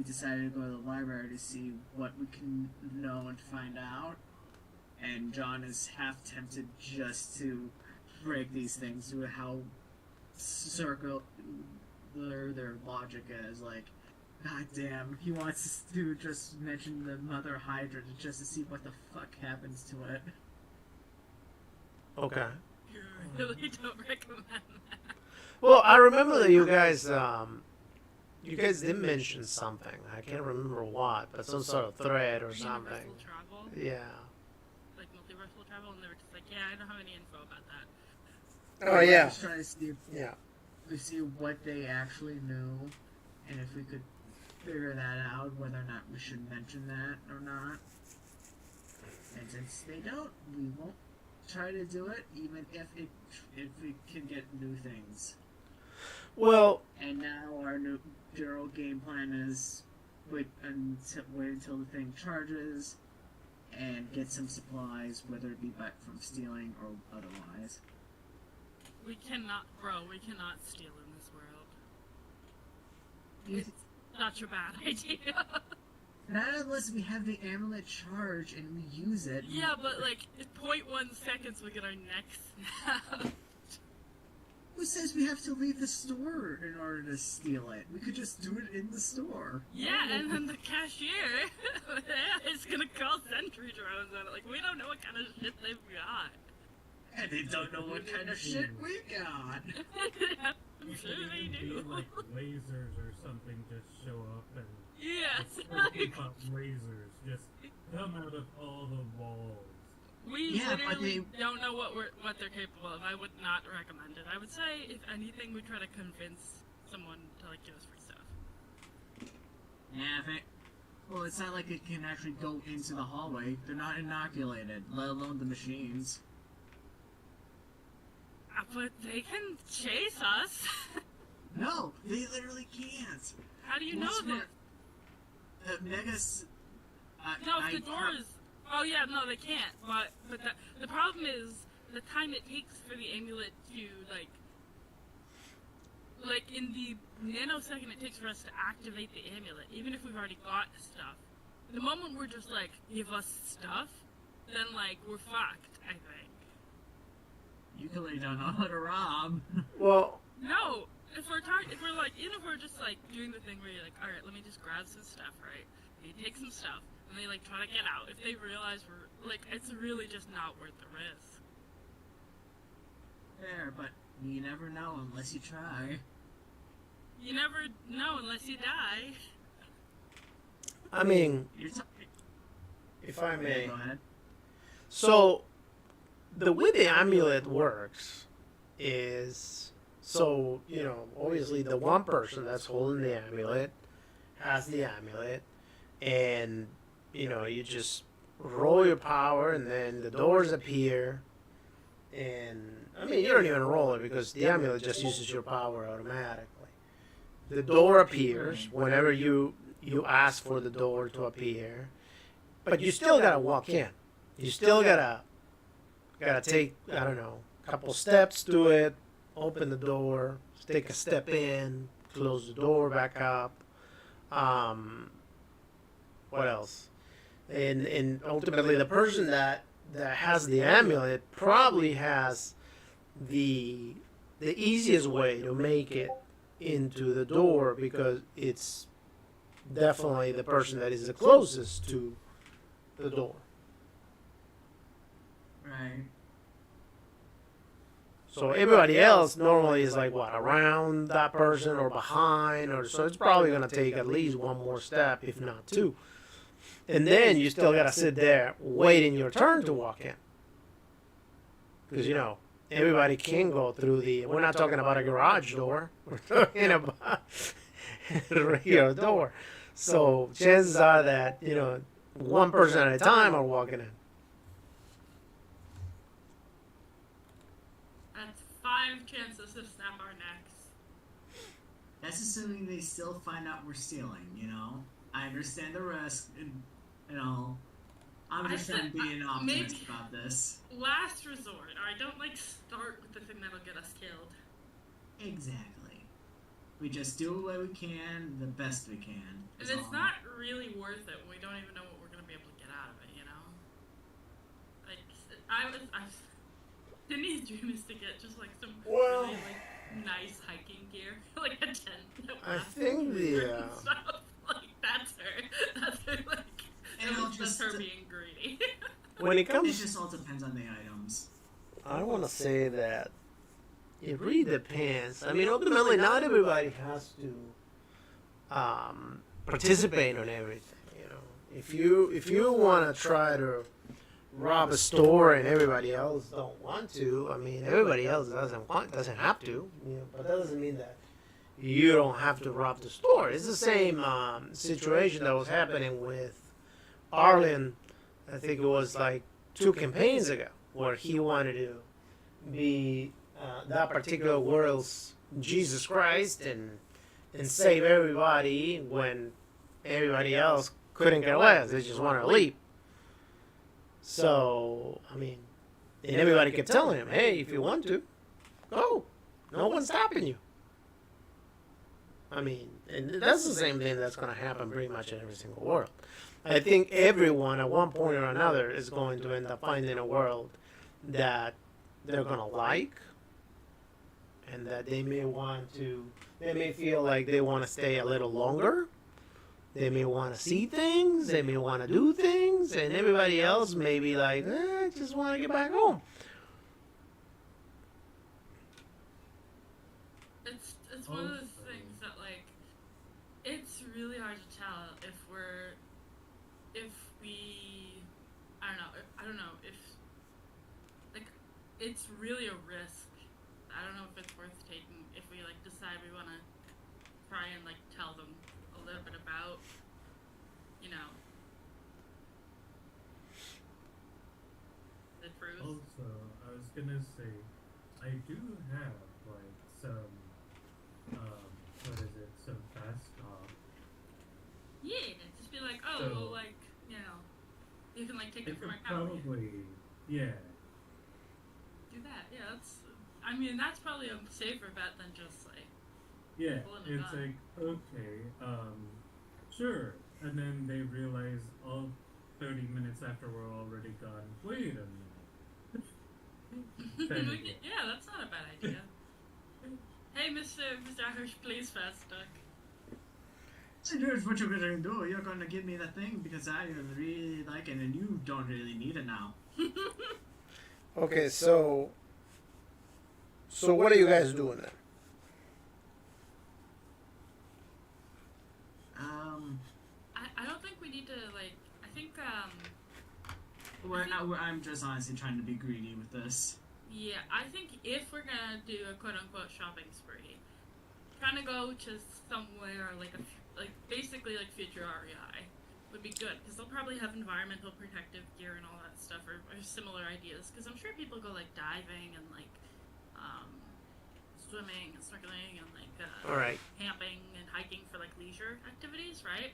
decided to go to the library to see what we can know and find out. And John is half tempted just to break these things to how circular their logic is. Like, god damn, he wants us to just mention the Mother Hydra just to see what the fuck happens to it. Okay. You really don't recommend that. Well, I remember that you guys did mention something. I can't remember what, but some sort of thread or something. Universal travel? Yeah. Like multiversal travel, and they were just like, yeah, I don't have any info about that. Oh yeah. Just trying to see see what they actually knew, and if we could figure that out, whether or not we should mention that or not. And since they don't, we won't try to do it, even if we can get new things. Well. And now our new general game plan is wait until the thing charges, and get some supplies, whether it be back from stealing or otherwise. We cannot steal in this world. It's not your bad idea. Not unless we have the amulet charge and we use it. Yeah, but like, in 0.1 seconds we get our necks snapped. Who says we have to leave the store in order to steal it? We could just do it in the store. Yeah, and then the cashier is gonna call sentry drones on it. Like, we don't know what kind of shit they've got. And they don't know what kind of shit we got. I'm sure they do. Like lasers or something just show up and Yes. pop lasers just come out of all the walls. We literally don't know what they're capable of. I would not recommend it. I would say, if anything, we try to convince someone to like give us free stuff. Yeah, well, it's not like it can actually go into the hallway. They're not inoculated, let alone the machines. But they can chase us. No, they literally can't. How do you know that? Megas. No, if the door is. Oh yeah, no, they can't. But the problem is the time it takes for the amulet to like in the nanosecond it takes for us to activate the amulet, even if we've already got stuff. The moment we're just like, give us stuff, then like we're fucked, I think. You clearly don't know how to rob. Well. No, if we're like, even if we're just like doing the thing where you're like, all right, let me just grab some stuff, right? They take some stuff, and they like try to get out. If they realize we're like, it's really just not worth the risk. Fair, but you never know unless you try. You never know unless you die. I mean, if I may. Go ahead. So, the way the amulet works is, so, you know, obviously the one person that's holding the amulet has the amulet, and, you know, you just roll your power, and then the doors appear, and, I mean, you don't even roll it, because the amulet just uses your power automatically. The door appears whenever you ask for the door to appear, but you still gotta walk in. You still gotta take, I don't know, a couple steps to it, open the door, take a step in, close the door back up. What else? And ultimately the person that has the amulet probably has the easiest way to make it into the door, because it's definitely the person that is the closest to the door. Right. So everybody else normally is like, what, around that person or behind, or so it's probably going to take at least one more step, if not two. And then you still got to sit there waiting your turn to walk in. Because, you know, everybody can go through we're not talking about a garage door. We're talking about a regular door. So chances are that, you know, one person at a time are walking in. That's 5 chances to snap our necks. That's assuming they still find out we're stealing, you know? I understand the risk, and, you know, I'm just trying to be an optimist about this. Last resort. Alright, don't like start with the thing that'll get us killed. Exactly. We just do what we can, the best we can. And it's not really worth it when we don't even know what we're going to be able to get out of it, you know? Like, Sydney's dream is to get just, like, some really, like, nice hiking gear. Like a tent. I think the... Stuff. Like, that's her. That's her, like... That's her being greedy. When it comes... It just all depends on the items. I want to say that it really depends. I mean, ultimately, not everybody has to participate on everything. You know, if you want to try to rob a store and everybody else don't want to, I mean, everybody else doesn't have to. You know, but that doesn't mean that you don't have to rob the store. It's the same situation that was happening with Arlen. I think it was like 2 campaigns ago, where he wanted to be that particular world's Jesus Christ and save everybody when everybody else couldn't care less. They just wanted to leave. So, I mean, and everybody kept telling him, hey, if you want to, go. No one's stopping you. I mean, and that's the same thing that's going to happen pretty much in every single world. I think everyone at one point or another is going to end up finding a world that they're going to like, and that they may feel like they want to stay a little longer. They may want to see things, they may want to do things, and everybody else may be like, I just want to get back home. It's one of those things that, like, it's really hard to tell if it's really a risk. I don't know if it's worth taking if we, like, decide we want to try and, like, tell them a little bit about, you know, the truth. Also, I was gonna say, I do have, like, some, some fast talk. Yeah, just be like, oh, So, well, like, you know, you can, like, take it It from could my account. probably, yeah. Do that, yeah, that's probably a safer bet than just, like, Yeah, pulling a it's gun. like, okay, sure. And then they realize all 30 minutes after we're already gone, wait a minute. Yeah, that's not a bad idea. Hey, Mr. Hirsch, please fast duck. So here's what you're gonna do. You're gonna give me the thing because I really like it and you don't really need it now. Okay, so what are you guys doing then? I don't think we need to, like, I think, I'm just honestly trying to be greedy with this. yeah, I think if we're gonna do a quote-unquote shopping spree, trying to go to somewhere like basically like future REI would be good, because they'll probably have environmental protective gear and all that stuff, or similar ideas, because I'm sure people go, like, diving and, like, swimming and snorkeling and, like, All right. camping and hiking for, like, leisure activities, right?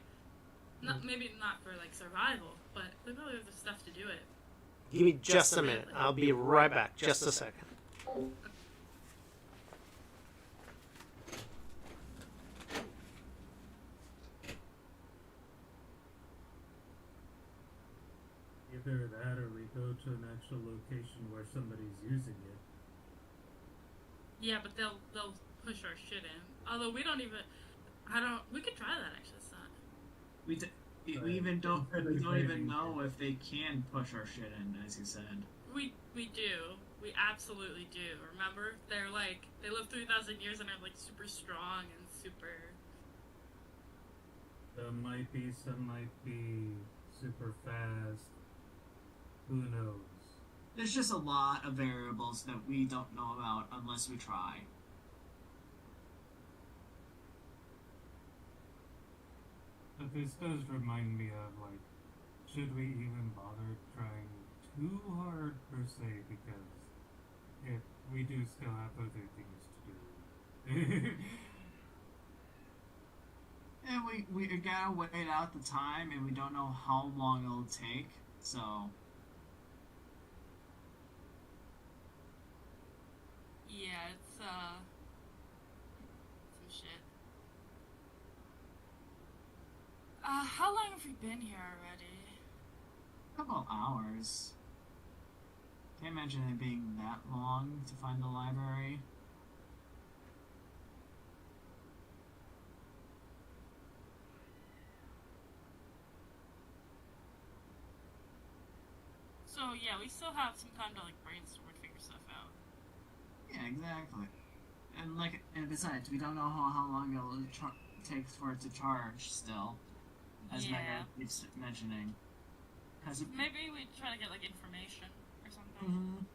Maybe not for, like, survival, but they probably have the stuff to do it. Give me just a minute. I'll be right back. Just a second. Either that or we go to an actual location where somebody's using it. Yeah, but they'll push our shit in. Although we could try that, actually, son. We don't even know if they can push our shit in, as you said. We do. We absolutely do. Remember? They're like, they live 3,000 years and are, like, super strong and super... Some might be super fast. Who knows? There's just a lot of variables that we don't know about unless we try. But this does remind me of, like, should we even bother trying too hard per se, because we do still have other things to do. And we gotta wait out the time, and we don't know how long it'll take, so... Yeah, it's, some shit. How long have we been here already? A couple hours. Can't imagine it being that long to find the library. So yeah, we still have some time to like brainstorm and figure stuff out. Yeah, exactly. And besides, we don't know how long it'll takes for it to charge still, as Mega keeps mentioning. Maybe we try to get like information or something. Mm-hmm.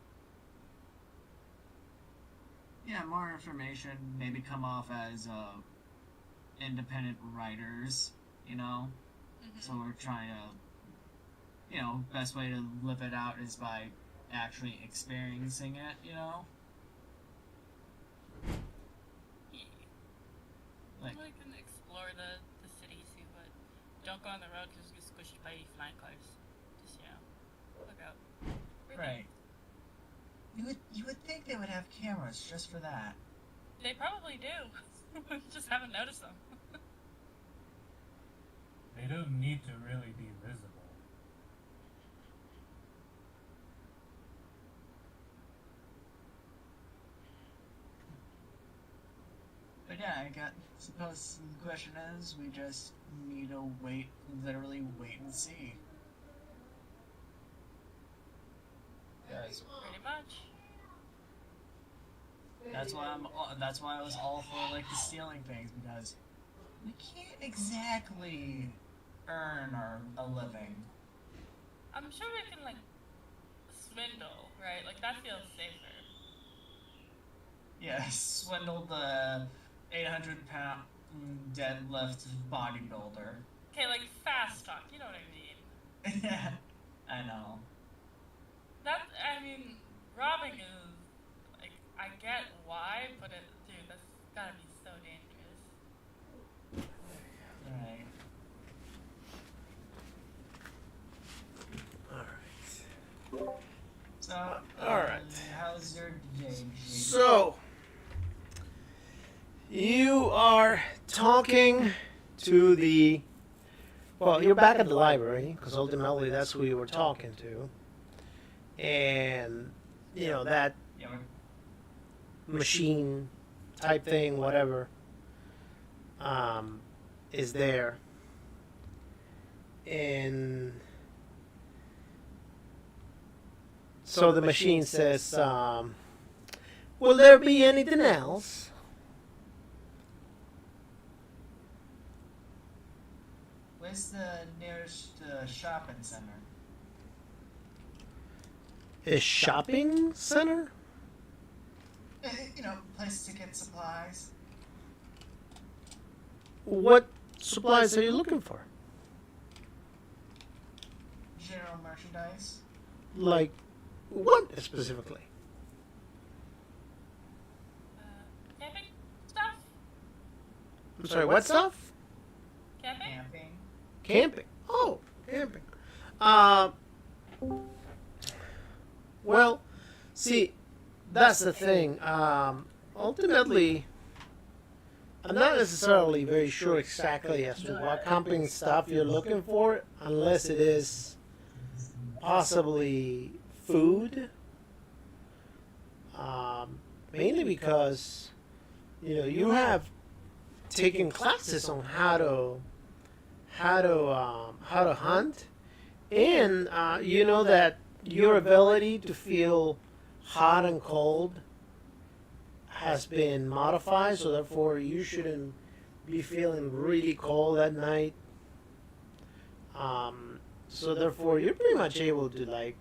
Yeah, more information. Maybe come off as independent writers, you know. Mm-hmm. So we're trying to, best way to live it out is by actually experiencing it, you know. Yeah. Like, We can explore the city, see what. Don't go on the road because you get squished by flying cars. Just look out. right. You would think they would have cameras just for that. They probably do. We just haven't noticed them. They don't need to really be visible. But yeah, suppose the question is, we just need to literally wait and see. Guys, Pretty much. that's why I was all for like the stealing things, because we can't exactly earn a living. I'm sure we can like swindle, right? Like that feels safer. Yes, swindle the 800-pound deadlift bodybuilder. Okay, like fast talk. You know what I mean? Yeah, I know. Robbing is like I get why, but dude, that's gotta be so dangerous. Right. Alright. So, alright. How's your day, Jade? So, you are talking to the. Well, you're back at the library, because ultimately that's who you were talking to. And, that machine type thing, whatever, is there. And so the machine says, will there be anything else? Where's the nearest shopping center? A shopping center? Place to get supplies. What supplies are you looking for? General merchandise. Like, what specifically? Camping stuff? I'm sorry, what stuff? Camping? Camping. Camping. Oh, camping. Well, see, that's the thing. Ultimately, I'm not necessarily very sure exactly as to what camping stuff you're looking for, unless it is possibly food. Mainly because, you have taken classes on how to hunt, and you know that your ability to feel hot and cold has been modified, so therefore you shouldn't be feeling really cold at night. So therefore you're pretty much able to like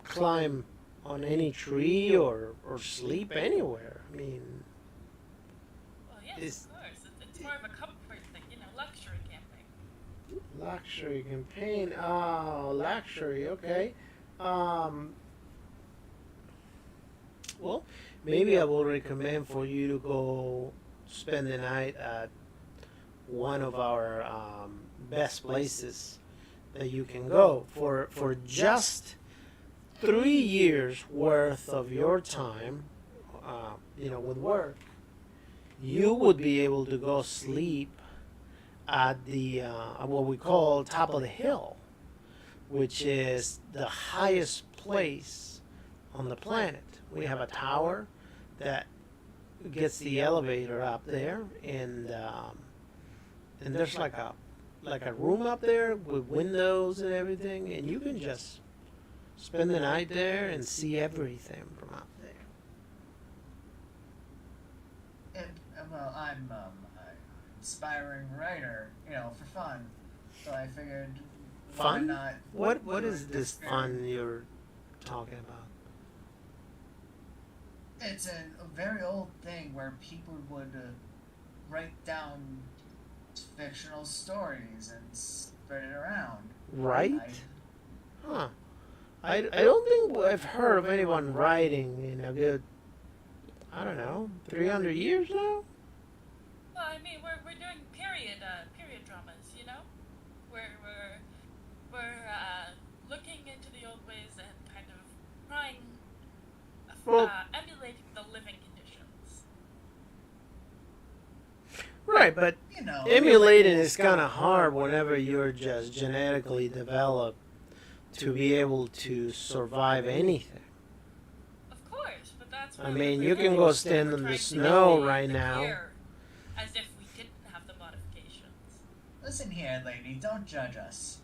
climb on any tree or sleep anywhere. I mean, Well, yes, of course. It's more of a comfort thing, luxury camping. luxury campaign. Oh, luxury. Okay. Well, maybe I will recommend for you to go spend the night at one of our best places that you can go for just 3 years worth of your time. With work, you would be able to go sleep at the what we call top of the hill, which is the highest place on the planet. We have a tower that gets the elevator up there, and there's like a room up there with windows and everything, and you can just spend the night there and see everything from up there. Well, I'm an aspiring writer, for fun. So I figured, why Fun? not? What is this fun you're talking about? It's a very old thing where people would write down fictional stories and spread it around. Right? I- Huh. I don't think I've heard of anyone writing in a good, I don't know, 300 years now? Well, I mean, we're doing period dramas, you know? We're looking into the old ways and kind of trying, Well- emulating the living conditions. Right, but emulating is kind of hard whenever you're just genetically developed to be able to survive anything. Of course, but that's. I where mean, we're you can really go stand in trying the to snow emulate right the now. year as if we didn't have the modifications. Listen here, lady, don't judge us.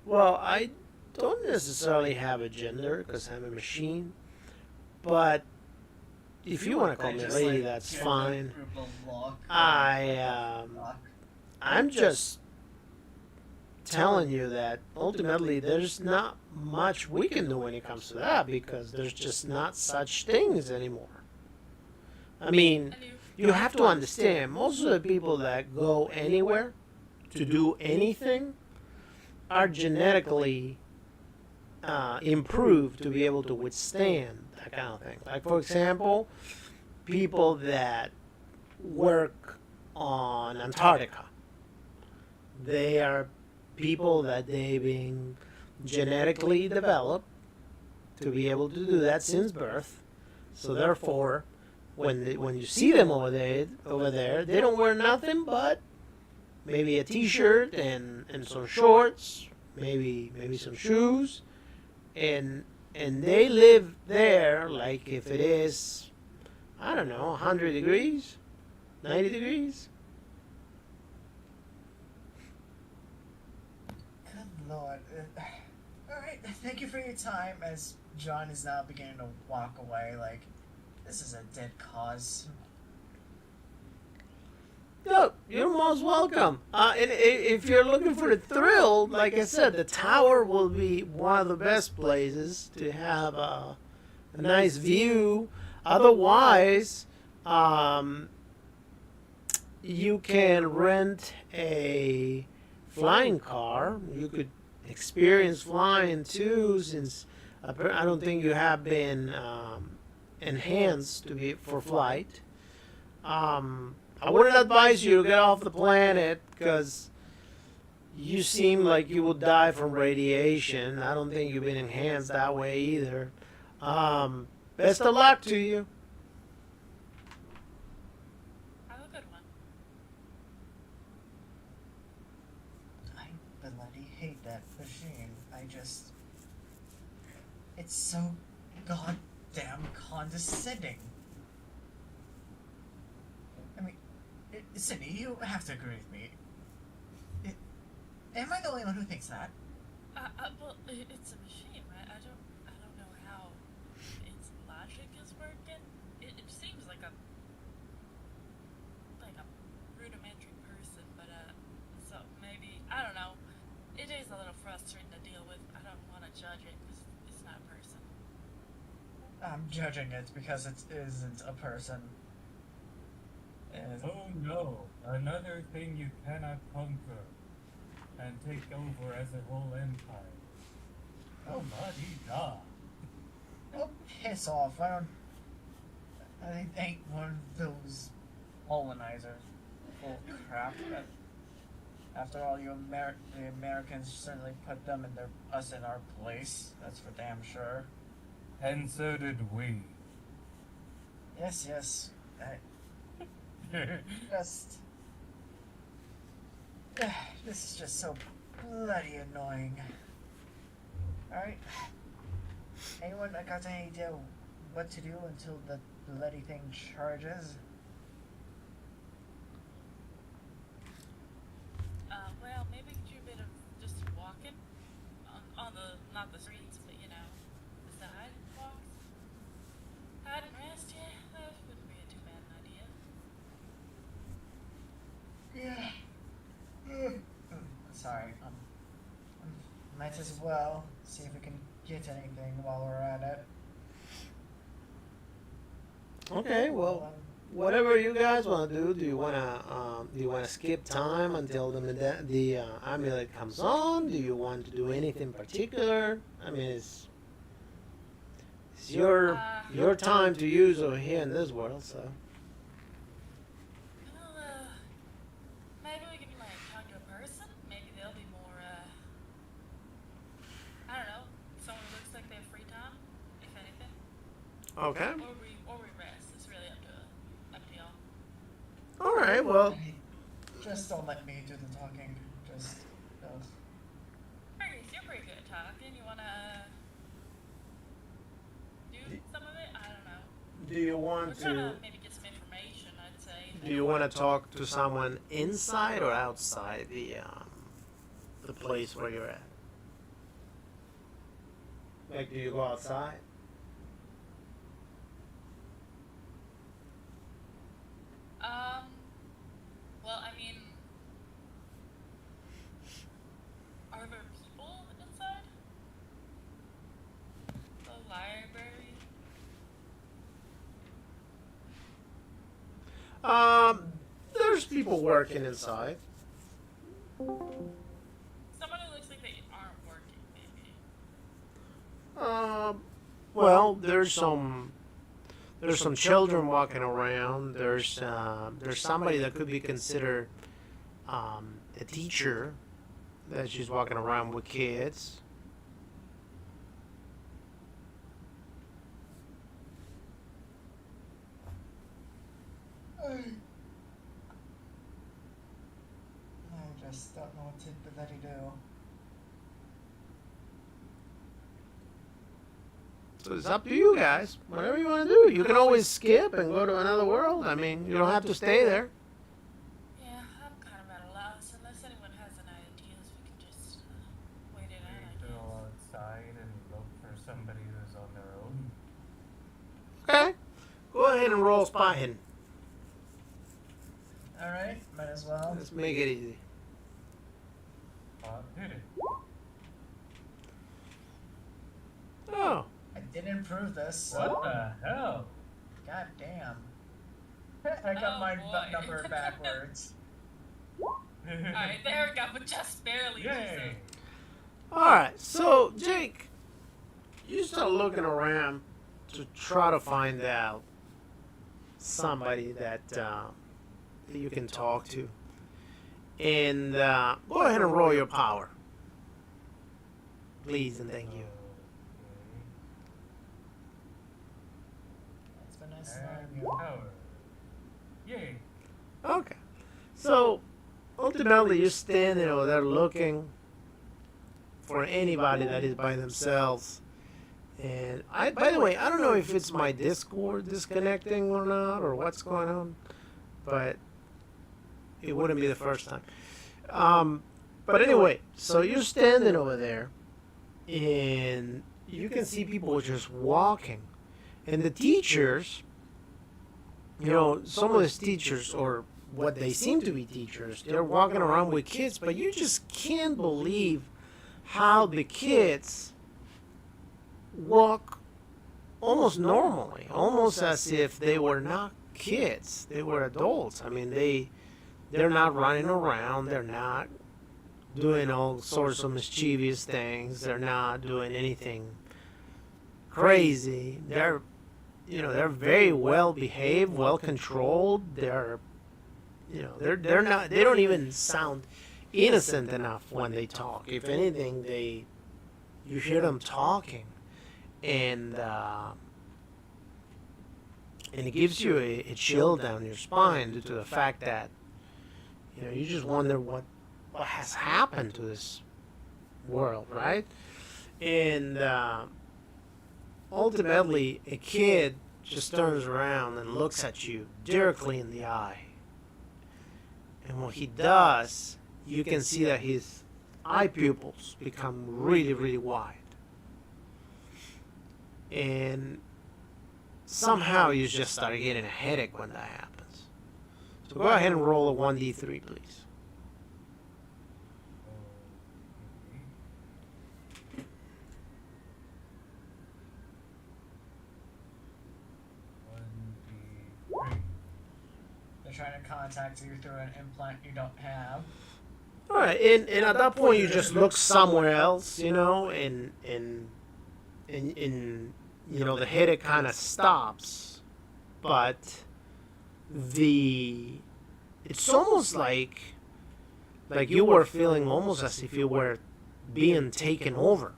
Well, I don't necessarily have a gender because I'm a machine, but if you want to call me Just, lady, like, that's give a fine. group of look, I'm just telling you that ultimately there's not much we can do when it comes to that because there's just not such things anymore. I mean, And you have to understand, most of the people that go anywhere to do anything are genetically improved to be able to withstand that kind of thing. Like, for example, people that work on Antarctica. They are people that they've been genetically developed to be able to do that since birth. So therefore, when you see them over there, they don't wear nothing but maybe a t-shirt and some shorts, maybe some shoes, and they live there like if it is, I don't know, 100 degrees, 90 degrees. Good lord. Alright, thank you for your time, as John is now beginning to walk away, like, this is a dead cause. Look, you're most welcome. And if you're looking for the thrill, like I said, the tower will be one of the best places to have a nice view. Otherwise, you can rent a flying car. You could experience flying too, since I don't think you have been enhanced to be for flight. I wouldn't advise you to get off the planet because you seem like you will die from radiation. I don't think you've been enhanced that way either. Best of luck to you. Have a good one. I bloody hate that machine. It's so goddamn condescending. I mean, Sydney, you have to agree with me. Am I the only one who thinks that? Well, it's a machine, right? I don't know how its logic is working. It seems like a rudimentary person, but so maybe, I don't know. It is a little frustrating to deal with. I don't want to judge it because it's not a person. I'm judging it because it isn't a person. Oh no, another thing you cannot conquer and take over as a whole empire. Oh, la-dee-da. Oh, piss off. I ain't one of those colonizers. Full of crap. After all, the Americans certainly put us in our place. That's for damn sure. And so did we. Yes. This is just so bloody annoying. Alright. Anyone got any idea what to do until the bloody thing charges? Well, maybe we could do a bit of just walking on the, not the streets, but you know, the sidewalks. Hide and rest, yeah, that wouldn't be too bad an idea. Yeah. Sorry. Might as well see if we can get anything while we're at it. Okay, well, whatever you guys want to do. Do you want to skip time until the amulet comes on? Do you want to do anything particular? I mean, it's your time to use over here in this world, so. Well, maybe we can like talk to a person. Maybe they'll be more, I don't know, someone who looks like they have free time, if anything. Okay. Or we rest. It's really up to y'all. All right. Well. Just don't let me do the talking. Just. You're pretty good at talking. You wanna do some of it? I don't know. Do you We're want trying to? to maybe get some information, I'd say. Do you want to talk to someone inside or outside the place where you're at? Like, do you go outside? Well, I mean, are there people inside the library? There's people working inside. Someone who looks like they aren't working, maybe. Well, there's some children walking around. There's somebody that could be considered a teacher that she's walking around with kids. I just don't know what to bloody do. So it's up to you guys. Whatever you want to do. You can always skip and go to another world. I mean, you don't have to stay there. Yeah, I'm kind of at a loss. Unless anyone has any ideas, we can just wait it out, I Go guess. outside and look for somebody who's on their own. Okay. Go ahead and roll spotting. Alright, might as well. Let's make it easy. Hit it. Oh. I did improve this, so. What the hell? God damn. I got Oh, my boy. number backwards. Alright, there we go, but just barely. Yay! Alright, so Jake, you start looking around to try to find out somebody that you can talk to. And go ahead and roll your power. Please and thank you. It's been nice And knowing you. power. Yay! Okay. So, ultimately, you're standing over there looking for anybody that is by themselves. And by the way, I don't know if it's my Discord disconnecting or not, or what's going on, but it wouldn't be the first time. But anyway, so you're standing over there, and you can see people just walking. And the teachers, you know, some of these teachers, or what they seem to be teachers, they're walking around with kids, but you just can't believe how the kids walk almost normally, almost as if they were not kids, they were adults. I mean, they're not running around, they're not doing all sorts of mischievous things, they're not doing anything crazy. They're very well behaved, well controlled. They're not, they don't even sound innocent enough when they talk. If anything, you hear them talking, and it gives you a chill down your spine due to the fact that you just wonder what has happened to this world, right? And ultimately, a kid just turns around and looks at you directly in the eye. And when he does, you can see that his eye pupils become really, really wide. And somehow you just start getting a headache when that happens. So go ahead and roll a 1d3, please. They're trying to contact you through an implant you don't have. All right, and at that point you just look somewhere else, you know, and you know the headache kind of stops, but it's almost like you were feeling almost as if you were being taken over.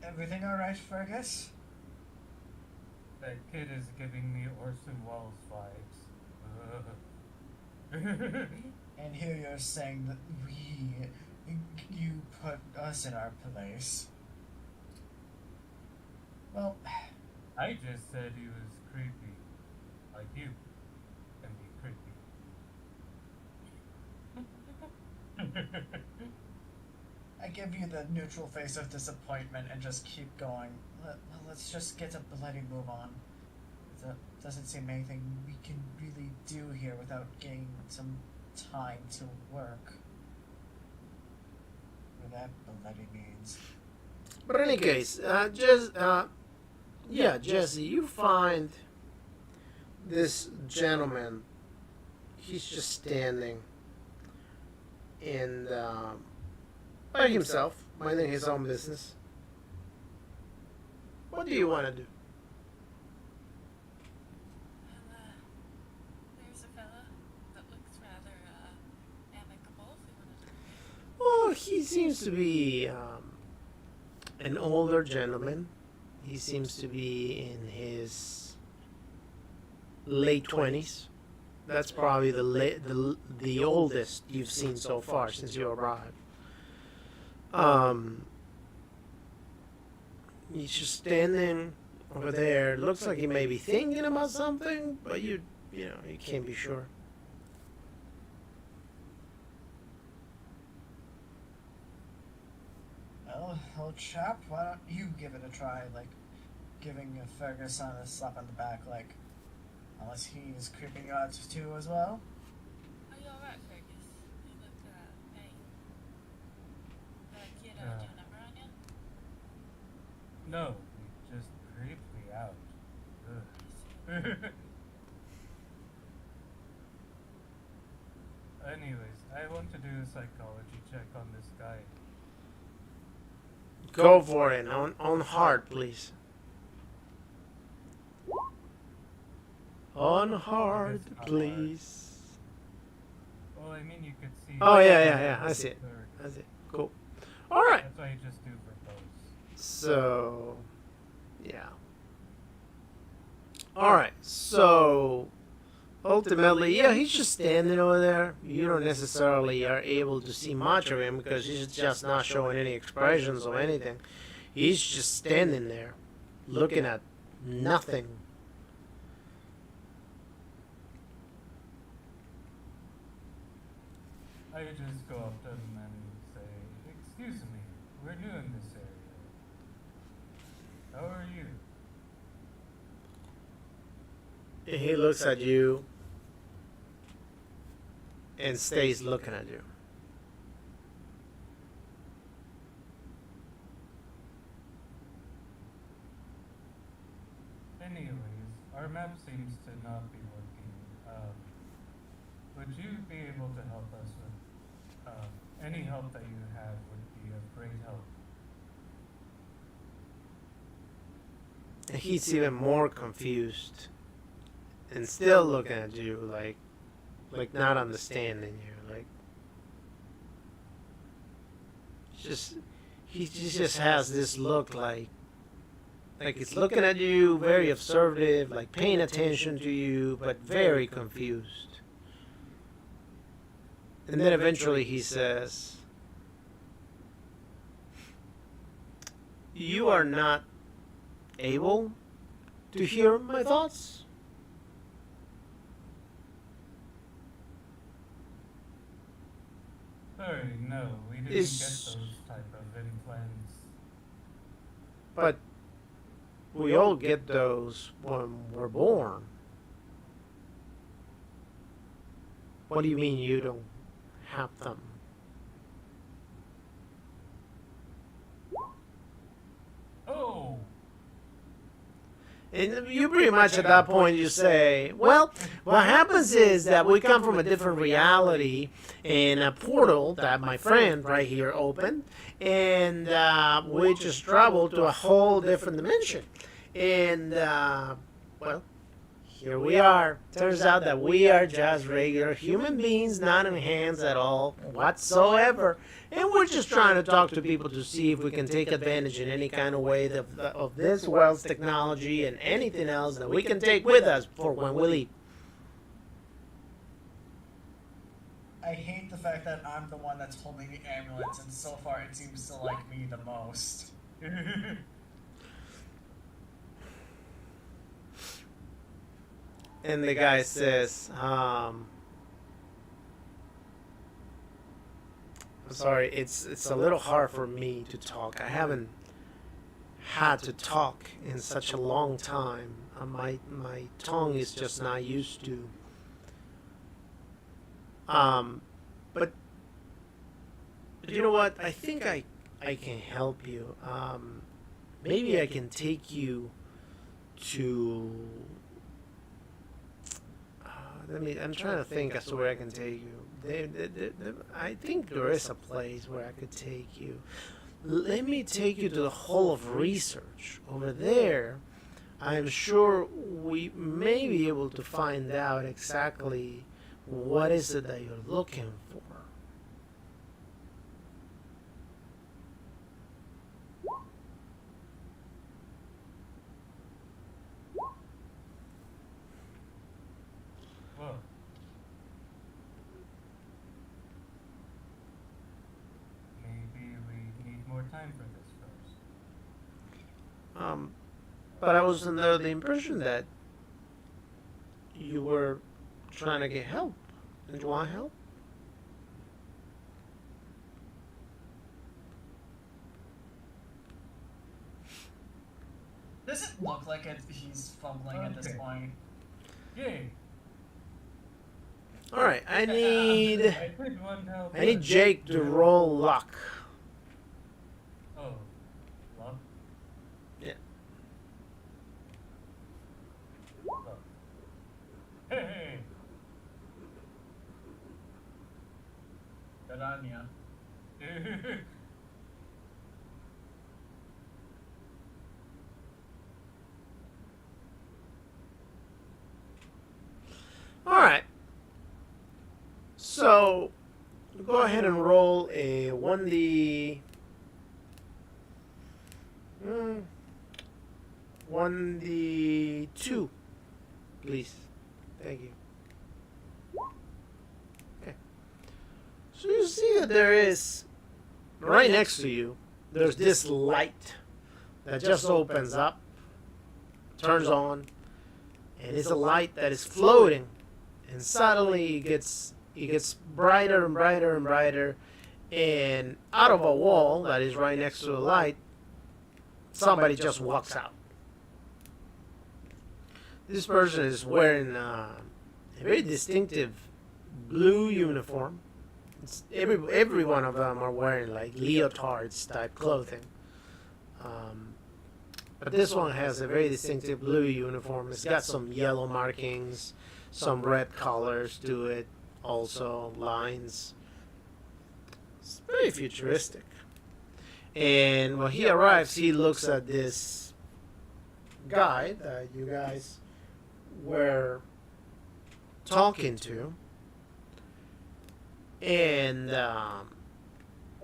Everything alright, Fergus? That kid is giving me Orson Welles vibes. And here you're saying that you put us in our place. Well, I just said he was creepy. Like you can be creepy. I give you the neutral face of disappointment and just keep going. Let's just get a bloody move on. There doesn't seem anything we can really do here without getting some time to work. Whatever that bloody means. But in any case, Jesse, you find this gentleman. He's just standing and by himself, minding his own business. What do you want to do? There's a fella that looks rather amicable. If we want to. Well, he seems to be an older gentleman. He seems to be in his late 20s. That's probably the oldest you've seen so far since you arrived. He's just standing over there. Looks like he may be thinking about something, but you can't be sure. Well, old chap, why don't you give it a try? Like, giving Ferguson a slap on the back, like, unless he's creeping you out too as well? Are you alright, Fergus? You look, hey. Kid, do a number on you? No, he just creeped me out. Anyways, I want to do a psychology check on this guy. Go for it. On heart, please. On heart, please. Well, I mean, you could see. Oh, yeah. I see it. I see it. Cool. All right. That's why you just do verbose. So, yeah. All right. So, ultimately, yeah, he's just standing over there. You don't necessarily are able to see much of him because he's just not showing any expressions or anything. He's just standing there, looking at nothing. I just go up to him and say, "Excuse me, we're new in this area. How are you?" And he looks at you and stays looking at you. Anyways, our map seems to not be working. Would you be able to help us with any help that you have would be of great help. And he's even more confused and still looking at you like not understanding you. Like, he just has this look like Like it's looking at you, very observative, like paying attention to you, but very confused. And then eventually he says, "You are not able to hear my thoughts?" Sorry, no, we didn't Is- get those type of implants. But we all get those when we're born. What do you mean you don't have them? Oh! And you pretty much at that point you say, well, what happens is that we come from a different reality in a portal that my friend right here opened, and we just traveled to a whole different dimension. And, well, here we are. Turns out that we are just regular human beings, not enhanced at all whatsoever. And we're just trying to talk to people to see if we can take advantage in any kind of way of this world's technology and anything else that we can take with us for when we leave. I hate the fact that I'm the one that's holding the ambulance, and so far it seems to like me the most. And the guy says, I'm sorry, it's a little hard for me to talk. I haven't had to talk in such a long time. My tongue is just not used to. But you know what? I think I can help you. Maybe I can take you to. I'm trying to think as to where I can take you. I think there is a place where I could take you. Let me take you to the Hall of Research. Over there, I'm sure we may be able to find out exactly what is it that you're looking for. Whoa. Maybe we need more time for this first. But I was under the impression that you were trying to get help. Did you want help? Does it look like he's fumbling at this Okay. point? Yay! All right, I need I did want help. I need Jake to roll luck. Oh, luck? Yeah. Luck. Hey! Garanya. All right. So go ahead and roll a 1d. 1d2, please. Thank you. Okay. So you see that there is, right next to you, there's this light that just opens up, turns on, and it's a light that is floating, and suddenly it gets brighter and brighter and brighter, and out of a wall that is right next to the light, somebody just walks out. This person is wearing a very distinctive blue uniform. Every one of them are wearing like leotards type clothing. But this one has a very distinctive blue uniform. It's got some yellow markings, some red colors to it, also lines. It's very futuristic. And when he arrives, he looks at this guy that you guys were talking to, and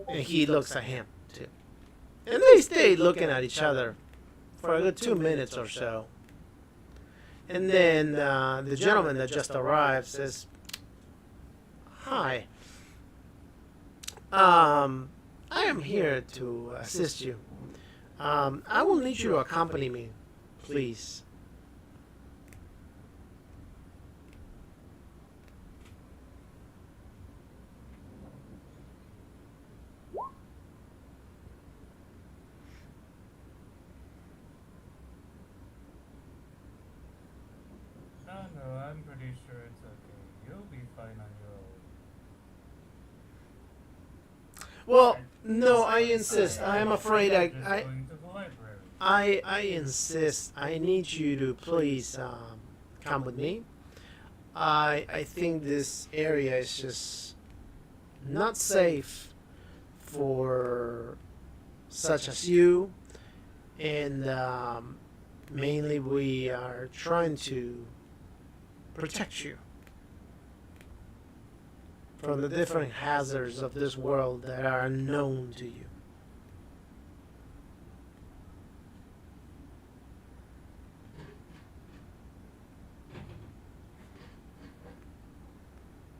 he looks at him too. And they stay looking at each other for a good 2 minutes or so. And then the gentleman that just arrived says, "Hi. I am here to assist you. I will need you to accompany me, please." No, I'm pretty sure it's okay. You'll be fine on your own. Well, no, I insist. I am afraid Just going to the library. I insist. I need you to please come with me. I think this area is just not safe for such as you, and mainly we are trying to protect you from the different hazards of this world that are unknown to you.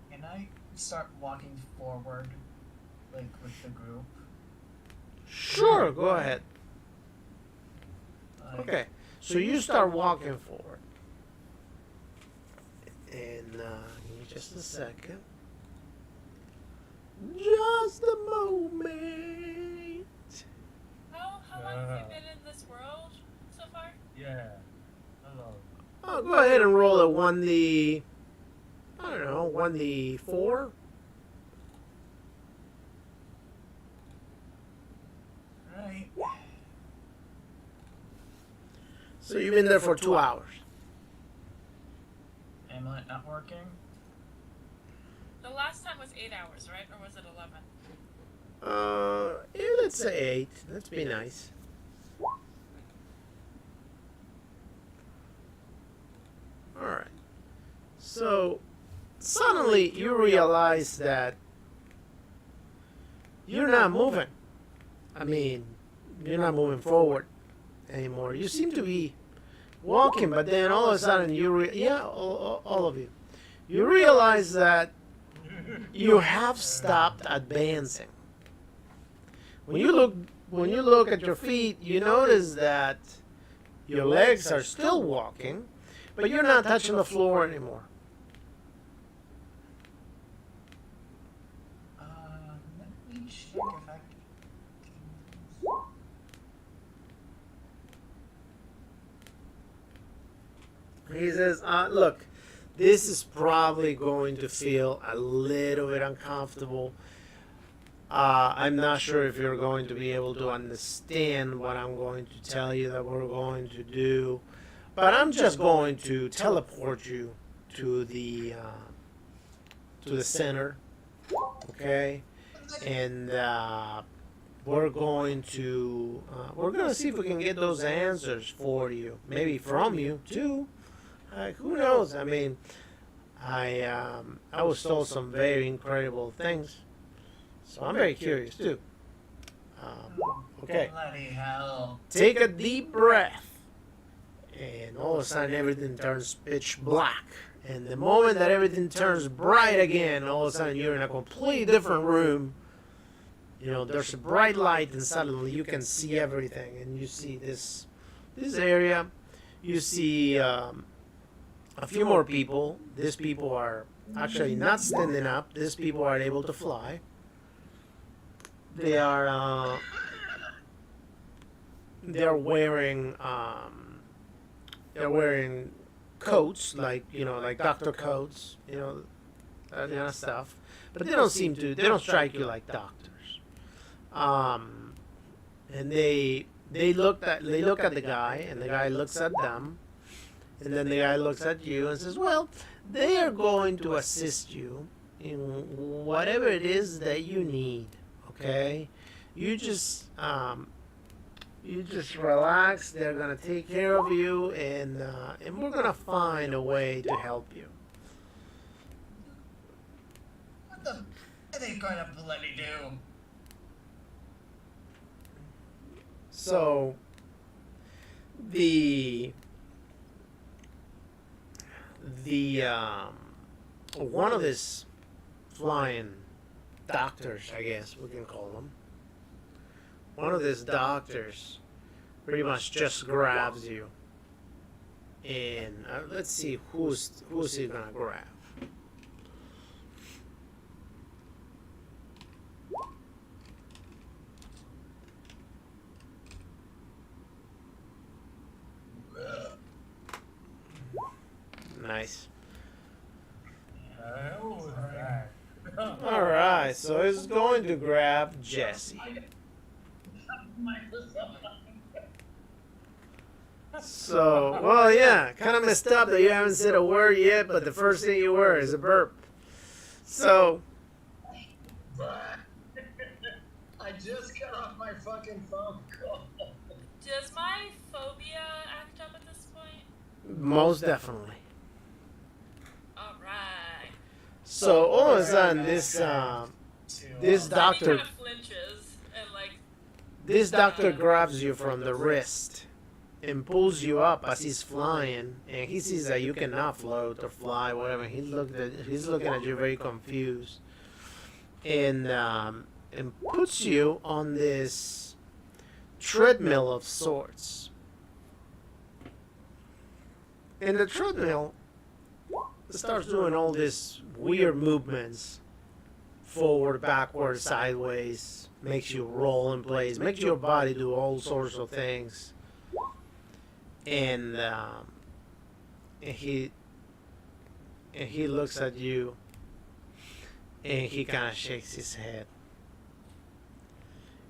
Can I start walking forward, like with the group? Sure, go ahead. Like, Okay, so you start walking forward. And give me just a second. Just a moment. How long have you been in this world so far? Yeah. Hello. Oh, go ahead and roll a 1d. I don't know, 1d4. Right. So you've been there for 2 hours. Am I not working? The last time was 8 hours, right? Or was it 11? Yeah, let's say 8. Let's be nice. Alright. So, suddenly you realize that you're not moving. I mean, you're not moving forward anymore. You seem to be walking, but then all of a sudden all of you. You realize that you have stopped advancing. When you look at your feet, you notice that your legs are still walking, but you're not touching the floor anymore. Let me check if I He says, look, this is probably going to feel a little bit uncomfortable. I'm not sure if you're going to be able to understand what I'm going to tell you that we're going to do, but I'm just going to teleport you to the center, okay? And we're going to see if we can get those answers for you, maybe from you too. Who knows? I mean, I was told some very incredible things, so I'm very curious too. Okay, bloody hell. take a deep breath, and all of a sudden everything turns pitch black. And the moment that everything turns bright again, all of a sudden you're in a completely different room. You know, there's a bright light, and suddenly you can see everything, and you see this area. You see a few more people. These people are actually not standing up. These people are able to fly. They are they're wearing coats, like doctor coats, that kind of stuff. But they don't strike you like doctors. And they look at the guy, and the guy looks at them. And then the guy looks at you and says, well, they are going to assist you in whatever it is that you need, okay? You just relax. They're going to take care of you, and we're going to find a way to help you. What the are they going to bloody do? So the one of his flying doctors, I guess we can call them. One of these doctors pretty much just grabs you, and let's see who's he gonna grab. Nice. All right, so he's going to grab Jesse. So, well, yeah, kind of messed up that you haven't said a word yet, but the first thing you were is a burp. So, I just got off my fucking phone call. Does my phobia act up at this point? most definitely. Alright. So all of a sudden, this doctor, Kind of flinches and like. this doctor grabs you from the wrist and pulls you up as he's flying, and he sees that you cannot float or fly, whatever. He's looking at you very confused, and puts you on this treadmill of sorts. And the treadmill starts doing all these weird movements, forward, backward, sideways, makes you roll in place, makes your body do all sorts of things. And he looks at you, and he kind of shakes his head.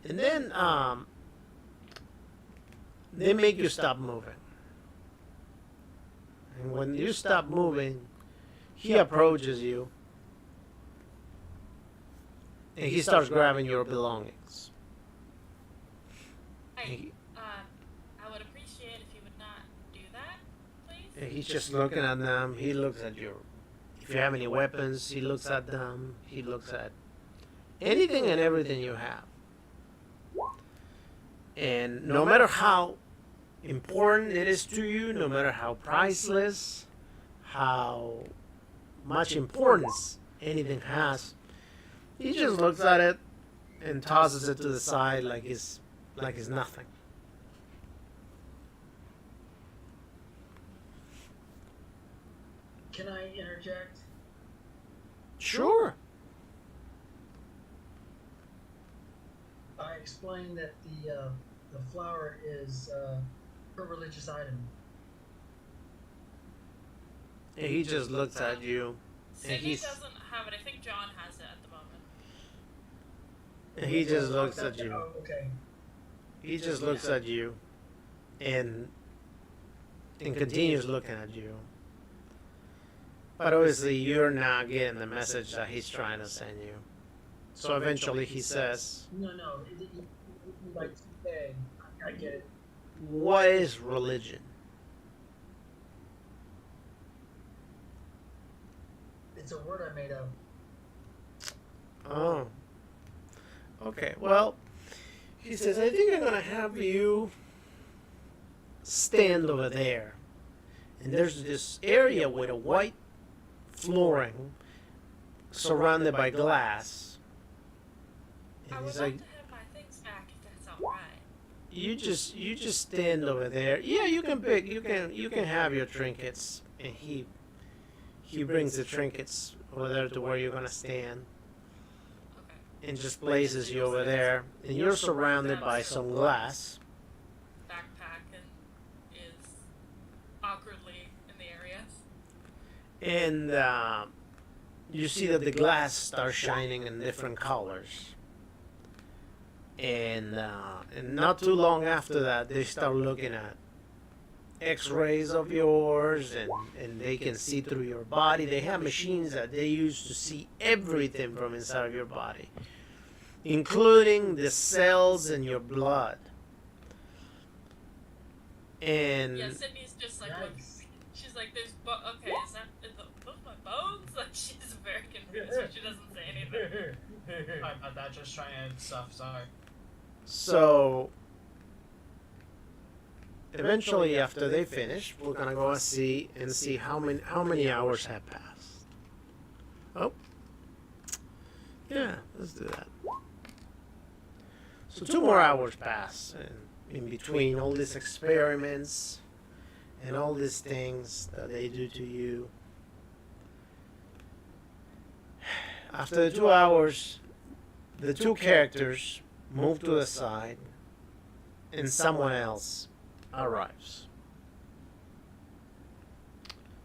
And then they make you stop moving. And when you stop moving, he approaches you, and he starts grabbing your belongings. Hey, I would appreciate if you would not do that, please. And he's just looking at them. He looks at your, if you have any weapons, he looks at them. He looks at anything and everything you have. And no matter how important it is to you, no matter how priceless, how much importance anything has, he just looks at it and tosses it to the side like it's nothing. Can I interject? Sure. I explained that the flower is a religious item. And he just looks at you, and Sydney he's, doesn't have it. I think John has it at the moment. and he just looks at you. Oh, okay. He just looks at you, and continues looking at you. But obviously, you're not getting the message that he's trying to send you. So eventually, he says, No. Like, okay, I get it. "What is religion?" It's a word I made up. Oh. Okay, well, he says, I think I'm going to have you stand over there. And there's this area with a white flooring surrounded by glass. I And would he's like like, to have my things back if that's alright. you just stand over there. Yeah, you can have your trinkets. And he brings the trinkets over there to where you're going to stand. Okay. And just places you over there, and you're surrounded by some glass. Backpack and is awkwardly in the area. And you see that the glass starts shining in different colors. And not too long after that, they start looking at X-rays of yours, and they can see through your body. They have machines that they use to see everything from inside of your body, including the cells in your blood. And Yeah, Sydney's just like, look, Nice. she's like, there's, okay, is that, those my bones? Like, she's very confused, but she doesn't say anything. Sorry about that, just trying to stuff, sorry. so eventually, after they finish, we're gonna go and see how many hours have passed. Oh, yeah, let's do that. So 2 more hours pass, and in between all these experiments and all these things that they do to you. After the 2 hours, the 2 characters move to the side, and someone else arrives.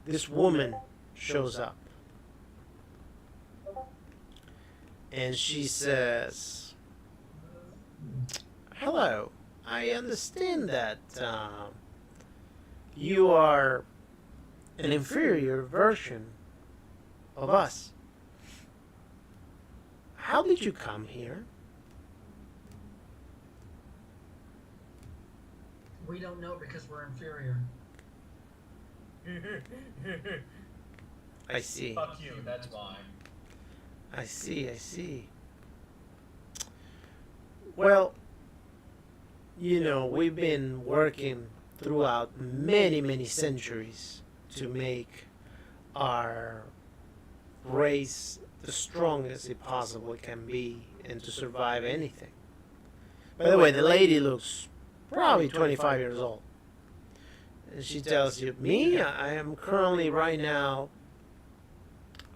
This woman shows up, and she says, "Hello, I understand that you are an inferior version of us. How did you come here?" We don't know because we're inferior. I see. Fuck you, that's why. I see. Well, we've been working throughout many centuries to make our race the strongest it possibly can be and to survive anything. By the way, the lady looks probably 25 years old. And she tells you, me, I am currently right now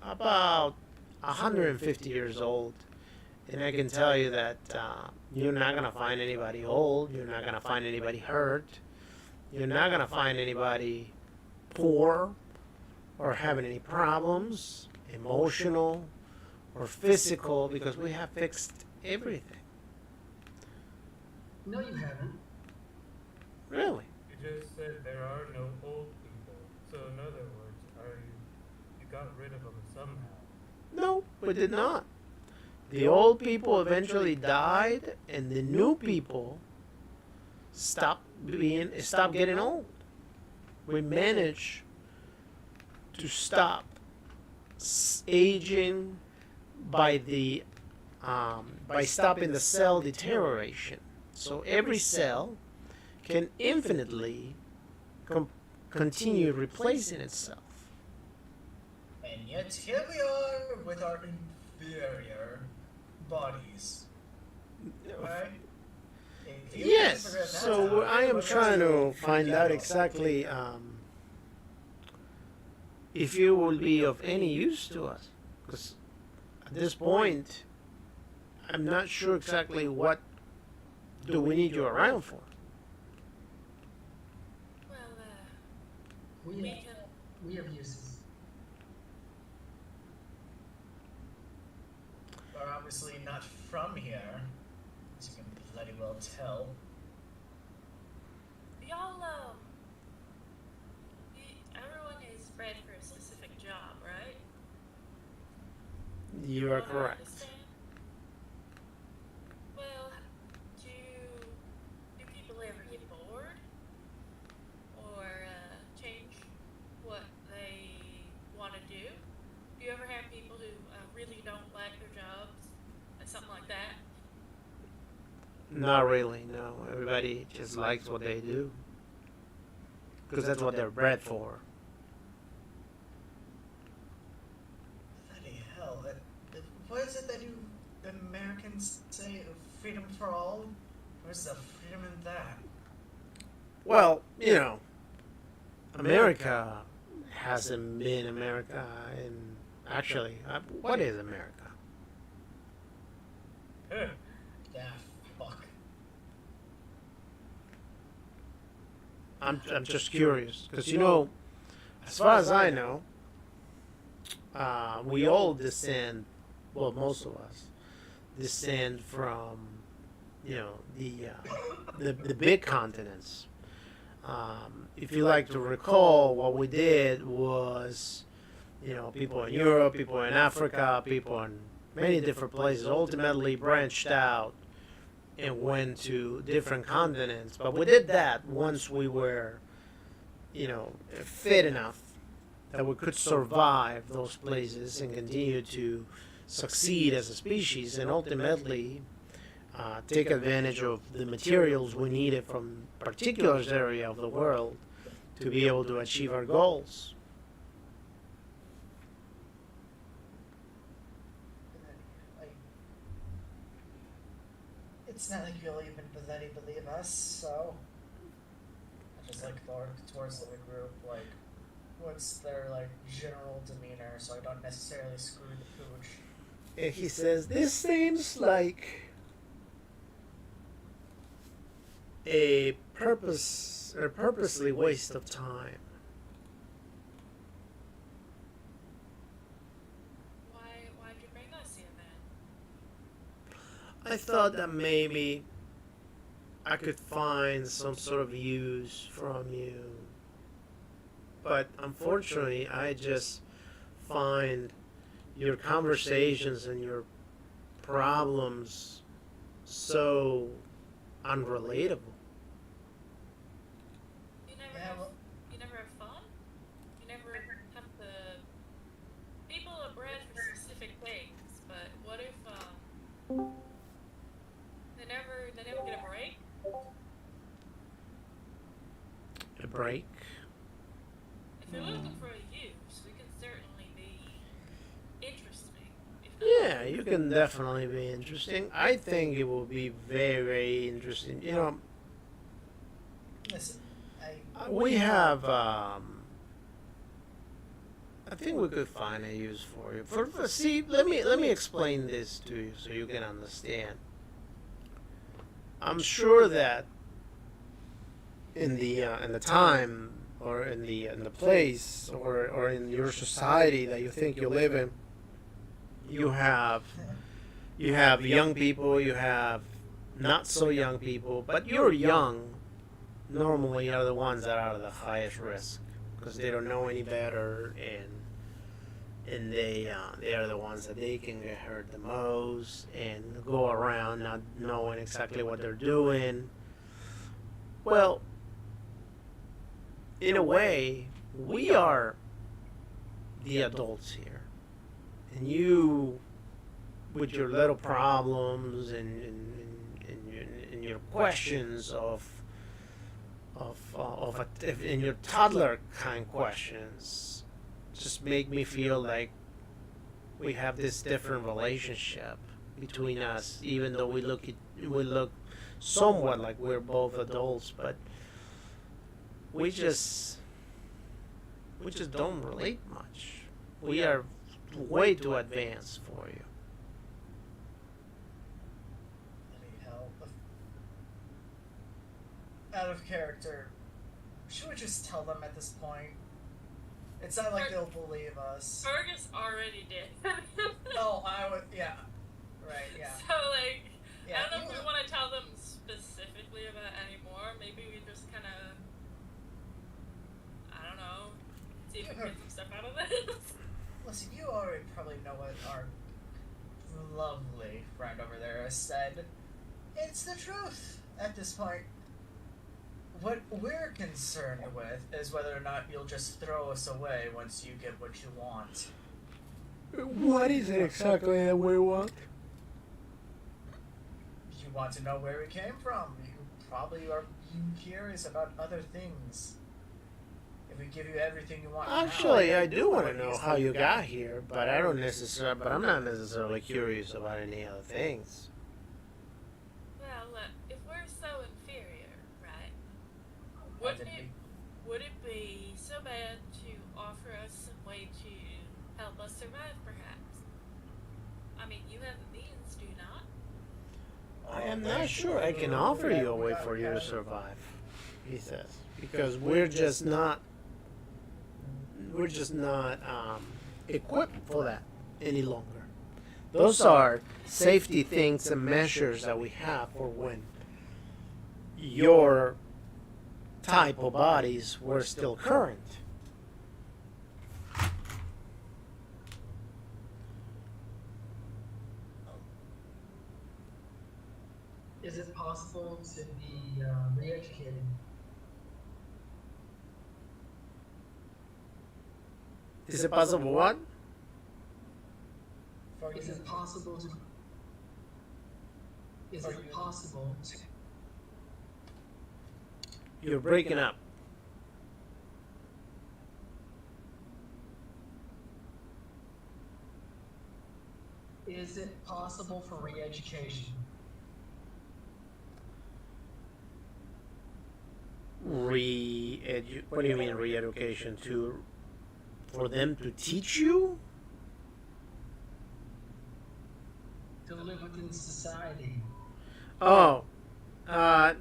about 150 years old. And I can tell you that you're not going to find anybody old. You're not going to find anybody hurt. You're not going to find anybody poor or having any problems, emotional or physical, because we have fixed everything. No, you haven't. Really? You just said there are no old people. So in other words, you got rid of them somehow. No, we did not. The old people eventually died, and the new people stopped getting old. We managed to stop aging by stopping the cell deterioration. So every cell can infinitely continue replacing itself. And yet here we are with our inferior bodies. Right? Yes. So I am trying to find out exactly if you will be of any use to us. Because at this point, I'm not sure exactly what do we need you around for. Well, We have uses. We're obviously not from here, as you can bloody well tell. y'all, everyone is bred for a specific job, right? You are What I correct. understand. Well, do people ever get bored? Or change what they want to do? Do you ever have people who really don't like their jobs? Something like that? Not really, no. Everybody just likes what they do. Because that's what they're bred for. Bloody hell. What is it that the Americans say? Freedom for all? Where's the freedom in that? Well, America hasn't been America in... Actually, what is America? Yeah, fuck. I'm just curious. Because, as far as I know, we all descend, well, most of us, descend from, the big continents. If you like to recall, what we did was, people in Europe, people in Africa, people in many different places ultimately branched out and went to different continents. But we did that once we were, fit enough that we could survive those places and continue to succeed as a species. And ultimately, take advantage of the materials we needed from particular area of the world to be able to achieve our goals. And then, like, it's not like you'll even bloody believe us, so I just like look towards the group, like, what's their like general demeanor, so I don't necessarily screw the pooch. And he says, "This seems like a purposely waste of time. Why'd you bring us here then? I thought that maybe I could find some sort of use from you. But unfortunately, I just find your conversations and your problems so unrelatable." You never have fun? You never have to... People are bred for specific things, but what if, they never get a break? A break? If you're looking for a use, we can certainly be interesting. If not- Yeah, you can definitely be interesting. I think it will be very, very interesting. You know, Listen, we have. I think we could find a use for you. See, let me explain this to you so you can understand. I'm sure that in the time or in the place or in your society that you think you live in, you have young people, you have not so young people, but you're young. Normally are the ones that are the highest risk because they don't know any better, and they are the ones that they can get hurt the most and go around not knowing exactly what they're doing. Well, in a way, we are the adults here, and you, with your little problems and your questions in your toddler kind questions, just make me feel like we have this different relationship between us, even though we look somewhat like we're both adults, but we just don't relate much. We are way too advanced for you. I need help. Out of character, should we just tell them at this point? It's not like they'll believe us. Fergus already did. Oh, yeah. Right, yeah. So, like, Yeah, I don't know if we want to tell them specifically about it anymore. Maybe we just kind of, I don't know, see if we can get some stuff out of this. Listen, you already probably know what our lovely friend over there has said. It's the truth at this point. What we're concerned with is whether or not you'll just throw us away once you get what you want. What is it exactly that we want? You want to know where we came from. You probably are curious about other things. If we give you everything you want Actually, now, I do want to know how you got here, but I'm not necessarily curious about any other things. Well, if we're so inferior, right? Why Wouldn't did it, would it be so bad to offer us some way to help us survive, perhaps? I mean, you have the means, do you not? I am not sure I can offer you a way for you to survive, he says, because we're just not equipped for that any longer. Those are safety things and measures that we have for when your type of bodies were still current. Is it possible to be re-educated? Is it possible what? For Is you. it possible to Is it possible to You're breaking up. Is it possible for re-education? What do you mean re-education? For them to teach you? To live within society? Oh,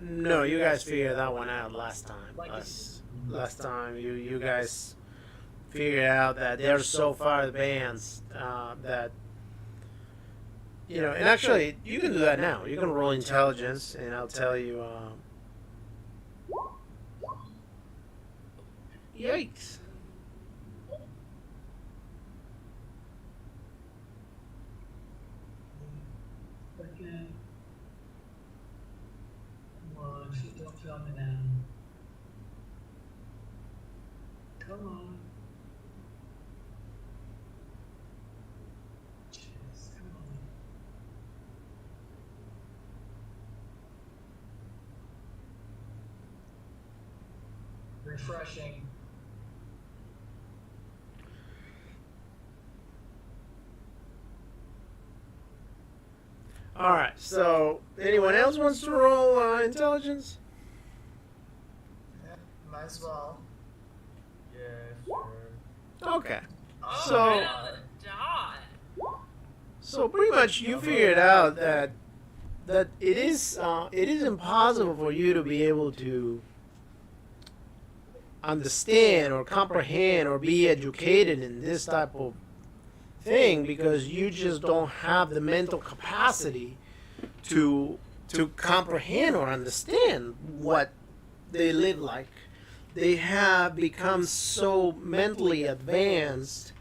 no, you guys figured that one out last time. Last time, you guys figured out that they're so far advanced that and actually, you can do that now. You can roll intelligence, and I'll tell you. Yikes! Okay. Come on, don't tell me now. Come on. Jeez, come on. Refreshing. All right. So, anyone else wants to roll intelligence? Yeah, might as well. Yeah, sure. Okay. Oh, So- right on the dot. So pretty much, you figured out that it is impossible for you to be able to understand or comprehend or be educated in this type of thing because you just don't have the mental capacity to comprehend or understand what they live like. They have become so mentally advanced,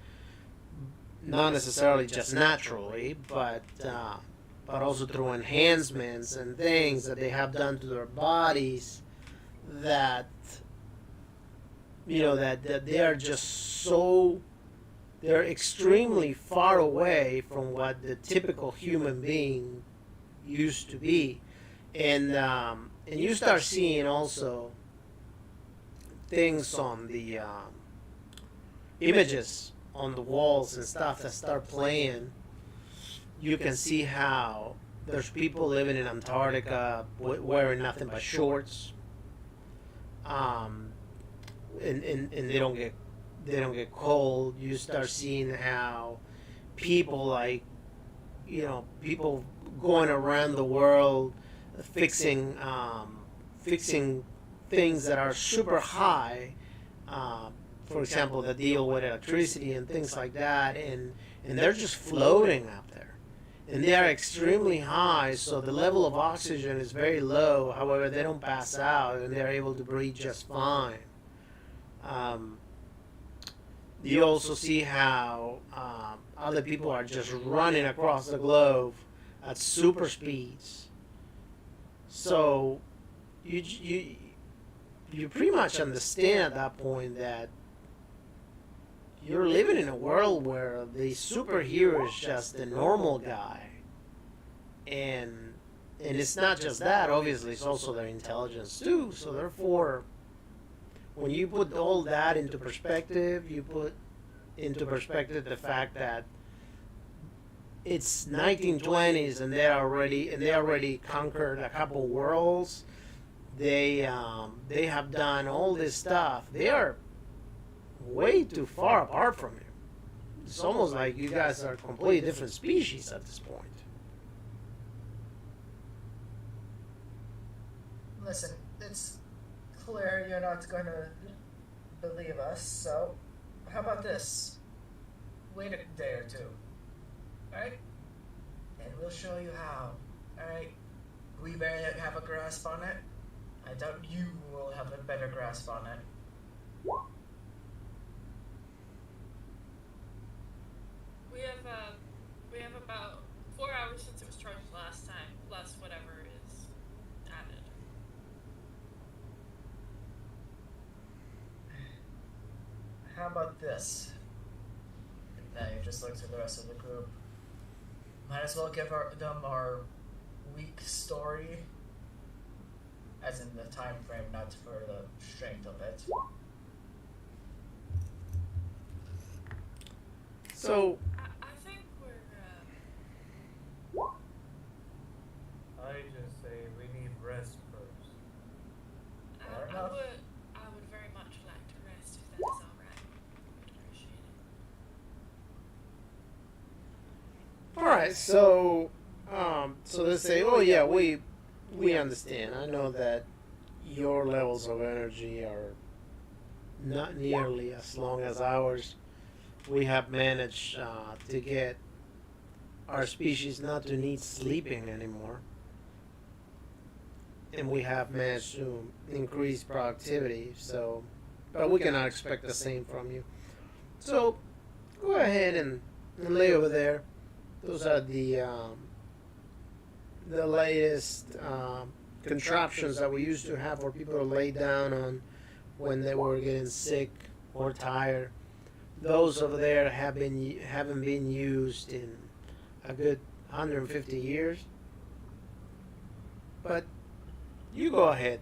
not necessarily just naturally, but also through enhancements and things that they have done to their bodies, that that they are just so they're extremely far away from what the typical human being used to be, and you start seeing also things on the images on the walls and stuff that start playing. You can see how there's people living in Antarctica wearing nothing but shorts, and they don't get cold. You start seeing how people people going around the world fixing things that are super high. For example, that deal with electricity and things like that, and they're just floating up there, and they are extremely high, so the level of oxygen is very low. However, they don't pass out, and they're able to breathe just fine. You also see how other people are just running across the globe at super speeds. So you pretty much understand at that point that you're living in a world where the superhero is just the normal guy, and it's not just that. Obviously, it's also their intelligence too. So therefore, when you put all that into perspective, you put into perspective the fact that it's 1920s and they already conquered a couple worlds. They have done all this stuff. They are way too far apart from you. It's almost like you guys are completely different species at this point. Listen, it's clear you're not going to believe us, so how about this? Wait a day or two, alright? And we'll show you how, alright? We barely have a grasp on it. I doubt you will have a better grasp on it. We have about 4 hours since it was charged last time, plus whatever is added. How about this? And now you just look to the rest of the group. Might as well give them our weak story, as in the time frame, not for the strength of it. So, I think we're. I just say we need rest first. Fair I enough. would very much like to rest if that is alright. Would appreciate it. all right. So they say, oh yeah, we understand. I know that your levels of energy are not nearly as long as ours. We have managed to get our species not to need sleeping anymore. And we have managed to increase productivity, so, but we cannot expect the same from you. So, go ahead and lay over there. Those are the latest contraptions that we used to have for people to lay down on when they were getting sick or tired. Those over there haven't been used in a good 150 years. But you go ahead.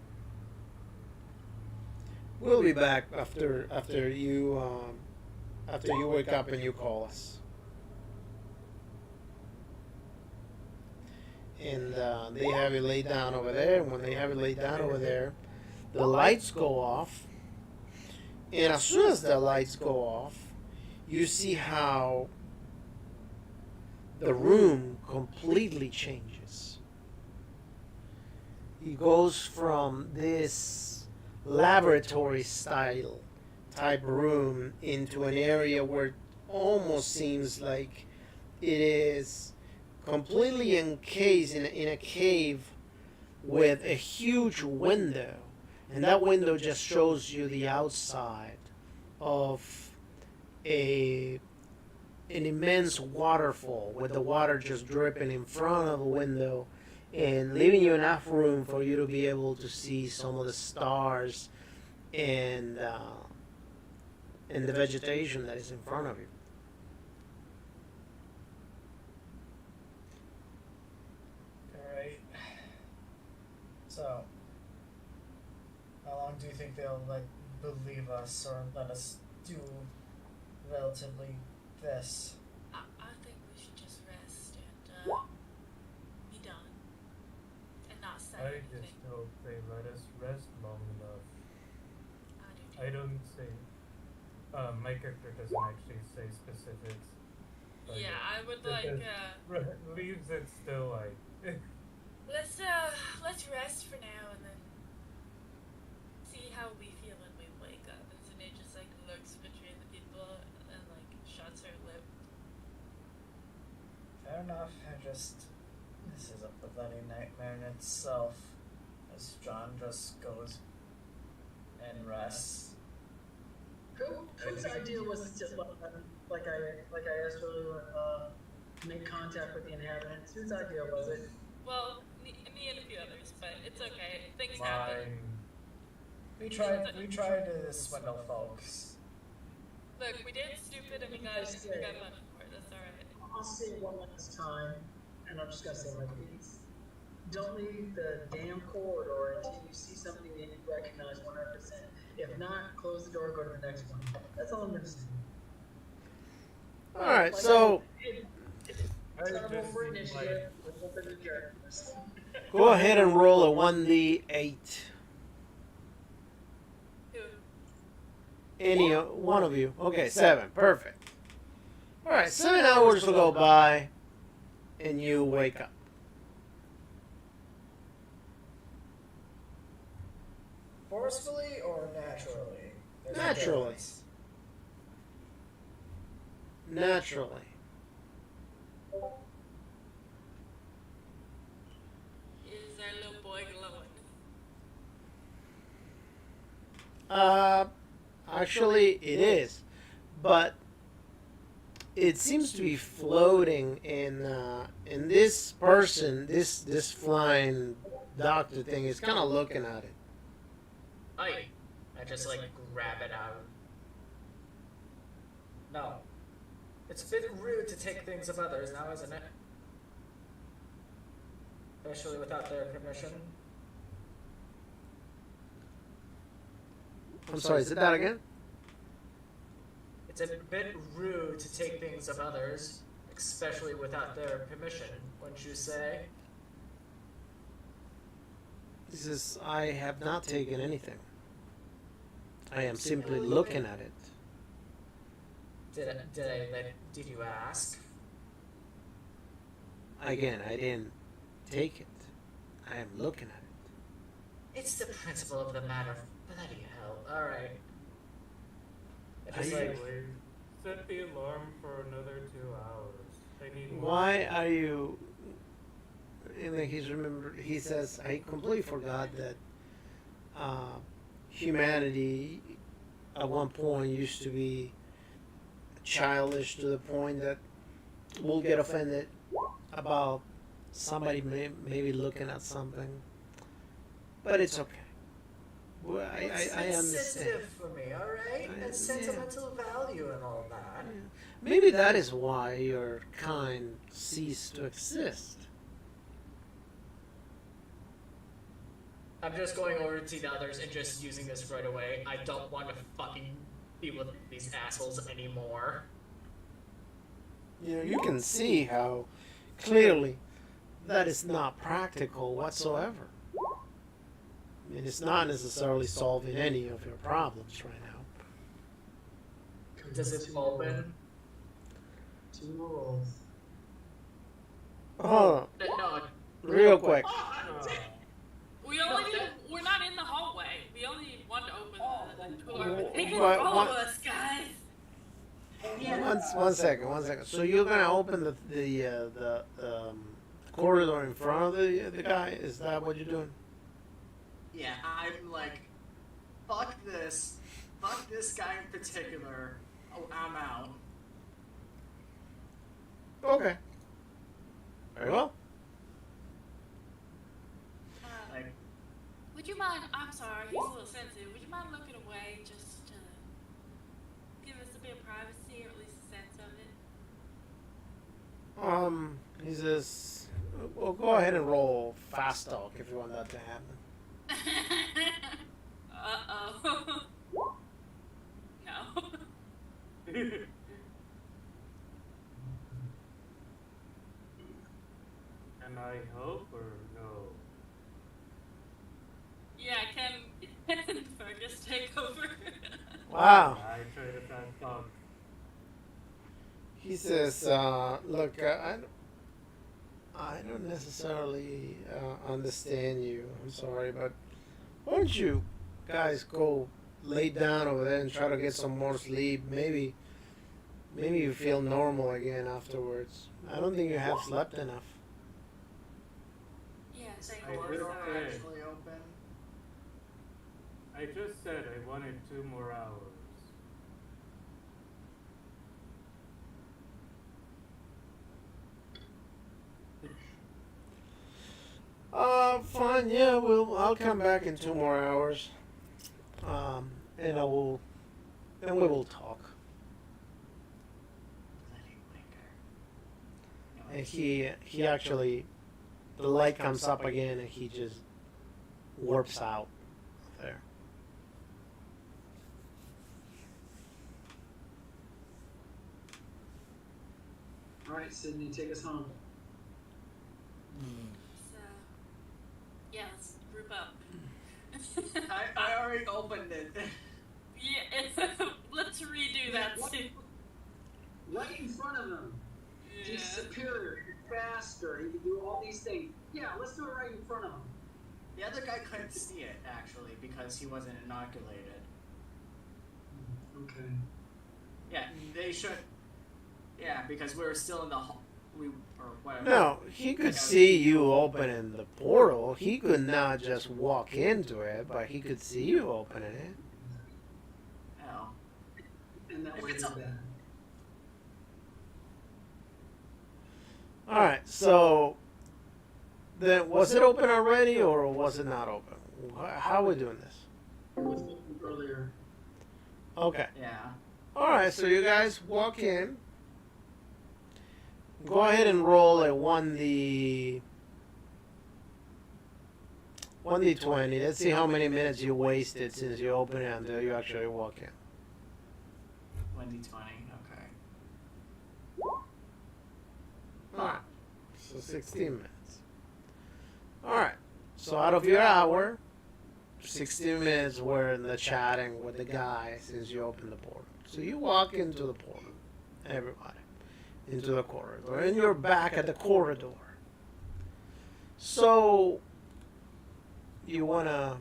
We'll be back after you wake up and you call us. And they have you laid down over there. And when they have you laid down over there, the lights go off. And as soon as the lights go off, you see how the room completely changes. It goes from this laboratory style type room into an area where it almost seems like it is completely encased in a cave with a huge window, and that window just shows you the outside of an immense waterfall with the water just dripping in front of the window and leaving you enough room for you to be able to see some of the stars and the vegetation that is in front of you. Alright. So, how long do you think they'll believe us or let us do relatively this? I think we should just rest and be done. And not say I anything. just hope they let us rest long enough. I do too. I don't say. My character doesn't actually say specifics. But Yeah, I would it like just leaves it still like. let's rest for now and then see how we feel when we wake up. And Zane just like looks between the people and like shuts her lip. Fair enough. This is a bloody nightmare in itself. As John just goes and rests. Whose idea was it to like I asked earlier, make contact with the inhabitants? Whose idea was it? Well, me and a few others, but it's okay. Things happen. We tried to swindle folks. Look, we did stupid and we got punished for it. That's alright. I'll say it one last time, and I'm just gonna say like this. Don't leave the damn corridor until you see something that you recognize 100%. If not, close the door, go to the next one. That's all I'm gonna say. All right, so Terrible for initiative. We'll open the characters. go ahead and roll a 1d8. Who? Any one of you. Okay, 7. Perfect. All right, 7 hours will go by, and you wake up. Forcefully or naturally? There's a Naturally. difference. Naturally. Is our little boy glowing? Actually, it is, but it seems to be floating in this person, this flying doctor thing is kind of looking at it. I just grab it out. No. It's a bit rude to take things of others now, isn't it? especially without their permission. I'm sorry, is it that again? It's a bit rude to take things of others, especially without their permission, wouldn't you say? He says, I have not taken anything. I am simply looking at it. Did you ask? Again, I didn't take it. I am looking at it. It's the principle of the matter. Bloody hell. Alright. Anyway, set the alarm for another 2 hours. I need more. Why are you? And then he says, I completely forgot that humanity at one point used to be childish to the point that we'll get offended about somebody maybe looking at something. But it's okay. Well, I It's understand. sensitive for me, alright? It's sentimental value and all that. Yeah. Maybe that is why your kind ceased to exist. I'm just going over to the others and just using this right away. I don't want to fucking be with these assholes anymore. You know, you can see how clearly that is not practical whatsoever. I mean, it's not necessarily solving any of your problems right now. Does it open? 2 rolls. Oh, No. real quick. We're not in the hallway. We only need one to open the door. They can What- follow what- us, guys. One second. So you're gonna open the corridor in front of the guy? Is that what you're doing? Yeah, I'm like, fuck this guy in particular. Oh, I'm out. Okay. Very well. Like, Would you mind? I'm sorry, he's a little sensitive. Would you mind looking away just to give us a bit of privacy or at least a sense of it? He says, well, go ahead and roll fast talk if you want that to happen. Uh-oh. No. And I hope or no? Yeah, can Fergus take over? Wow. I try to fast talk. He says, look, I don't necessarily understand you. I'm sorry, but why don't you guys go lay down over there and try to get some more sleep? Maybe you feel normal again afterwards. I don't think you have slept enough. Yeah, say I doors just are said, actually open. I just said I wanted 2 more hours. Fine, yeah, I'll come back in 2 more hours. And we will talk. Bloody winker. And he actually, the light comes up again and he just warps out there. Alright, Sydney, take us home. So, yeah, let's group up. I already opened it. Yeah, let's redo that scene. Right in front of him. Yeah. He's superior, he's faster, he can do all these things. Yeah, let's do it right in front of him. The other guy couldn't see it, actually, because he wasn't inoculated. Okay. Yeah, they should. Yeah, because we were still in the hall. Or whatever. No, he could see you opening the portal. He could not just walk into it, but he could see you opening it. Oh. And that If way it's you're a- bad. All right, so then was it open already or was it not open? How are we doing this? It was open earlier. Okay. Yeah. All right, so you guys walk in. Go ahead and roll a 1d. 1d20. Let's see how many minutes you wasted since you opened it until you actually walk in. 1d20. Okay. Alright. So 16 minutes. Alright. So out of your hour, 16 minutes were in the chatting with the guy since you opened the portal. So you walk into the portal, everybody, into the corridor, and you're back at the corridor. So you wanna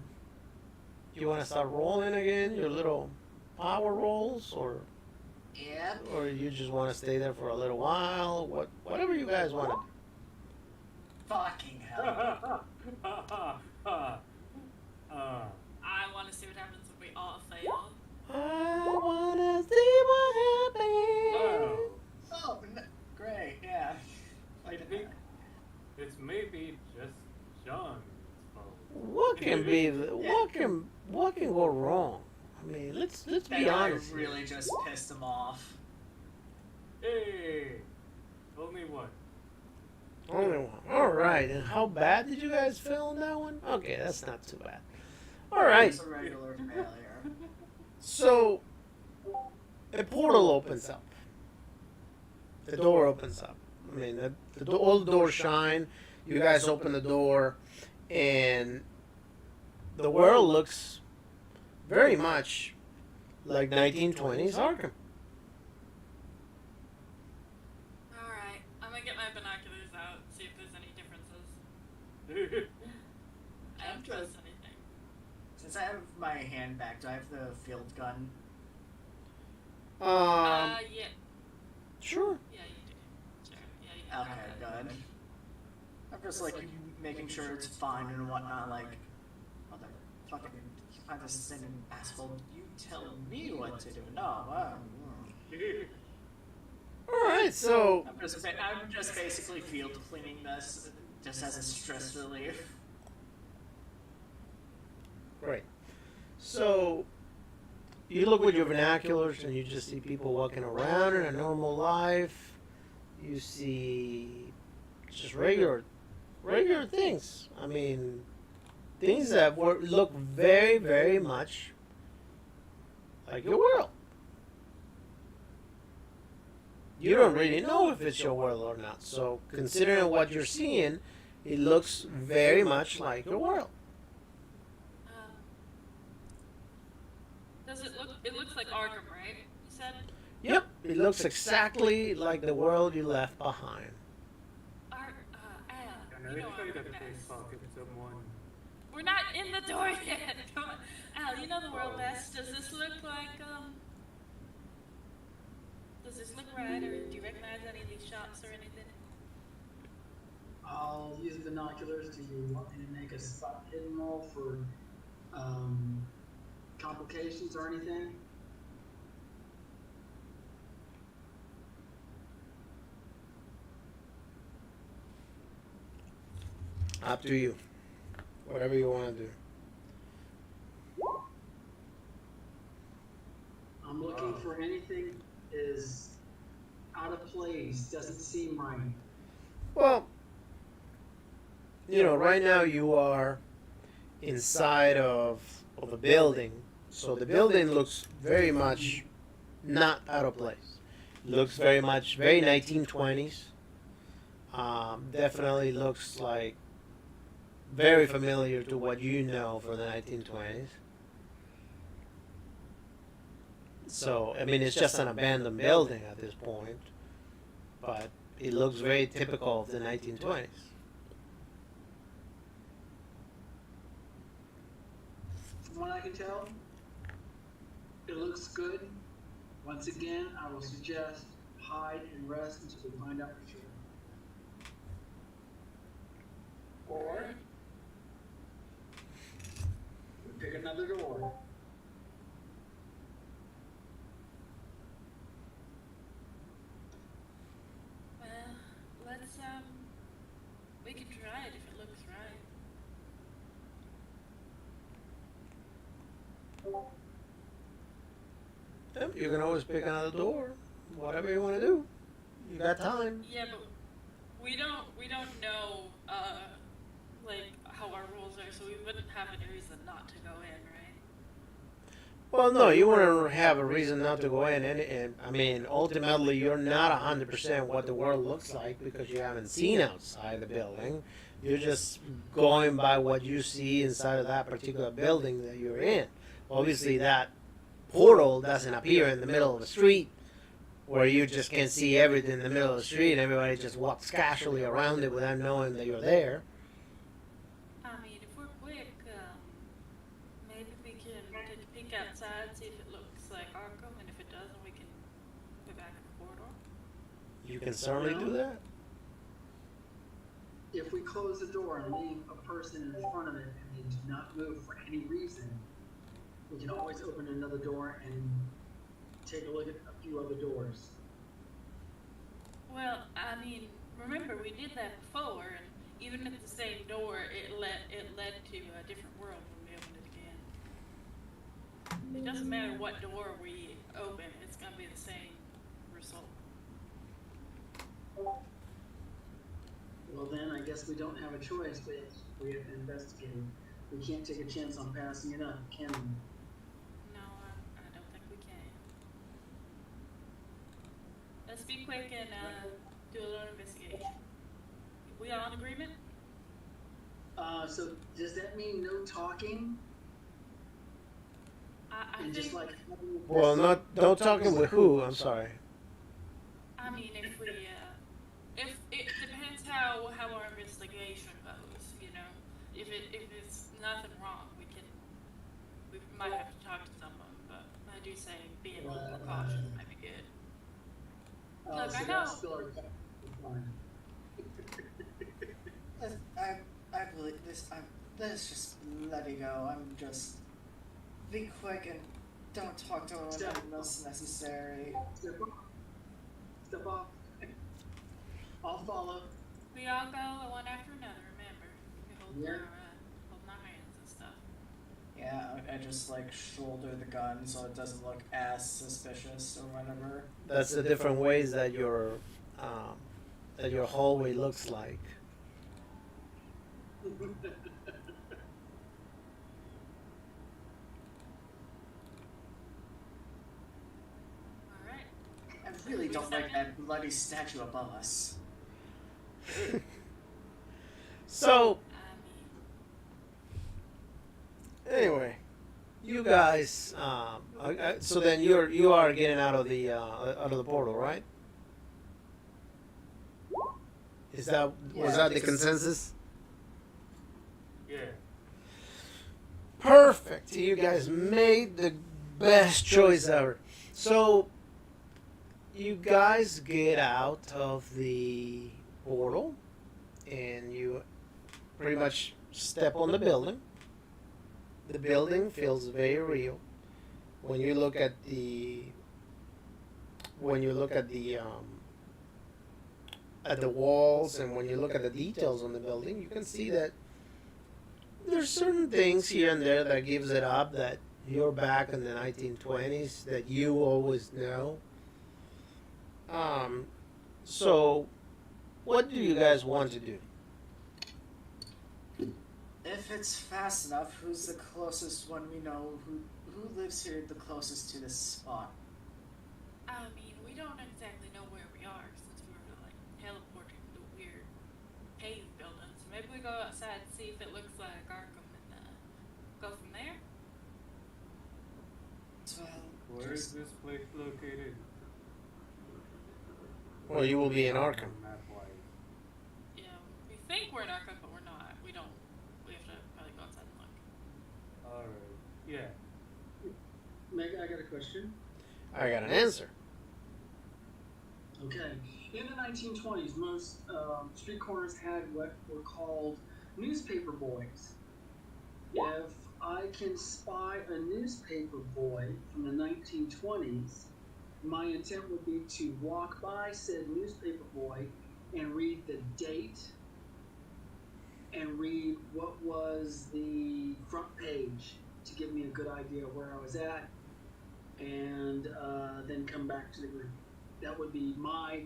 start rolling again, your little power rolls, or Yep. you just want to stay there for a little while? Whatever you guys want to do. Fucking hell. I want to see what happens if we all fail. I wanna see what happens. Oh, great. Yeah. Like, It's maybe just John's fault. What can be? What can go wrong? I mean, let's be honest. I really just pissed him off. Hey, only one. Only one. All right. And how bad did you guys feel in that one? Okay, that's not too bad. All right. It's a regular failure. So a portal opens up. The door opens up. I mean, all the doors shine. You guys open the door, and the world looks very much like 1920s Arkham. Alright, I'm gonna get my binoculars out, see if there's any differences. I don't trust anything. Since I have my hand back, do I have the field gun? Yeah. Sure. Yeah, you do. Sure. Yeah, you do. Okay, good. I'm just like making sure it's fine and whatnot. Like, motherfucking condescending asshole! You tell me what to do. No, All right. So I'm just basically field cleaning this, just as a stress relief. great. So you look with your binoculars, and you just see people walking around in a normal life. You see just regular things. I mean, things that look very, very much like your world. You don't really know if it's your world or not. So, considering what you're seeing, it looks very much like your world. Does it look? It looks like Arkham, right? You said. Yep, it looks exactly like the world you left behind. I You know really I'm got a to mess. pickpocket someone. We're not in the door yet. Come on. Al, you know the world best. Does this look like Does this look right, or do you recognize any of these shops or anything? I'll use binoculars. Do you want me to make a spot hidden roll for complications or anything? Up to you. Whatever you want to do. I'm looking for anything is out of place, doesn't seem right. Well, right now you are inside of a building. So the building looks very much not out of place. Looks very much very 1920s. Definitely looks like very familiar to what you know from the 1920s. So, I mean, it's just an abandoned building at this point, but it looks very typical of the 1920s. From what I can tell, it looks good. Once again, I will suggest hide and rest until we find out for sure. Or we pick another door. Well, let's we can try it if it looks right. Yep, you can always pick another door. Whatever you want to do. You got time. Yeah, but we don't know like how our rules are, so we wouldn't have any reason not to go in, right? Well, no, you wouldn't have a reason not to go in, and I mean, ultimately, you're not 100% what the world looks like because you haven't seen outside the building. You're just going by what you see inside of that particular building that you're in. Obviously, that portal doesn't appear in the middle of the street where you just can see everything in the middle of the street and everybody just walks casually around it without knowing that you're there. I mean, if we're quick, maybe we can take a peek outside, see if it looks like Arkham, and if it doesn't, we can go back in the corridor. You can certainly do that. If we close the door and leave a person in front of it and they do not move for any reason, we can always open another door and take a look at a few other doors. Well, I mean, remember we did that before, and even at the same door, it led to a different world when we opened it again. It doesn't matter what door we open; it's gonna be the same result. Well then, I guess we don't have a choice, but we have to investigate. We can't take a chance on passing it up, can we? No, I don't think we can. Let's be quick and do a little investigation. We all in agreement? So does that mean no talking? I And just think. like Well, not talking with who. I'm sorry. I mean, if we, if it depends how our investigation goes, you know. If it's nothing wrong, we might have to talk to someone, but I do say being a little more cautious might be good. Look, so I know. that's still our fine. I believe this. Let's just let it go. I'm just be quick and don't talk to anyone else necessary. Step off. Step off. I'll follow. We all go one after another. Remember, we hold Yeah. holding our hands and stuff. Yeah, I just like shoulder the gun so it doesn't look as suspicious or whatever. That's the different ways that your hallway looks like. All right. I really don't like that bloody statue above us. So I mean, anyway, you guys. So then you are getting out of the portal, right? Was that the consensus? Yeah. Perfect. You guys made the best choice ever. So you guys get out of the portal and you pretty much step on the building. The building feels very real. When you look at the at the walls and when you look at the details on the building, you can see that there's certain things here and there that gives it up that you're back in the 1920s that you always know. So what do you guys want to do? If it's fast enough, who's the closest one we know? Who lives here the closest to this spot? I mean, we don't exactly know where we are since we were like teleporting to weird cave buildings. Maybe we go outside and see if it looks like Arkham and go from there. Well, Where is this place located? Well, you will be in Arkham. Map-wise. Yeah, we think we're in Arkham, but we're not. We don't. We have to probably go outside and look. Alright. Yeah. Meg, I got a question. I got an answer. Okay. In the 1920s, most street corners had what were called newspaper boys. If I can spy a newspaper boy from the 1920s, my intent would be to walk by said newspaper boy and read the date and read what was the front page to give me a good idea of where I was at, and then come back to the group. That would be my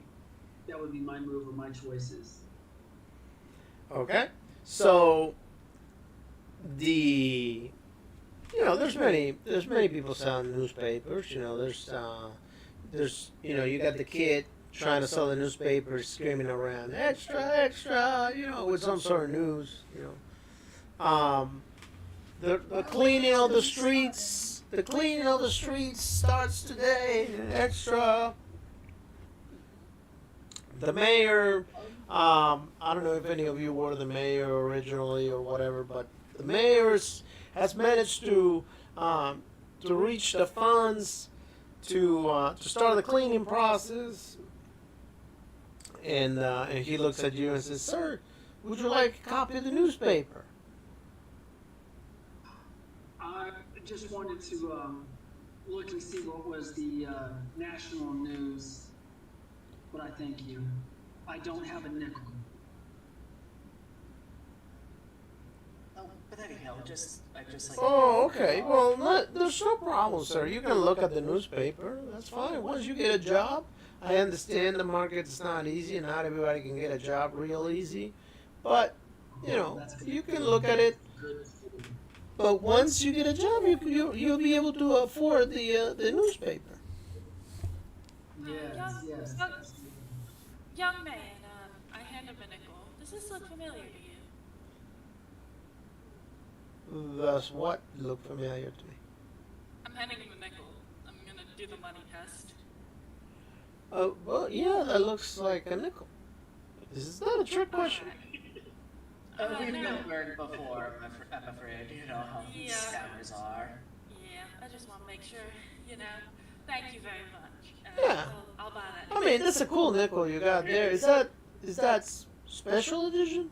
move or my choices. Okay. So the there's many people selling newspapers. There's you got the kid trying to sell the newspaper, screaming around extra, extra, with some sort of news. The cleaning of the streets. The cleaning of the streets starts today. Extra. The mayor. I don't know if any of you were the mayor originally or whatever, but the mayor has managed to reach the funds to start the cleaning process. And he looks at you and says, "Sir, would you like a copy of the newspaper?" I just wanted to look and see what was the national news, but I thank you. I don't have a nickel. Oh, but anyhow, I just like. Oh, okay. Well, there's no problem, sir. You can look at the newspaper. That's fine. Once you get a job, I understand the market's not easy, and not everybody can get a job real easy. But, you can look at it. But once you get a job, you'll be able to afford the newspaper. Yes. Young man, I hand him a nickel. Does this look familiar to you? Does what look familiar to me? I'm handing him a nickel. I'm gonna do the money test. Oh, well, yeah, that looks like a nickel. Is that a trick question? We've been burned before, I'm afraid. You know how these scammers are. Yeah, I just want to make sure, Thank you very much. Yeah. I'll buy that. I mean, that's a cool nickel you got there. Is that special edition?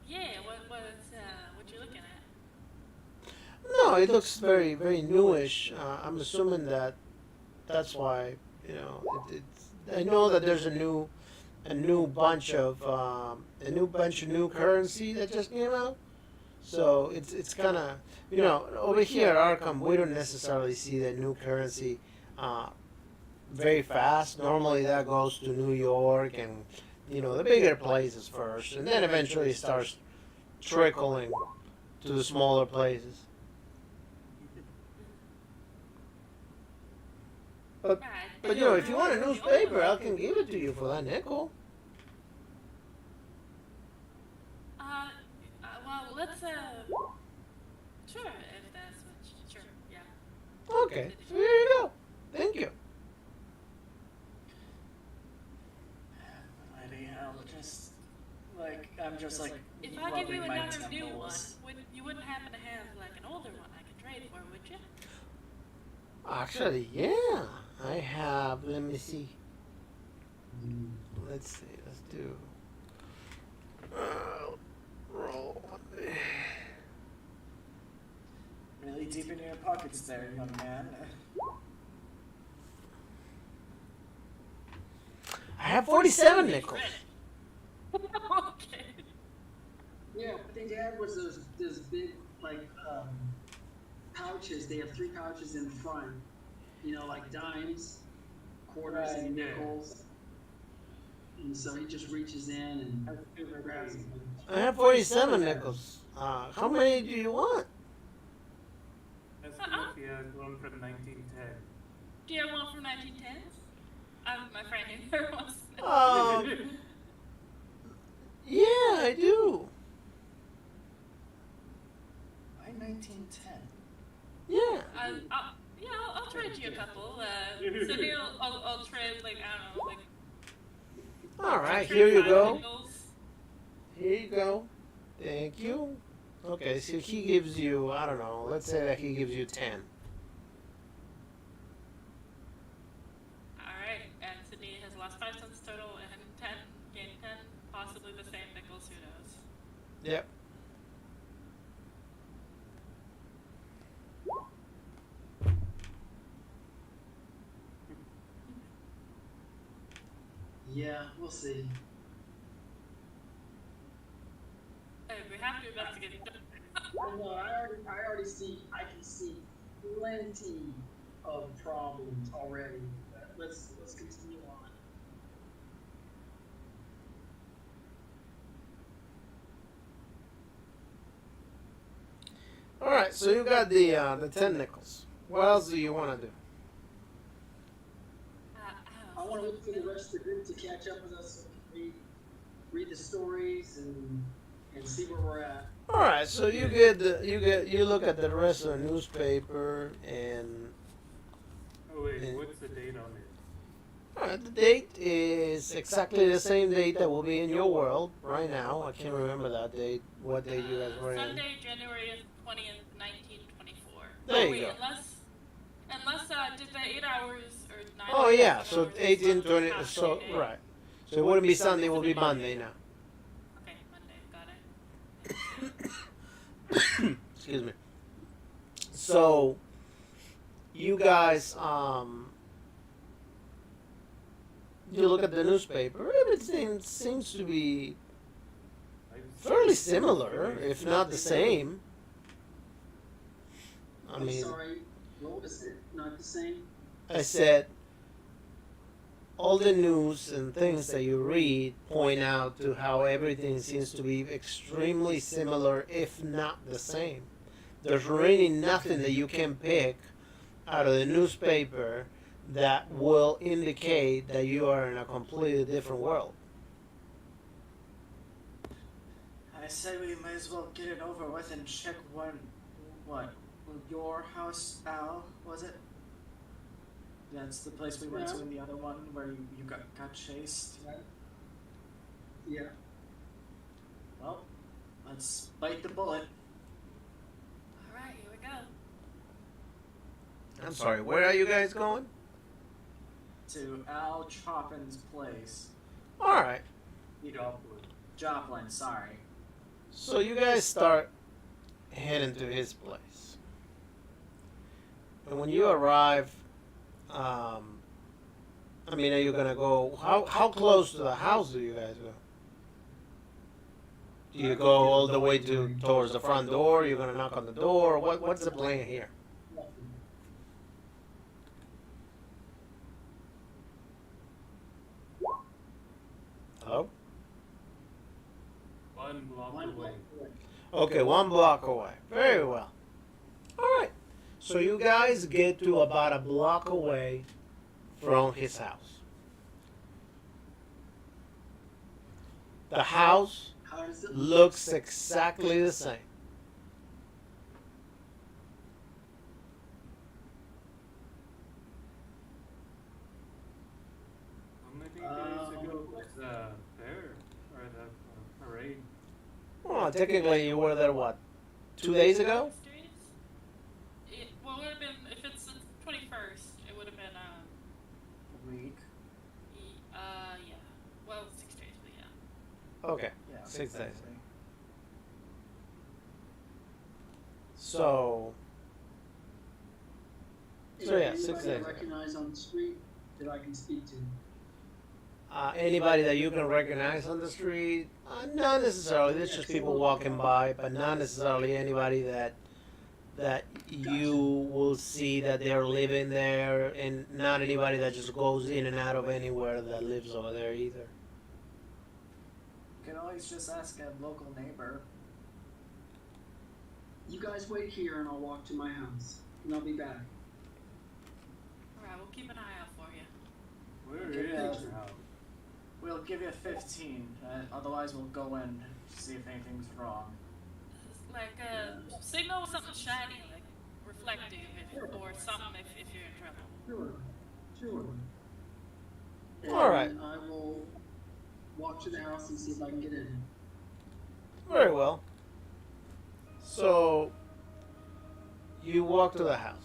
Yeah. What you looking at? No, it looks very, very newish. I'm assuming that's why. I know that there's a new bunch of new currency that just came out. So it's kind of over here at Arkham we don't necessarily see that new currency very fast. Normally that goes to New York and the bigger places first, and then eventually it starts trickling to the smaller places. But if you want a newspaper, I can give it to you for that nickel. Well, let's sure, if that's what. Sure, yeah. Okay, so here you go. Thank you. Anyhow, I'm just like. If I give you rubbing my another new one, temples. you wouldn't happen to have like an older one I could trade for, would you? Actually, yeah, I have. Let me see. Let's see. Let's do. Roll. Really deep in your pockets there, young man. I have 47 nickels. Okay. Yeah, what they had was those big pouches. They have 3 pouches in front. Like dimes, quarters, and nickels. And so he just reaches in and grabs them. I have 47 nickels. How many do you want? He has one from 1910. Do you have one from 1910? My friend here wants. Yeah, I do. Why 1910? Yeah. I'll trade you a couple. Cindy, I'll trade I don't know, All right, here you go. nickels. Here you go. Thank you. Okay, so he gives you, I don't know, let's say that he gives you 10. Alright, and Sydney has lost 5 cents total and 10, gained 10, possibly the same nickels, who knows. Yep. Yeah, we'll see. Hey, we have to investigate it. No, I can see plenty of problems already. Let's continue on. All right, so you got the 10 nickels. What else do you want to do? I want to look for the rest of the group to catch up with us so we can read the stories and see where we're at. All right, so you look at the rest of the newspaper and. Oh wait, what's the date on it? All right, the date is exactly the same date that will be in your world right now. I can't remember that date. What date you guys were in? Sunday, January 20th, 1924. There you wait, go. Unless did the 8 hours or 9 Oh hours? yeah, 7 so hours 18, 20. past So the day. right. So it wouldn't be Sunday. It will be Monday now. Okay, Monday, got it. Excuse me. So you guys you look at the newspaper, everything seems to be fairly similar, if not the same. I I'm mean, sorry, what was it? Not the same? I said all the news and things that you read point out to how everything seems to be extremely similar, if not the same. There's really nothing that you can pick out of the newspaper that will indicate that you are in a completely different world. I say we might as well get it over with and check what your house, Al, was it? That's the place we went to in the other one where you got chased. Right. Yeah. Well, let's bite the bullet. Alright, here we go. I'm sorry, where are you guys going? To Al Chopin's place. Alright, Joplin, sorry. so you guys start heading to his place. And when you arrive, I mean, are you gonna go? How close to the house do you guys go? Do you go all the way towards the front door? You're gonna knock on the door? What's the plan here? Hello? 1 block One away. block away. Okay, 1 block away. Very well. All right. So you guys get to about a block away from his house. The house How does it looks exactly the same. How many days ago was the fair or the parade? Well, technically, you were there, what, 2 days ago? Well, it would have been, if it's the 21st, it would have been, A week. yeah. Well, 6 days, but yeah. Okay, Yeah. 6 days. exactly. So, Is So, there yeah, 6 anybody days I ago. recognize on the street that I can speak to? anybody that you can recognize on the street? Not necessarily. There's just people walking by, but not necessarily anybody that you will see that they're living there, and not anybody that just goes in and out of anywhere that lives over there either. You can always just ask a local neighbor. You guys wait here and I'll walk to my house. And I'll be back. Alright, we'll keep an eye out for you. Where Okay, is your house? We'll give you 15. Otherwise, we'll go in to see if anything's wrong. Like signal with something shiny, like reflective, or something if you're in trouble. Sure. And All right. I will walk to the house and see if I can get in. Very well. So, you walk to the house.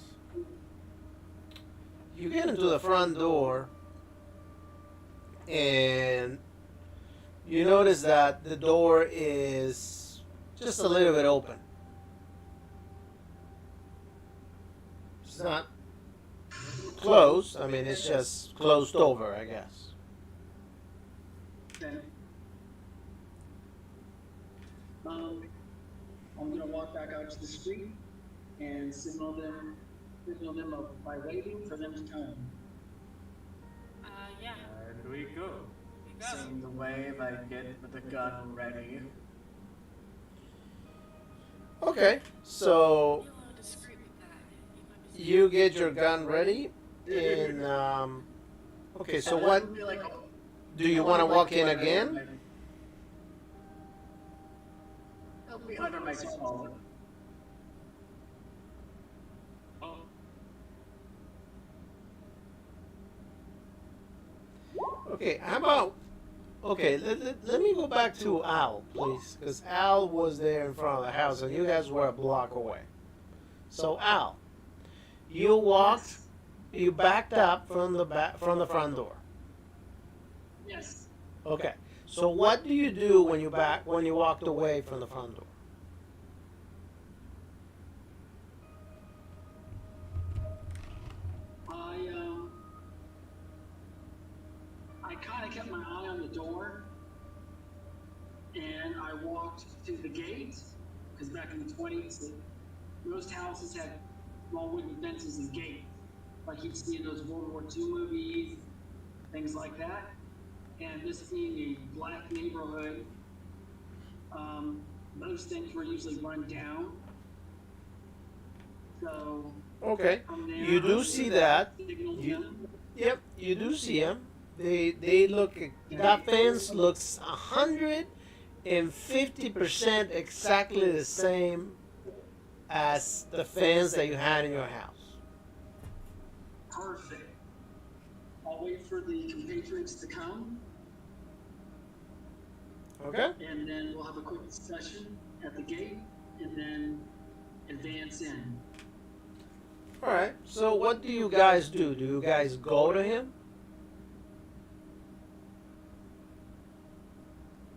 You get into the front door, and you notice that the door is just a little bit open. It's not closed. I mean, it's just closed over, I guess. Okay. I'm gonna walk back out to the street and signal them up by waiting for them to come. Yeah. And we go. We go. Seeing the wave, I get with the gun ready. Okay, so Be a little discreet with that. you get your gun ready, and okay. So And what it would be like, do you want to walk in again? it'll be under my collar. Oh, Okay, how about? Okay, let me go back to Al, please, because Al was there in front of the house, and you guys were a block away. So Al, you walked, you backed up from the front door. yes. Okay. So what do you do when you walked away from the front door? I kind of kept my eye on the door, and I walked to the gate, because back in the 20s, most houses had small wooden fences and gates, like you'd see in those World War II movies, things like that. And this being a black neighborhood, those things were usually run down. So Okay. from there, You do see that. signaled You- him. Yep, you do see them. They look, that fence looks 150% exactly the same as the fence that you had in your house. Perfect. I'll wait for the compatriots to come, Okay. and then we'll have a quick discussion at the gate, and then advance in. All right. So what do you guys do? Do you guys go to him?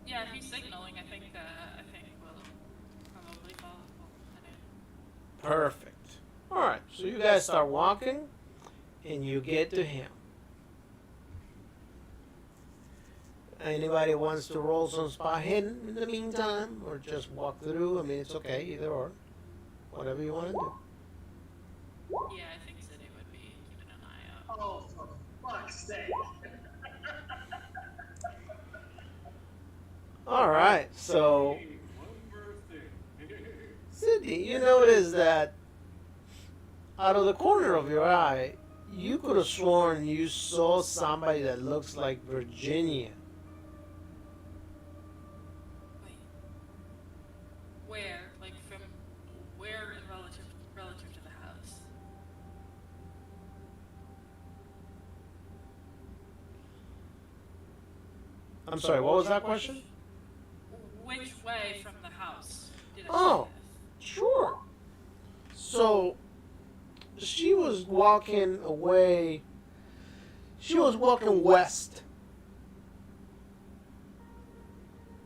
Yeah, if he's signaling, I think we'll probably follow. Perfect. All right. So you guys start walking, and you get to him. Anybody wants to roll some spot hidden in the meantime, or just walk through? I mean, it's okay, either or. Whatever you want to do. Yeah, I think City would be keeping an eye out. Oh, for fuck's sake. All right. So, One birthday. Sydney, you notice that out of the corner of your eye, you could have sworn you saw somebody that looks like Virginia. Wait. Where? Like from where in relative to the house? I'm sorry, what was that question? Which way from the house did it Oh. Sure. So, she was walking away. She was walking west.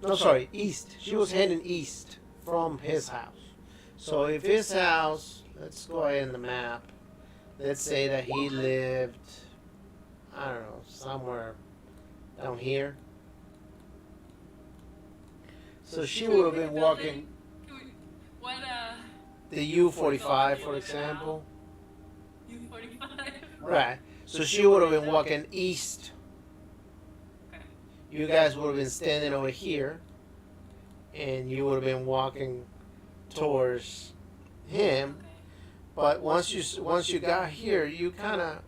No, sorry, east. She was heading east from his house. So if his house, let's go ahead in the map. Let's say that he lived, I don't know, somewhere down here. So she would have been walking What, the U45, for example. U45? Right. So she would have been walking east. Okay. You guys would have been standing over here, and you would have been walking towards him. Okay. But once you got here, you kind of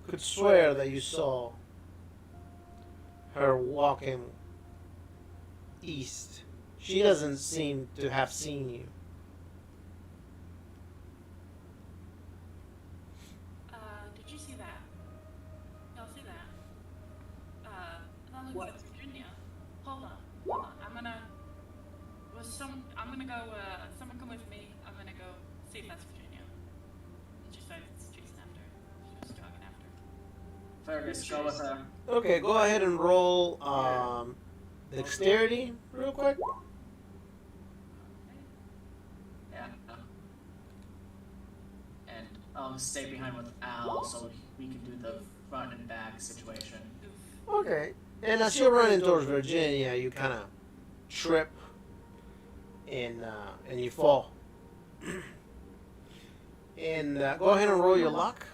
could swear that you saw her walking east. She doesn't seem to have seen you. Did you see that? Y'all see that? And I looked What? at Virginia. Hold on. I'm gonna go, someone come with me. I'm gonna go see if that's Virginia. And she started chasing after her. She was jogging after her. Fergus, go with her. Okay, go ahead and roll dexterity real quick. Yeah. And I'll stay behind with Al so we can do the front and back situation. Okay. And as you're running towards Virginia, you kind of trip and you fall. And go ahead and roll your luck.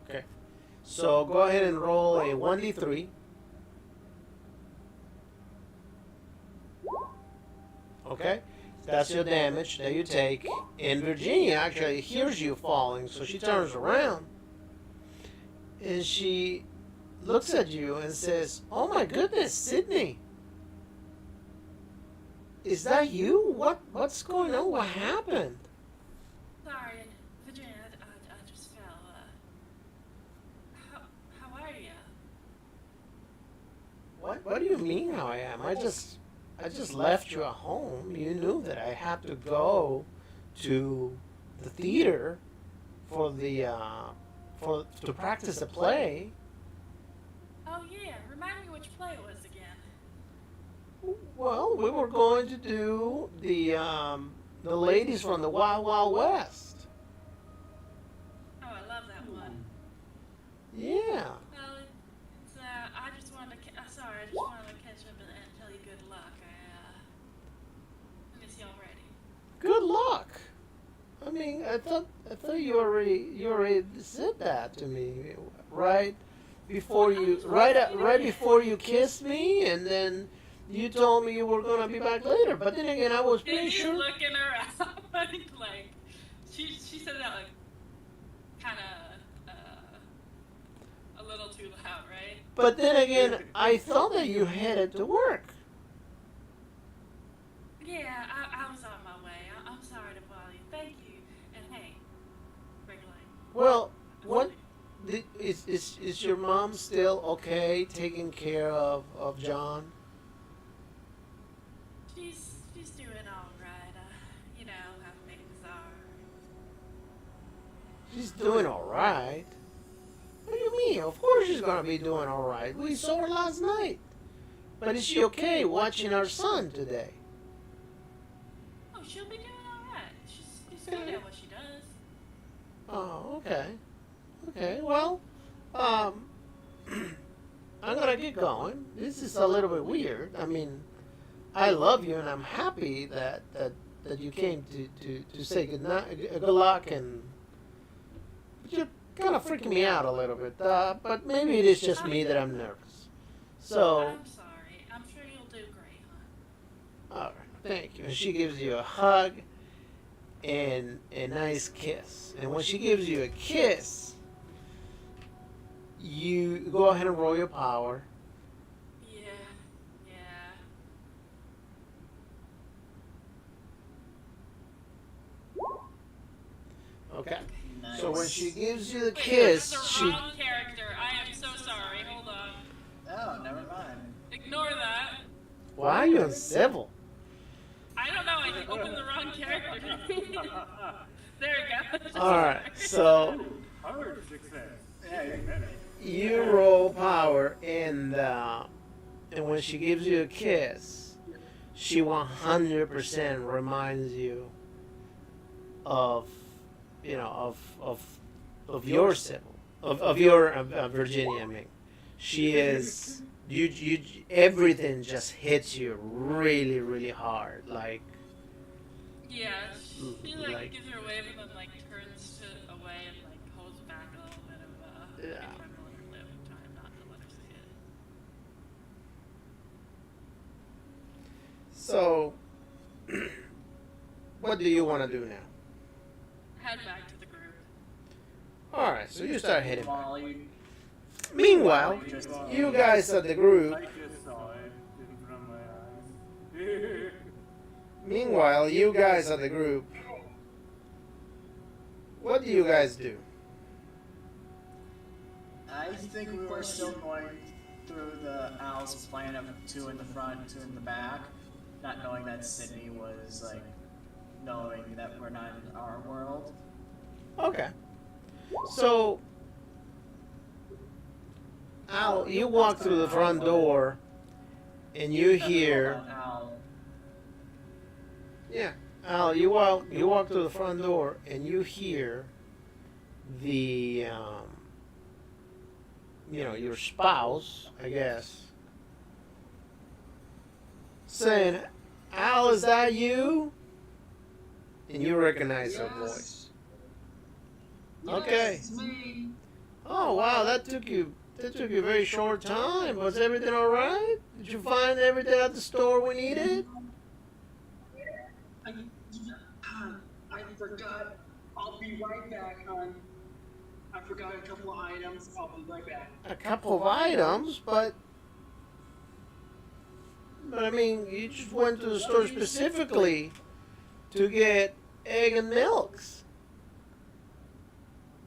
Okay. So go ahead and roll a 1d3. Okay? That's your damage that you take. And Virginia actually hears you falling, so she turns around and she looks at you and says, "Oh my goodness, Sydney. Is that you? What's going on? What happened?" Sorry, Virginia, I just fell. How are you? What do you mean how I am? I just left you at home. You knew that I had to go to the theater for to practice a play. Oh yeah, remind me which play it was again. Well, we were going to do the ladies from the Wild Wild West. Oh, I love that one. Yeah. Well, it's, I just wanted to. Sorry, I just wanted to catch up and tell you good luck. I miss you already. Good luck. I mean, I thought you already said that to me right before before you kissed me, and then you told me you were gonna be back later. But then again, I was pretty sure. Looking around, like she said that like kind of a little too loud, right? But then again, I thought that you headed to work. Yeah, I was on my way. I'm sorry to bother you. Thank you. And hey, Regulate. Well, what is your mom still okay taking care of John? She's doing all right. You know how things are. She's doing all right. What do you mean? Of course she's gonna be doing all right. We saw her last night. But is she okay watching our son today? Oh, she'll be doing all right. She's good at what she does. Oh, okay. Okay, well, I'm gonna get going. This is a little bit weird. I mean, I love you, and I'm happy that you came to say good luck, and but you're kind of freaking me out a little bit. But maybe it is just me that I'm nervous. So. I'm sorry. I'm sure you'll do great, hon. All right, thank you. And she gives you a hug and a nice kiss. And when she gives you a kiss, you go ahead and roll your power. Yeah. Okay. Nice. So when she gives you the Wait, kiss, that's the she. wrong character. I am so sorry. Hold on. Oh, never mind. Ignore that. Why are you uncivil? I don't know. I opened the wrong character. There we go. All right. So Hard success. Yeah, you roll power, and when she gives you a kiss, she 100% reminds you of of your civil of your Virginia. I mean, she is you everything just hits you really really hard, like Yeah, she Like- gives her a wave and then turns away and holds back a little bit of Yeah. trying to let her live, trying not to let her see it. so. What do you want to do now? Head back to the group. All right, so you start heading. Molly, Meanwhile, you guys at the group. I just saw it in front of my eyes. Meanwhile, you guys at the group. What do you guys do? I think we were still going through the Owl's plan of 2 in the front, 2 in the back, not knowing that Sydney was knowing that we're not in our world. Okay. So, Al, you walk through the front door, and you hear. Owl. Yeah, Al, you walk through the front door, and you hear the your spouse, I guess, saying, "Al, is that you?" And you recognize her voice. Okay. Yes, it's me. Oh wow, that took you a very short time. Was everything all right? Did you find everything at the store we needed? I forgot. I'll be right back, hon. I forgot a couple of items. I'll be right back. A couple of items, but I mean, you just went to the store specifically to get egg and milks.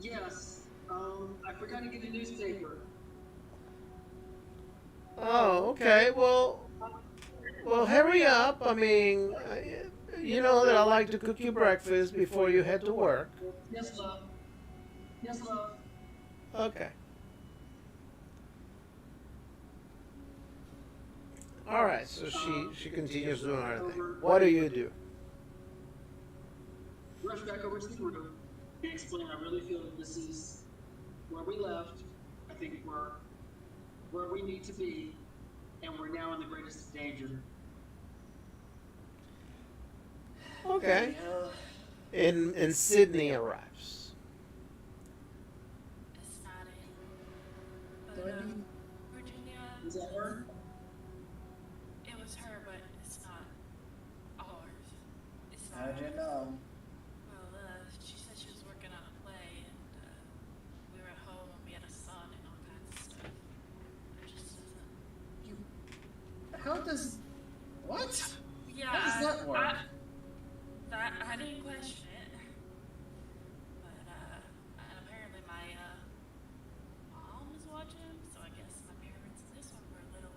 Yes. I forgot to get a newspaper. Oh, okay. Well, hurry up. I mean, you know that I like to cook you breakfast before you head to work. Yes, love. Yes, love. Okay. All right. So she continues doing her thing. What do you do? Rush back over to the room and explain. I really feel that this is where we left. I think we're where we need to be, and we're now in the greatest danger. Okay. And Sydney arrives. It's not it. But, Virginia, Is that her? it was her, but it's not ours. It's not How'd you ours. know? Well, she said she was working on a play, and we were at home, and we had a son, and all kinds of stuff. It just doesn't. You. How does. What? Yeah, How does that work? I didn't question it, but and apparently my mom was watching, so I guess my parents in this one were a little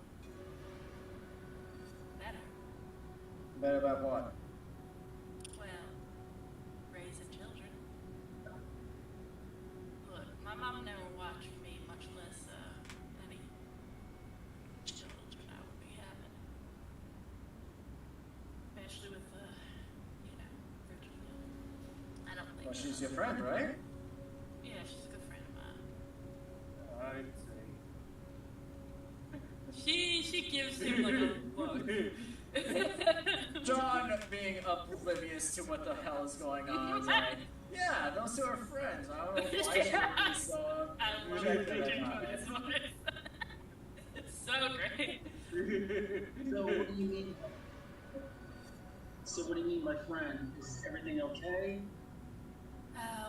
better. Better about what? Well, raising children. Look, my mom never watched me, much less any children I would be having. Especially with, Virginia. I don't think. Well, she's your friend, right? Yeah, she's a good friend of mine. I'd say. She gives him like a look. John, being oblivious to what the hell is going on, is like, yeah, those two are friends. I don't know why she would be so I love rejected Virginia about for it. this one. It's so great. So what do you mean? So what do you mean, my friend? Is everything okay?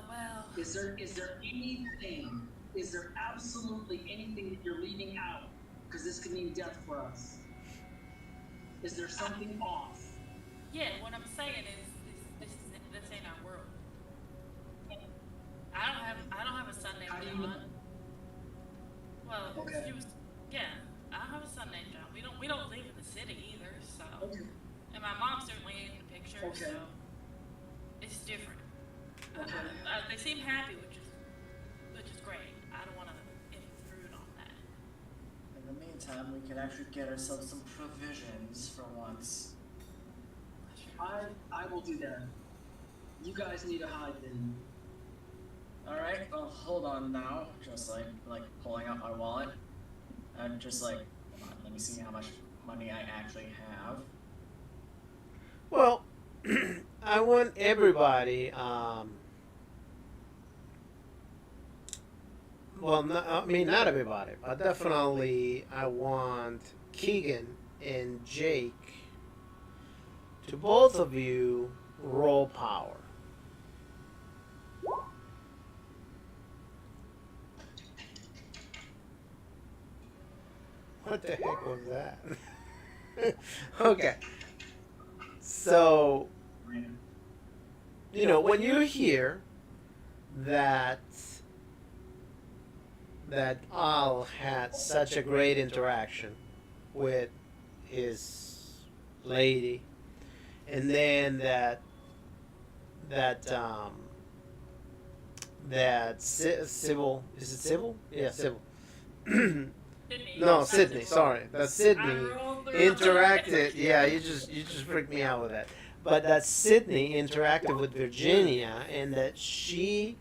Well, Is there anything? Is there absolutely anything that you're leaving out? Because this could mean death for us. Is there something off? yeah, what I'm saying is this ain't our world. I don't have a son named How do you John. know? Well, Okay. yeah, I don't have a son named John. We don't live in the city either, so. Okay. And my mom's certainly ain't in the picture, Okay. so it's different. Okay. They seem happy, which is great. I don't want to intrude on that. In the meantime, we can actually get ourselves some provisions for once. I will do that. You guys need to hide then. Alright, well, hold on now. Just like pulling out my wallet. And just like, hold on, let me see how much money I actually have. Well, I want everybody. Well, I mean, not everybody, but definitely I want Keegan and Jake to both of you roll power. What the heck was that? Okay. So, when you hear that Al had such a great interaction with his lady, and then Sybil, is it Sybil? Yeah, Sybil. No, Sydney. Sorry, that Sydney interacted. Yeah, you just freaked me out with that. But that Sydney interacted with Virginia, and that she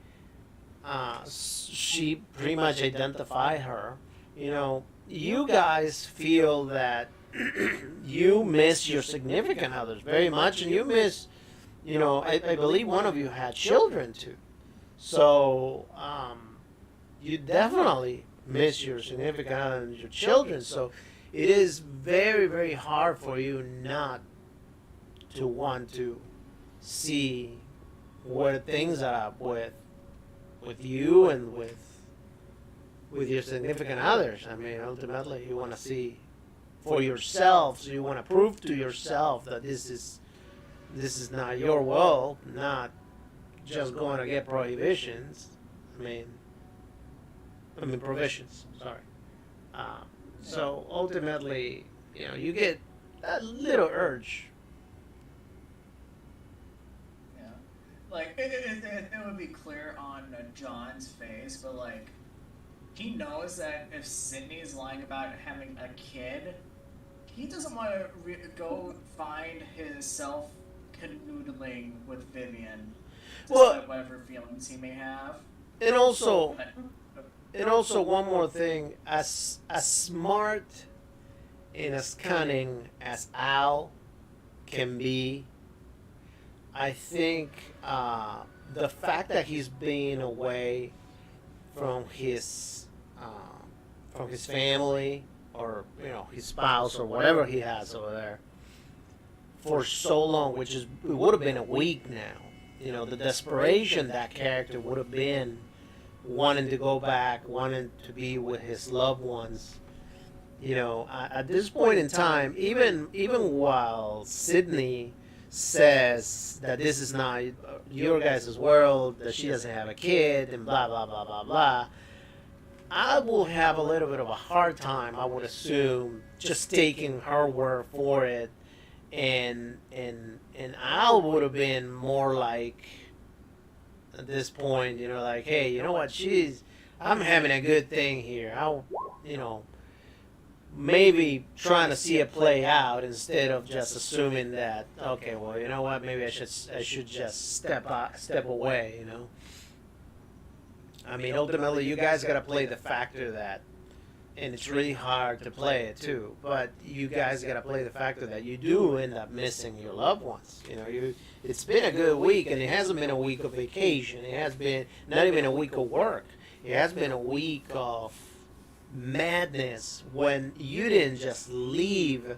pretty much identified her. You guys feel that you miss your significant others very much, and you miss, I believe one of you had children too. So you definitely miss your significant other and your children. So it is very, very hard for you not to want to see where things are with you and with your significant others. I mean, ultimately, you want to see for yourself, so you want to prove to yourself that this is not your world, not just going to get prohibitions. I mean provisions. Sorry. So ultimately, you get that little urge. Yeah. Like, it would be clear on John's face, but, like, he knows that if Sydney is lying about having a kid, he doesn't want to go find himself canoodling with Vivian, despite whatever feelings he may have. And also, one more thing, as smart and as cunning as Al can be, I think the fact that he's being away from his family, or his spouse, or whatever he has over there, for so long, it would have been a week now. The desperation that character would have been, wanting to go back, wanting to be with his loved ones. At this point in time, even while Sydney says that this is not your guys' world, that she doesn't have a kid, and blah blah blah blah blah, I will have a little bit of a hard time, I would assume, just taking her word for it, and Al would have been more like, at this point, like, hey, you know what, I'm having a good thing here. I'll, maybe trying to see it play out instead of just assuming that, okay, well, you know what, maybe I should just step away. I mean, ultimately, you guys got to play the factor that, and it's really hard to play it too, but you guys got to play the factor that you do end up missing your loved ones. It's been a good week, and it hasn't been a week of vacation. It has been not even a week of work. It has been a week of madness when you didn't just leave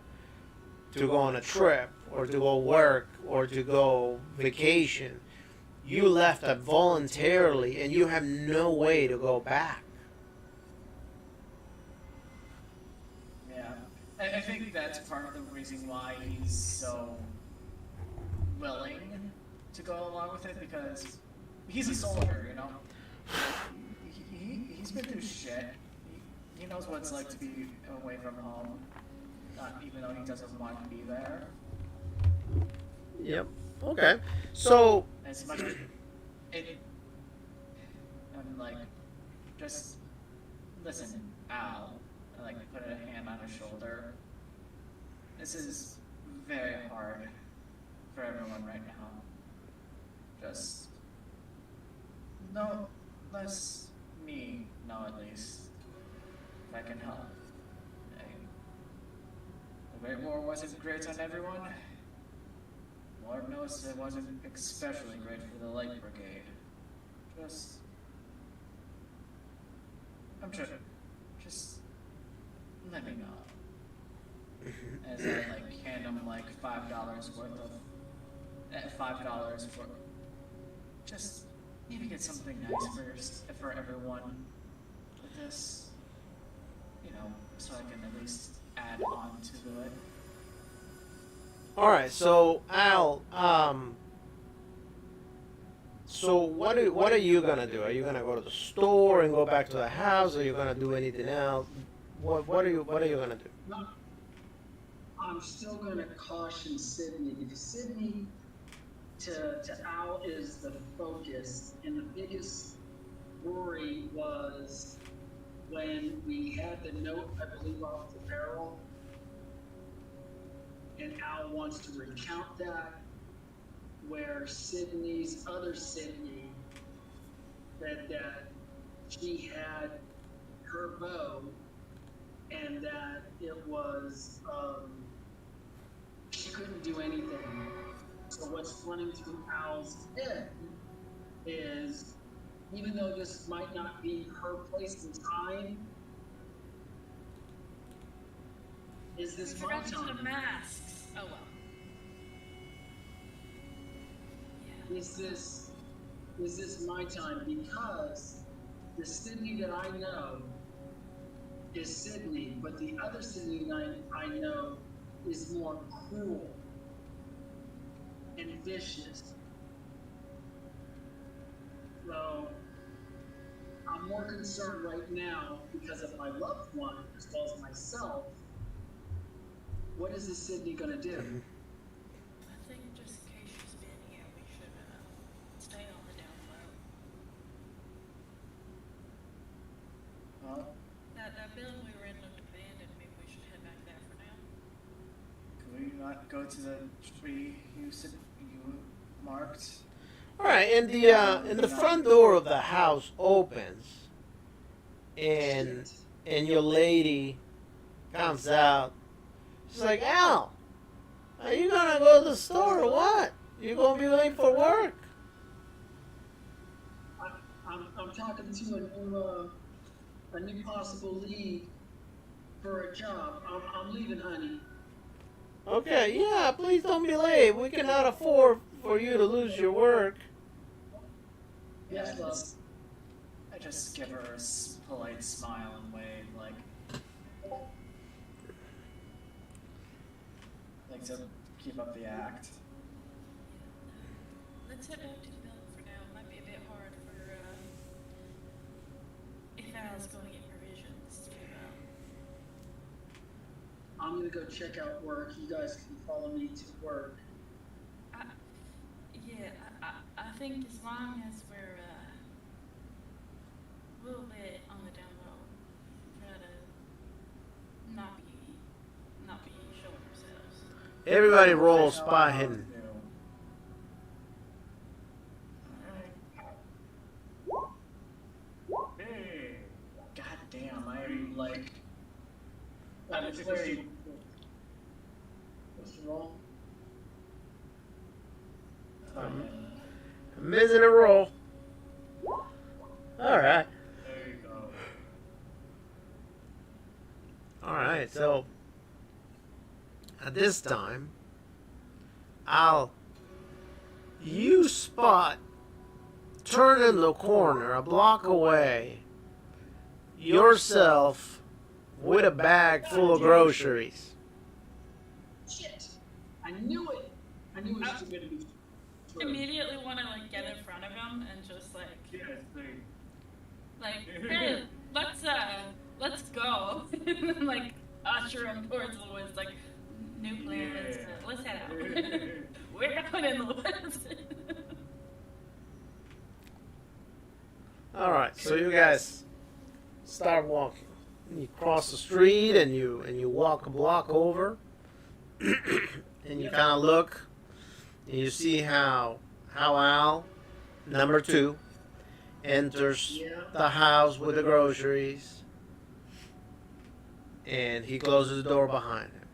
to go on a trip or to go work or to go vacation. You left it voluntarily, and you have no way to go back. Yeah, I think that's part of the reason why he's so willing to go along with it, because he's a soldier, He's been through shit. He knows what it's like to be away from home, even though he doesn't want to be there. Yep. Okay. So. As much as I'm like, just listen, Al. I put a hand on his shoulder. This is very hard for everyone right now. Just no, less me now, at least. If I can help. The Great War wasn't great on everyone. Lord knows it wasn't especially great for the Light Brigade. I'm sure. Just let me know. As I hand him $5 worth of $5 for just maybe get something nice for everyone with this. So I can at least add on to it. All right, so Al, so what are you gonna do? Are you gonna go to the store and go back to the house? Or are you gonna do anything else? What are you gonna do? No, I'm still going to caution Sydney, because Sydney to Al is the focus, and the biggest worry was when we had the note, I believe, off the barrel, and Al wants to recount that, where Sydney's other Sydney said that she had her bow and that it was, she couldn't do anything. So what's running through Al's head is, even though this might not be her place and time, is this my The time? masks. Oh well. is this my time? Because the Sydney that I know is Sydney, but the other Sydney I know is more cruel and vicious. So I'm more concerned right now because of my loved one as well as myself. What is this Sydney gonna do? I think just in case she's been here, we should stay on the down low. Well, That building we were in looked abandoned. Maybe we should head back there for now. could we not go to the tree you said you marked? All right, and the front door of the house opens, and your lady comes out. She's like, Al, are you gonna go to the store or what? You gonna be late for work? I'm talking to a new possible lead for a job. I'm leaving, honey. Okay, yeah, please don't be late. We cannot afford for you to lose your work. Yes, Yeah, love. I just give her a polite smile and wave, like to keep up the act. Let's head back to the building for now. It might be a bit hard for if Al's going to get provisions to. I'm gonna go check out work. You guys can follow me to work. I think as long as we're a little bit on the down low, try to not be showing ourselves. Everybody roll spot hidden. Hey! God damn, I'm like, I'm I'm very. What's wrong? I'm missing a roll. All right. There you go. All right, so at this time, you spot, turn in the corner a block away, yourself with a bag full of groceries. Shit! I knew it! I knew it was gonna be true. Immediately want to like get in front of him and just Yes, hey, let's go. And, like usher him towards the woods, like new plan. Let's head out. We're out in the woods. All right, so you guys start walking. You cross the street and you walk a block over, and you kind of look, and you see how Al, number 2, enters the house with the groceries, and he closes the door behind him.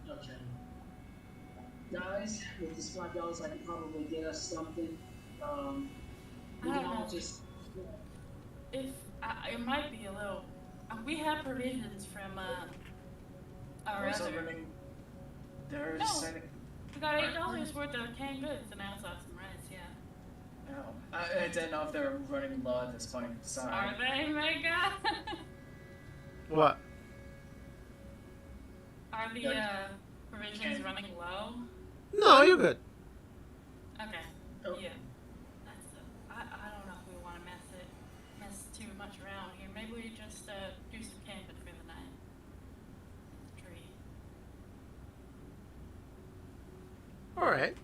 Okay. Guys, with this $5, I can probably get us something. We I can don't all know. just. If it might be a little, we have provisions from our Also other. running. They're No. setting. We got $8 worth of canned goods and now some rice. Yeah. No, I didn't know if they were running low at this point. Sorry. Are they, Mega? What? Are the provisions running low? No, you're good. Okay. Oh. Yeah. That's I don't know if we want to mess too much around here. Maybe we just do some camping for the night. In the tree. All right.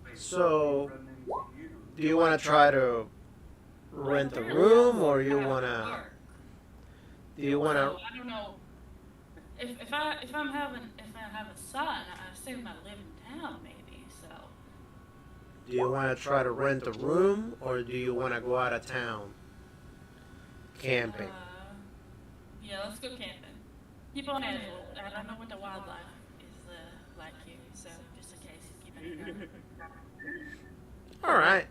Wait, So, run into you. do you want to try to rent a room, or you want to? Work. Do you want So, to? I don't know. If I have a son, I assume I live in town maybe. So Do you want to try to rent a room, or do you want to go out of town camping? Yeah, let's go camping. Keep on it. I don't know what the wildlife is like here, so just in case, keep an eye on it. All right.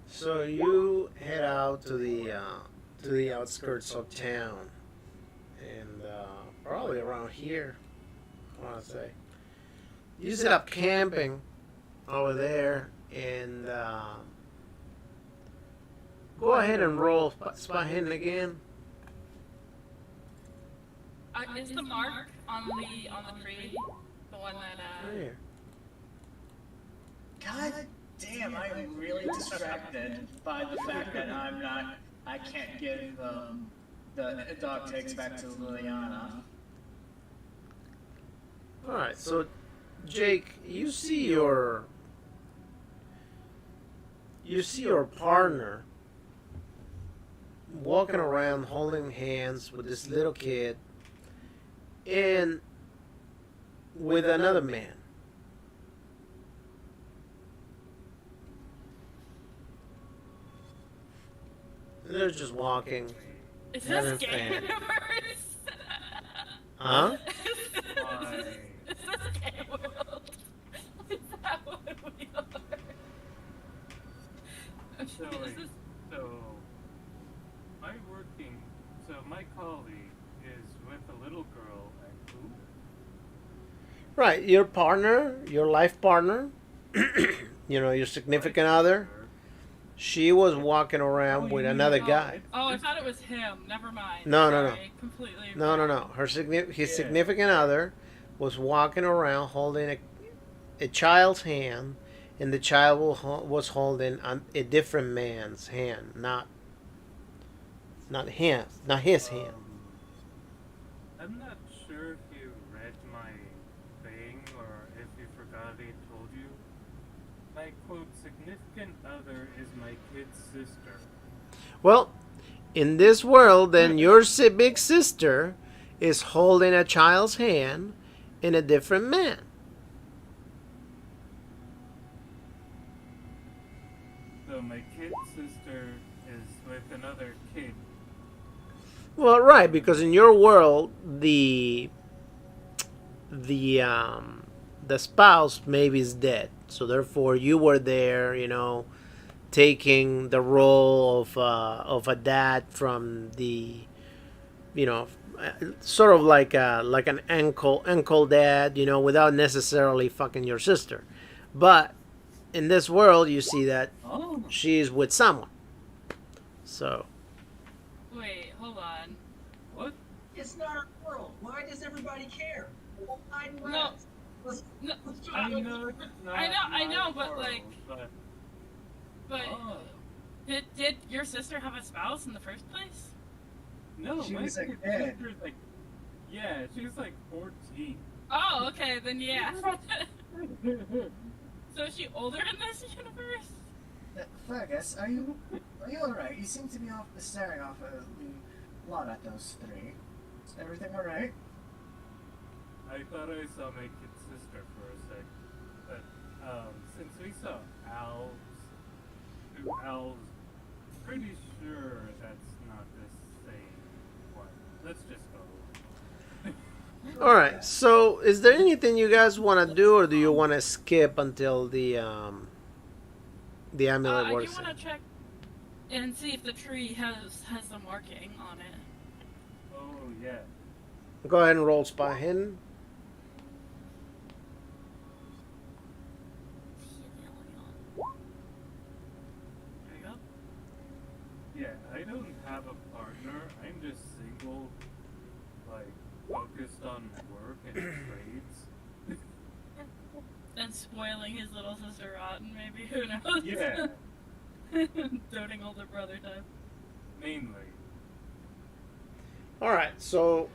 So you head out to the outskirts of town, and probably around here, I want to say. you set up camping over there, and go ahead and roll spot hidden again. Is the mark on the tree the one that Right here. God damn, I am really distracted by the fact that I can't give the dog takes back to Liliana. All right, so Jake, you see your partner walking around holding hands with this little kid and with another man. They're just walking. is Having this game fun. universe? Huh? Why? Is this game world? Is that what we are? So, Is wait, this- so my colleague is with a little girl and who? Right, your partner, your life partner, your significant other. She was walking around with another guy. Oh, I thought it was him. Never mind. No, no, no. Sorry, completely. No. His significant other was walking around holding a child's hand, and the child was holding a different man's hand, not his hand. I'm not sure if you read my thing or if you forgot I told you. My quote significant other is my kid's sister. Well, in this world, then your big sister is holding a child's hand in a different man. So my kid's sister is with another kid. Well, right, because in your world, the spouse maybe is dead, so therefore you were there, taking the role of a dad from the, sort of like an uncle dad, without necessarily fucking your sister, but in this world you see that Oh. she's with someone, so. Wait, hold on. What? It's not our world. Why does everybody care? I No. Let's, No, let's I try know it's not I know, my but, world, like- but But oh, did your sister have a spouse in the first place? no, She my was a kid's kid. sister's like, yeah, she was like 14. Oh, okay, then yeah. So is she older in this universe? Fergus, are you alright? You seem to be staring off a lot at those three. Is everything alright? I thought I saw my kid's sister for a sec, but since we saw two owls, pretty sure that's not the same one. Let's just go. All right. So, is there anything you guys want to do, or do you want to skip until the amulet I do works? want to check and see if the tree has the marking on it. Oh yeah. Go ahead and roll spot hidden. There you go. Yeah, I don't have a partner. I'm just single, like focused on work and trades. And spoiling his little sister rotten, maybe. Who knows? Yeah, Doting older brother type. mainly. All right. So,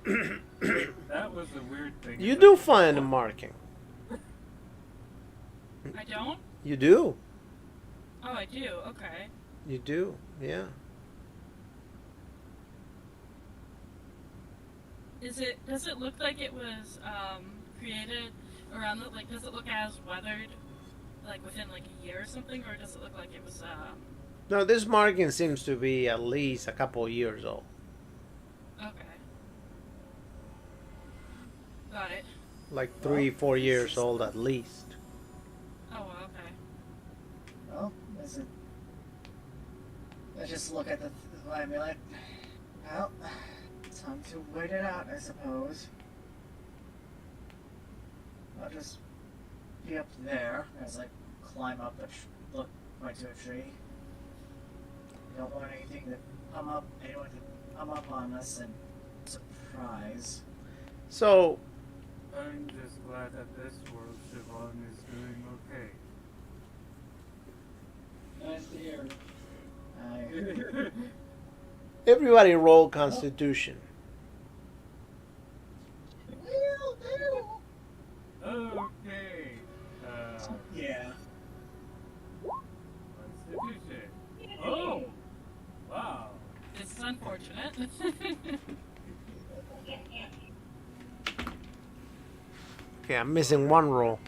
That was a weird thing. you do find a marking. I don't? You do. Oh, I do. Okay. You do. Yeah. Does it look like it was created around does it look as weathered like within like a year or something, or does it look like it was No, this marking seems to be at least a couple of years old. okay. Got it. Like 3-4 years old at least. Oh, okay. Well, is it? Let's just look at the amulet. Well, time to wait it out, I suppose. I'll just be up there as I climb up look point to a tree. Don't want anyone to come up on us and surprise. So, I'm just glad that this world Siobhan is doing okay. Nice to hear. everybody roll Constitution. Okay. Yeah. Constitution. Oh! Wow. This is unfortunate. Okay, I'm missing one roll.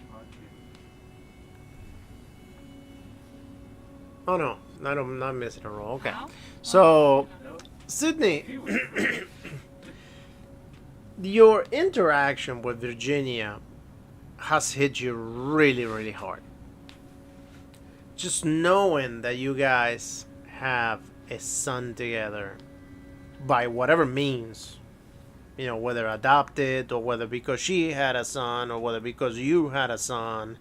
Oh no, I'm not missing a roll. Okay. How? So, Sydney, your interaction with Virginia has hit you really, really hard. Just knowing that you guys have a son together by whatever means, you know, whether adopted or whether because she had a son or whether because you had a son,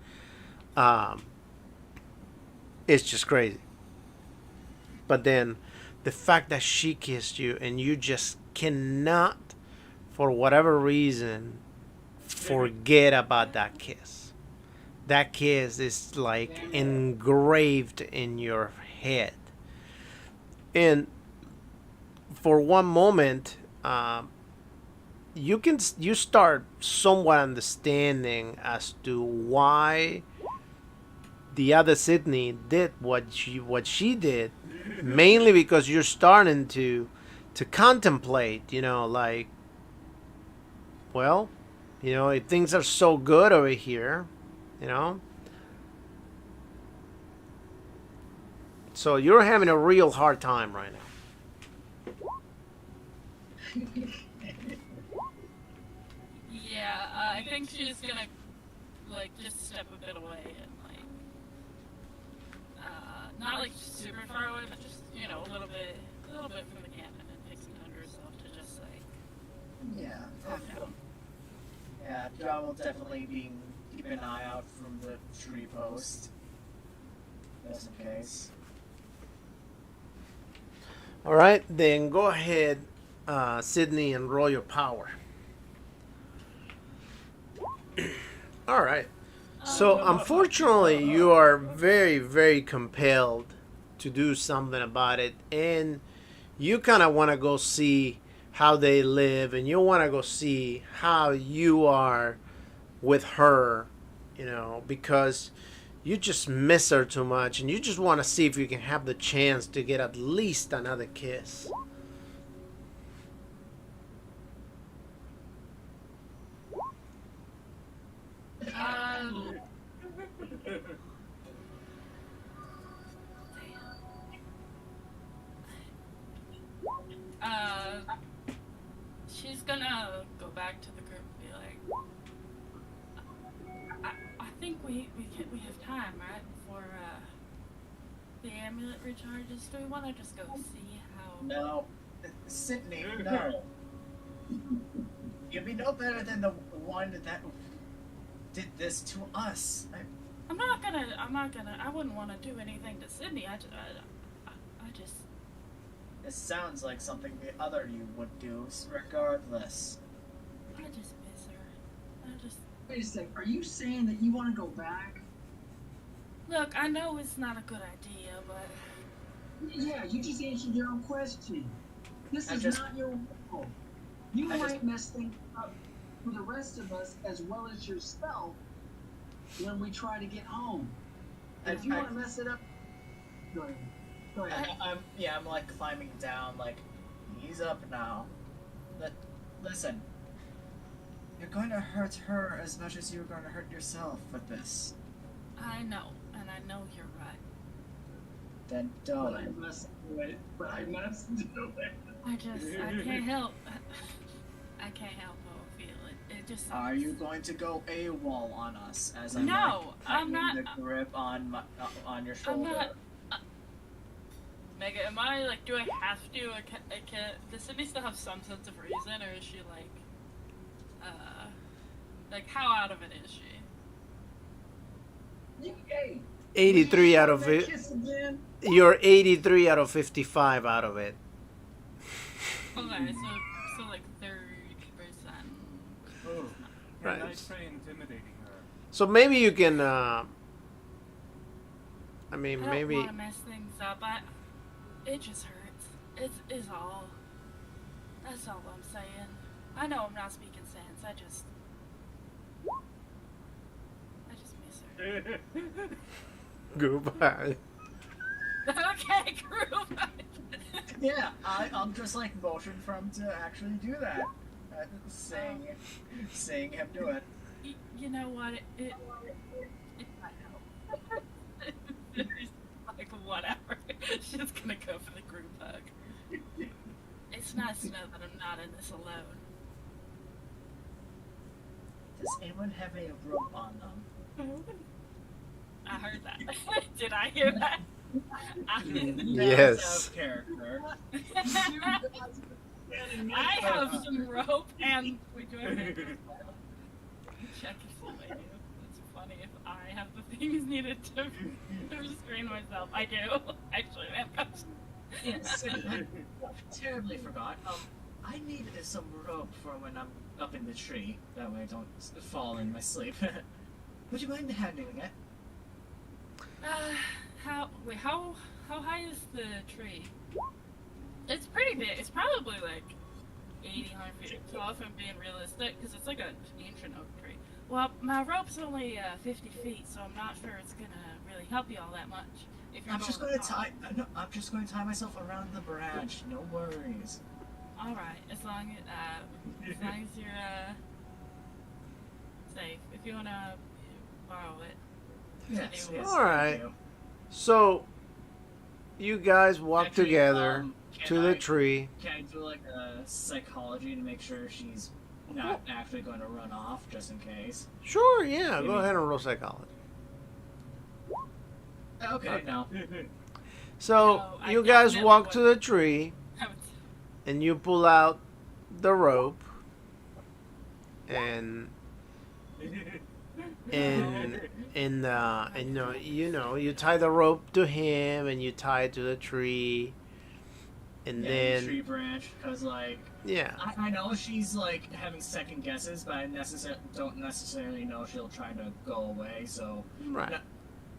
it's just crazy. But then the fact that she kissed you and you just cannot, for whatever reason, forget about that kiss. That kiss is like engraved in your head. And for one moment, you start somewhat understanding as to why the other Sydney did what she did, mainly because you're starting to contemplate, you know, like, well, you know, if things are so good over here, you know, so you're having a real hard time right now. Yeah, I think she's gonna, like, just step a bit away and, like, not, like, super far away, but just, you know, a little bit from the cannon and take some time to herself to just, like, Yeah. calm down. Yeah, John will definitely be keeping an eye out from the tree post. Just in case. All right, then go ahead, Sydney, and roll your power. All right. So, unfortunately, you are very, very compelled to do something about it, and you kind of want to go see how they live, and you want to go see how you are with her, you know, because you just miss her too much, and you just want to see if you can have the chance to get at least another kiss. She's gonna go back to the group and be like, I think we have time, right, before the amulet recharges. Do we want to just go see how? No. Sydney, no. You'd be no better than the one that did this to us. I wouldn't want to do anything to Sydney. I just. This sounds like something the other you would do, regardless. I just miss her. Wait a sec, are you saying that you want to go back? Look, I know it's not a good idea, but Yeah, you just answered your own question. This is not your world. You might mess things up for the rest of us as well as yourself when we try to get home. And if you want to mess it up, go ahead. Go ahead. I'm like climbing down, like, ease up now. Listen. You're going to hurt her as much as you're going to hurt yourself with this. I know, and I know you're right. Then But don't. I must do it. I can't help. I can't help but feel it. It just. Are you going to go AWOL on us as I'm No, I'm tightening not. the grip on your shoulder? I'm not. Mega, am I like? Do I have to? Does Sydney still have some sense of reason, or is she like how out of it is she? Hey, 83 out of that it. kiss again? You're 83 out of 55 out of it. Okay, so like 30%. Oh, can Right. I try intimidating her? So maybe you can. I mean, I don't maybe. want to mess things up. It just hurts. It's all. That's all I'm saying. I know I'm not speaking sense. I just miss her. Goodbye. Okay, group. Yeah, I'm just like motion for him to actually do that. Seeing him do it. You know what? It might help. It's like whatever. She's gonna go for the group hug. It's nice to know that I'm not in this alone. Does anyone have a rope on them? I heard that. Did I hear that? Yes. Out of character. I have some rope and we do have check if I do. It's funny if I have the things needed to restrain myself. I do. Actually, I have cups. Yes, I terribly forgot. I need some rope for when I'm up in the tree. That way I don't fall in my sleep. Would you mind handling it? How high is the tree? It's pretty big. It's probably like 80, 100 feet tall if I'm being realistic, because it's like an ancient oak tree. Well, my rope's only 50 feet, so I'm not sure it's gonna really help you all that much. If you're I'm just going to tie myself around the branch. No worries. All right, as long as you're safe. If you wanna borrow it. Yes. Yes. All right. thank you. So, you guys walk Actually, together can to the I- tree. Can I do like a psychology to make sure she's not actually going to run off, just in case? Sure, yeah. Go Maybe. ahead and roll psychology. Okay, no. So, No, I you guys definitely walk to wouldn't. the tree, and you pull out the rope, and you tie the rope to him, and you tie it to the tree, and then tree branch, because like yeah, I know she's like having second guesses, but I don't necessarily know she'll try to go away. So right.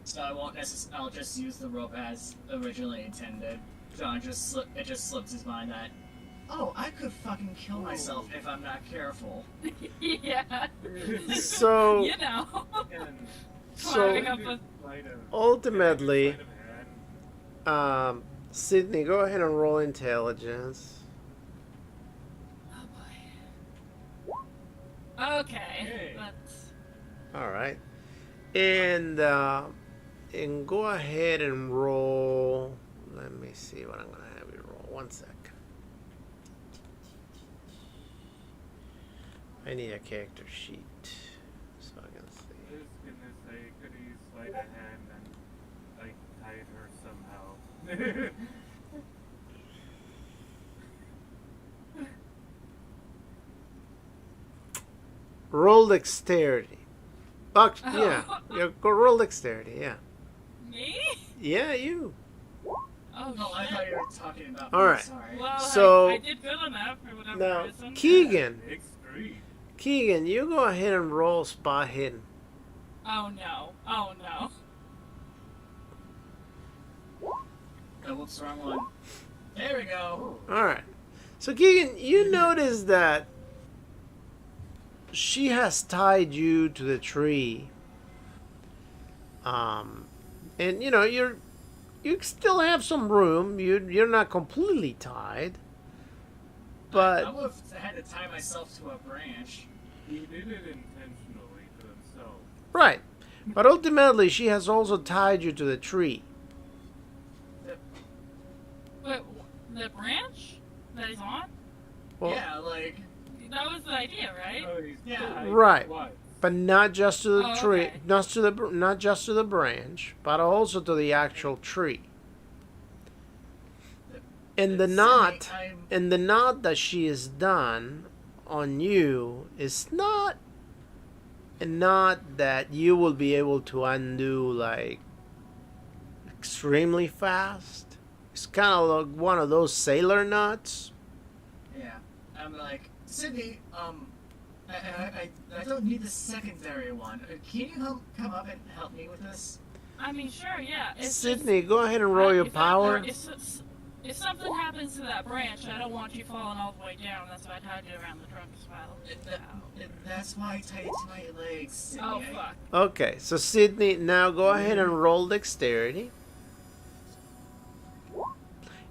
So I won't I'll just use the rope as originally intended. John it just slips his mind that, oh, I could fucking kill myself if I'm not careful. Yeah. So You know. So- Climbing up a ultimately, Sydney, go ahead and roll intelligence. Oh boy. Okay. Hey. That's All right, and go ahead and roll. Let me see what I'm gonna have you roll. 1 sec. I need a character sheet so I can see. I was gonna say, could you slide a hand and, like, hide her somehow? Roll dexterity. Yeah, go roll dexterity. Yeah, me? yeah, you. Oh, Oh, I shit. thought you were talking about All me, right. sorry. Well, So- I did good enough for whatever Now, reason. Keegan, Extreme. Keegan, you go ahead and roll spot hidden. Oh no. Oh no. Oh, whoops, wrong one. There we go. All right. So Keegan, you notice that she has tied you to the tree. And you still have some room. You're not completely tied. I But would have had to tie myself to a branch. He did it intentionally to himself. right. But ultimately she has also tied you to the tree. But the branch that he's on? Well, Yeah, like, That was the idea, right? Oh, he's Yeah. tied Right. twice. but not just to the Oh, tree, okay. not just to the branch, but also to the actual tree. And the Sydney, knot I'm- and the knot that she has done on you is not not that you will be able to undo like extremely fast. It's kind of like one of those sailor nuts. Yeah. I'm like, Sydney, I don't need the secondary one. Can you come up and help me with this? I mean, sure, yeah. It's Sydney, just, go ahead and roll your if power. if something happens to that branch, I don't want you falling all the way down. That's why I tied you around the trunk as well. That's why I tied it to my legs, Sydney. Oh, fuck. Okay, so Sydney, now go ahead and roll dexterity.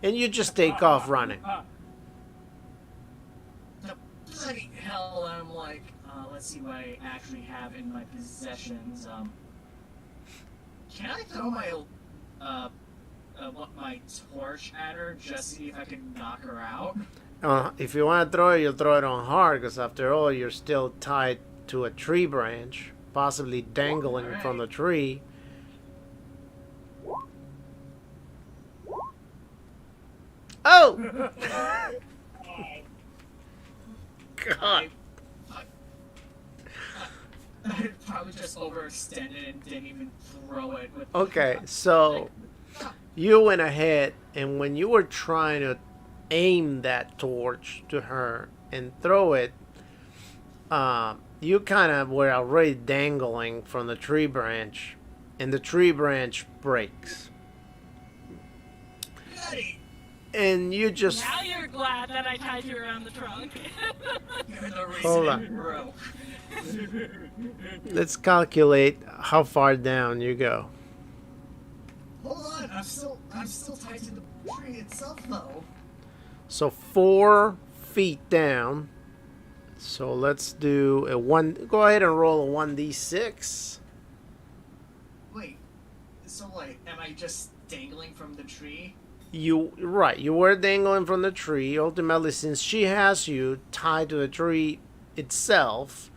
And you just take off running. The bloody hell, I'm like, let's see what I actually have in my possessions. Can I throw my torch at her just to see if I can knock her out? If you want to throw it, you'll throw it on hard, because after all, you're still tied to a tree branch, possibly dangling from the tree. Oh! God. I probably just overextended and didn't even throw it. Okay, so you went ahead, and when you were trying to aim that torch to her and throw it, you kind of were already dangling from the tree branch, and the tree branch breaks. And you just... Now you're glad that I tied you around the trunk. You're the reason Hold it on. broke. Let's calculate how far down you go. Hold on, I'm still tied to the tree itself though. So 4 feet down. So let's do a 1. Go ahead and roll a 1d6. Wait, so like, am I just dangling from the tree? You were dangling from the tree. Ultimately, since she has you tied to the tree itself,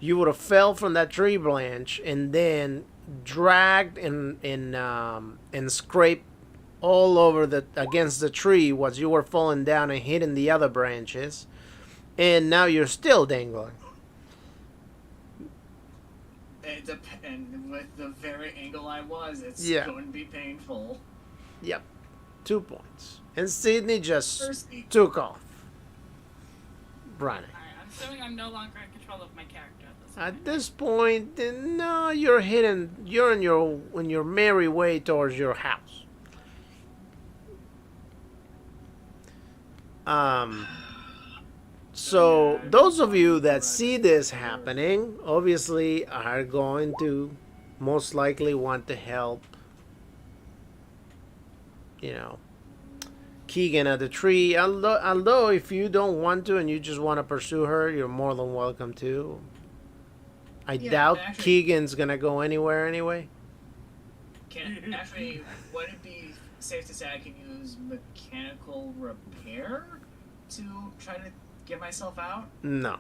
you would have fell from that tree branch and then dragged and scraped all over against the tree as you were falling down and hitting the other branches, and now you're still dangling. And with the very angle I was, it's Yeah. going to be painful. Yep, 2 points. And Sydney just took off, running. Alright, I'm assuming I'm no longer in control of my character at this point. At this point, no, you're hidden. You're on your merry way towards your house. So those of you that see this happening, obviously, are going to most likely want to help. Keegan at the tree. Although if you don't want to and you just want to pursue her, you're more than welcome to. I doubt actually, Keegan's gonna go anywhere anyway. Would it be safe to say I can use mechanical repair to try to get myself out? No.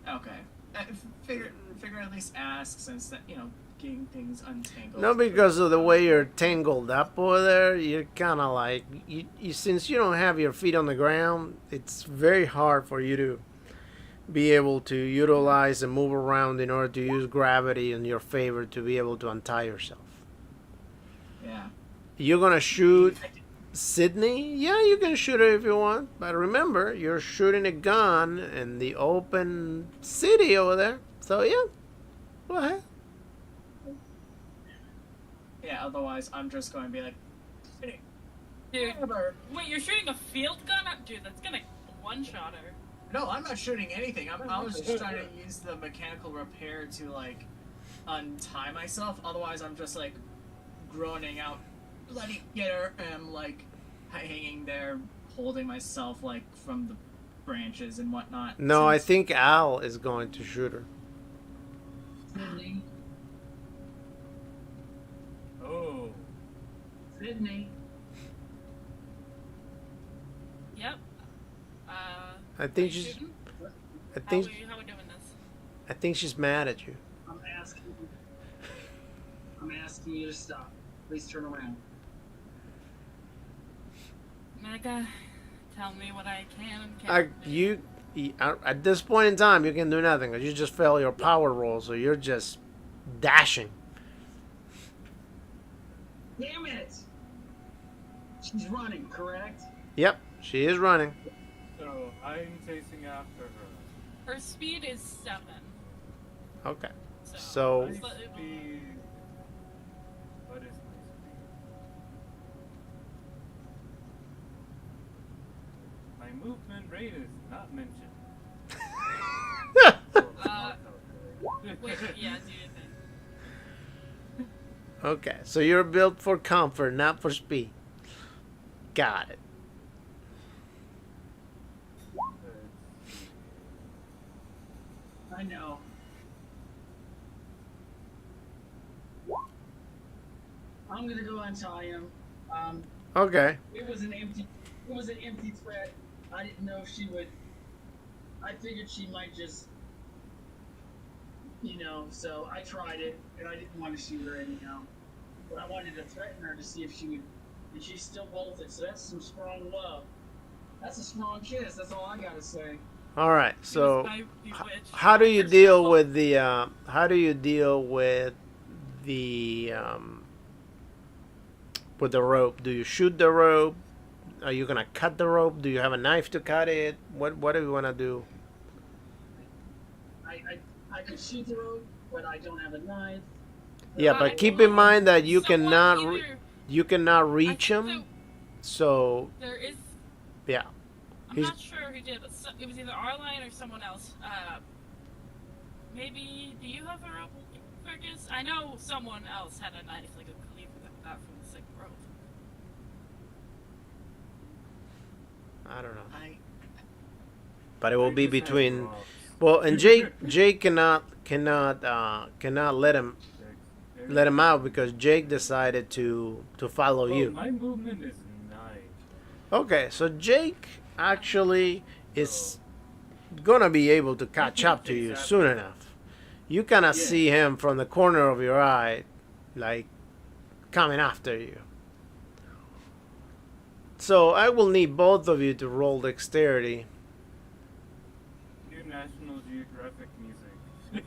Okay. Figure at least ask, since that, getting things untangled. No, because of the way you're tangled up over there, you're kind of like you. Since you don't have your feet on the ground, it's very hard for you to be able to utilize and move around in order to use gravity in your favor to be able to untie yourself. Yeah. You're gonna shoot Sydney? Yeah, you can shoot her if you want, but remember, you're shooting a gun in the open city over there. So yeah, go ahead. Yeah, otherwise I'm just going to be like, Dude, wait, you're shooting a field gun? Dude, that's gonna one-shot her. no, I'm not shooting anything. I was just trying to use the mechanical repair to, like, untie myself. Otherwise, I'm just, like, groaning out, bloody get her, and I'm, like, hanging there, holding myself, like, from the branches and whatnot. No, I think Al is going to shoot her. Sydney. Oh. Sydney. Yep. I think are you she's. shooting? I think. How we doing this? I think she's mad at you. I'm asking you to stop. Please turn around. Mega, tell me what I can and can't do. At this point in time, you can do nothing because you just failed your power roll, so you're just dashing. Damn it! She's running, correct? Yep, she is running. So I'm chasing after her. Her speed is 7. Okay. So My but it- speed. What is my speed? My movement rate is not mentioned. wait, yeah, do your thing. Okay, so you're built for comfort, not for speed. Got it. I know. I'm gonna go untie him. Okay. It was an empty threat. I didn't know if she would. I figured she might just, so I tried it, and I didn't want to shoot her anyhow. But I wanted to threaten her to see if she would, and she still bolted, so that's some strong love. That's a strong kiss, that's all I gotta say. All right. So, By Bewitched. how do you First deal of all, with the? With the rope? Do you shoot the rope? Are you gonna cut the rope? Do you have a knife to cut it? What do you wanna do? I could shoot the rope, but I don't have a knife. Yeah, I but keep will- in mind that you someone cannot either- you cannot I reach think him. So There is. yeah, I'm He's- not sure who did, but it was either Arline or someone else. Maybe. Do you have a rope, Fergus? I know someone else had a knife, like a cleaver that got from the sick rope. I don't know. I But it will I be just have between. rocks. Well, and Jake cannot let him out because Jake decided to follow Well, you. my movement is 9. Okay, so Jake actually is gonna be able to catch up to you soon enough. You cannot Yeah. see him from the corner of your eye, like coming after you. So I will need both of you to roll dexterity. New National Geographic music.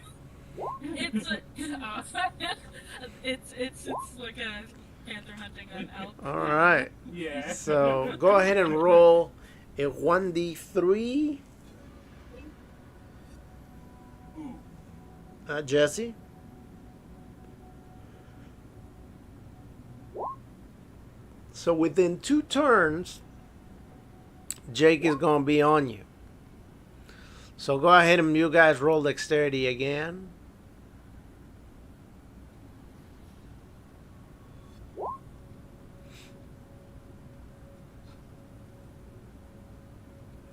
It's it's like a panther hunting an elk. All right. Yeah. So go ahead and roll a 1d3, Ooh. Jesse. So within 2 turns, Jake is going to be on you. So go ahead and you guys roll dexterity again.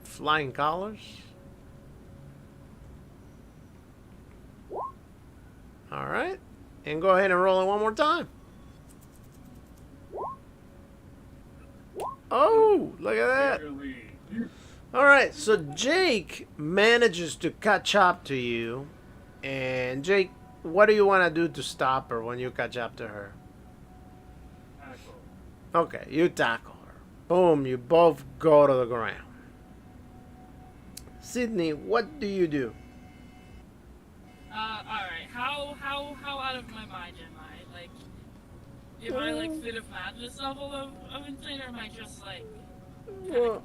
Flying colors. All right. And go ahead and roll it one more time. Oh, look at that. Barely. All right, so Jake manages to catch up to you. And Jake, what do you want to do to stop her when you catch up to her? Tackle. Okay, you tackle her. Boom, you both go to the ground. Sydney, what do you do? Alright, how out of my mind am I? Like, am I like fit of madness level of insane, or am I just like kind Well, of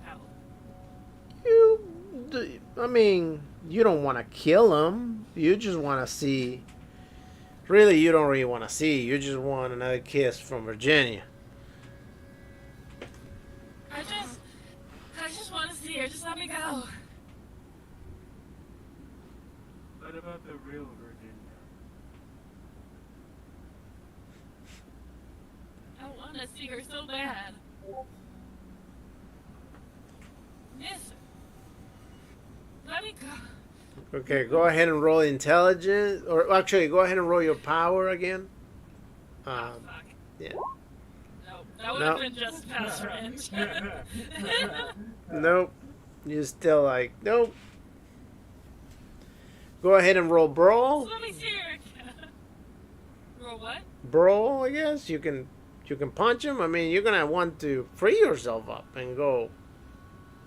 compelled? I mean, you don't want to kill him. You just want to see. Really, you don't really want to see. You just want another kiss from Virginia. I just want to see her. Just let me go. What about the real Virginia? I want to see her so bad. Miss her. Let me go. Okay, go ahead and roll intelligence. Or actually, go ahead and roll your power again. Fuck. Yeah. No, that would No. have been just past range. Nope. You're still like, nope. Go ahead and roll brawl. Let me see her again. Roll what? Brawl, I guess. You can punch him. I mean, you're gonna want to free yourself up and go.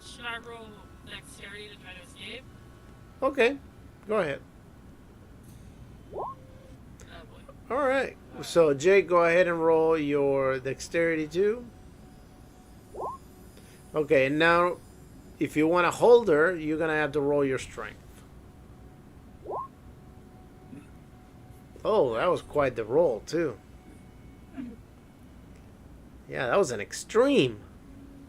Should I roll dexterity to try to escape? Okay, go ahead. Oh boy. All right. So Jake, go ahead and roll your dexterity too. Okay, and now if you want to hold her, you're gonna have to roll your strength. Oh, that was quite the roll too. Yeah, that was an extreme.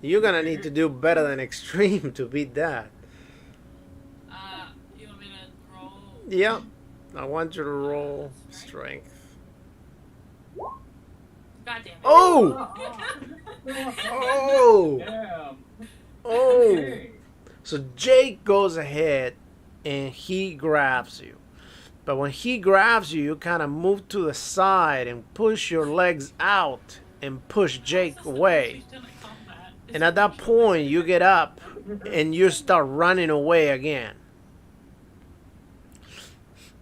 You're gonna need to do better than extreme to beat that. You want me to roll? Yeah, I want you to roll strength. God damn it. Oh! Oh! Damn. Oh! Okay. So Jake goes ahead and he grabs you. But when he grabs you, you kind of move to the side and push your legs out and push Jake away. And at that point, you get up and you start running away again.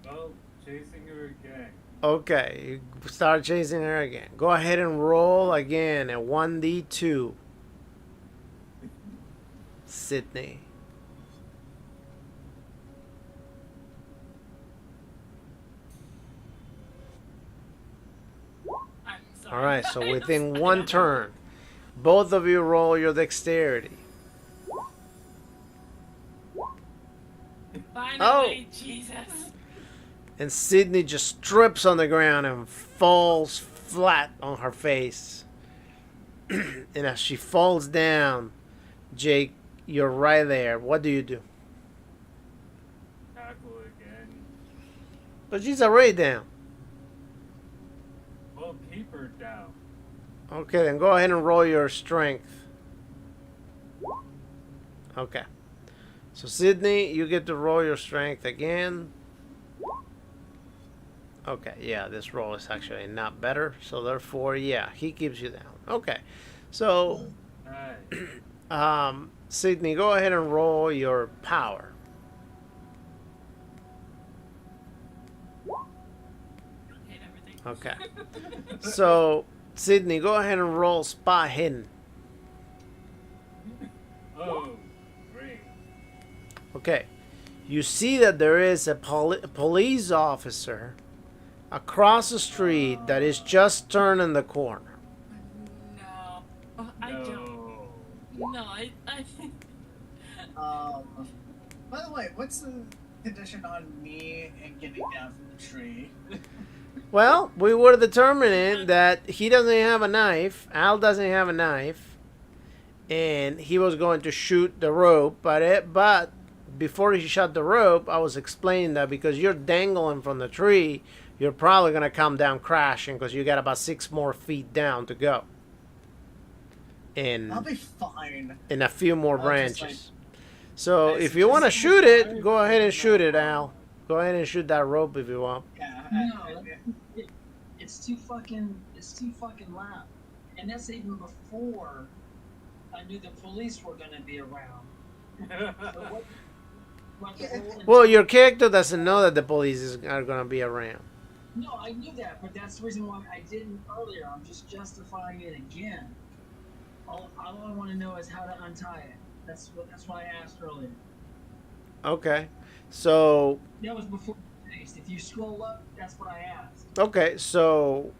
Well, chasing her again. Okay, you start chasing her again. Go ahead and roll again at 1d2. Sydney. I'm sorry. All right, so within one turn, both of you roll your dexterity. Finally, Jesus. And Sydney just trips on the ground and falls flat on her face. And as she falls down, Jake, you're right there. What do you do? Tackle again. But she's already down. Well, keep her down. Okay, then go ahead and roll your strength. Okay. So Sydney, you get to roll your strength again. Okay, yeah, this roll is actually not better. So therefore, yeah, he keeps you down. Okay. So, Nice. Sydney, go ahead and roll your power. Hate everything. Okay. So, Sydney, go ahead and roll spot hidden. Oh, great. Okay. You see that there is a police officer across the street that is just turning the corner. No. Oh, I don't. No. No, I think. By the way, what's the condition on me and getting down from the tree? Well, we were determining that he doesn't have a knife, Al doesn't have a knife, and he was going to shoot the rope, but before he shot the rope, I was explaining that because you're dangling from the tree, you're probably going to come down crashing because you got about 6 more feet down to go. I'll be fine. And a few more I'll branches. just, So Nice. if you want to shoot it, go ahead and shoot it, Al. Go ahead and shoot that rope if you want. Yeah, No, it's too fucking loud, and that's even before I knew the police were gonna be around. So what the whole Well, your character doesn't know that the police are going to be around. No, I knew that, but that's the reason why I didn't earlier. I'm just justifying it again. All I want to know is how to untie it. That's what I asked earlier. Okay. So, That was before the taste. If you scroll up, that's what I asked. okay. So,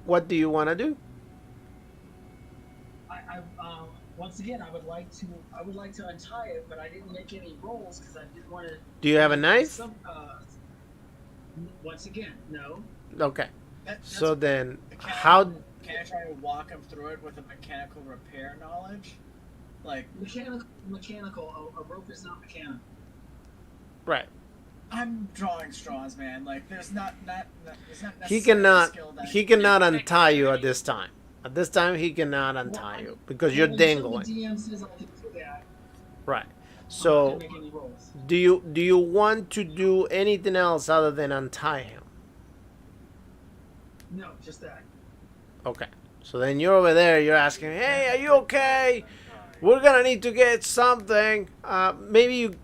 what do you want to do? Once again, I would like to untie it, but I didn't make any rolls because I didn't want to. Do you have a knife? Once again, no. Okay. that's So then, mechanical. how... Can I try to walk him through it with a mechanical repair knowledge? Like, Mechanical. A rope is not mechanical. Right. I'm drawing straws, man. Like, there's not He necessarily a skill that he cannot untie you at this time. At this time, he cannot untie you because you're Well, until dangling. The DM says I can do that. Right. I'm not So, gonna make any rolls. do you want to do anything else other than untie him? No, just that. Okay. So then you're over there. You're asking, "Hey, are you okay? We're gonna need to get something. Maybe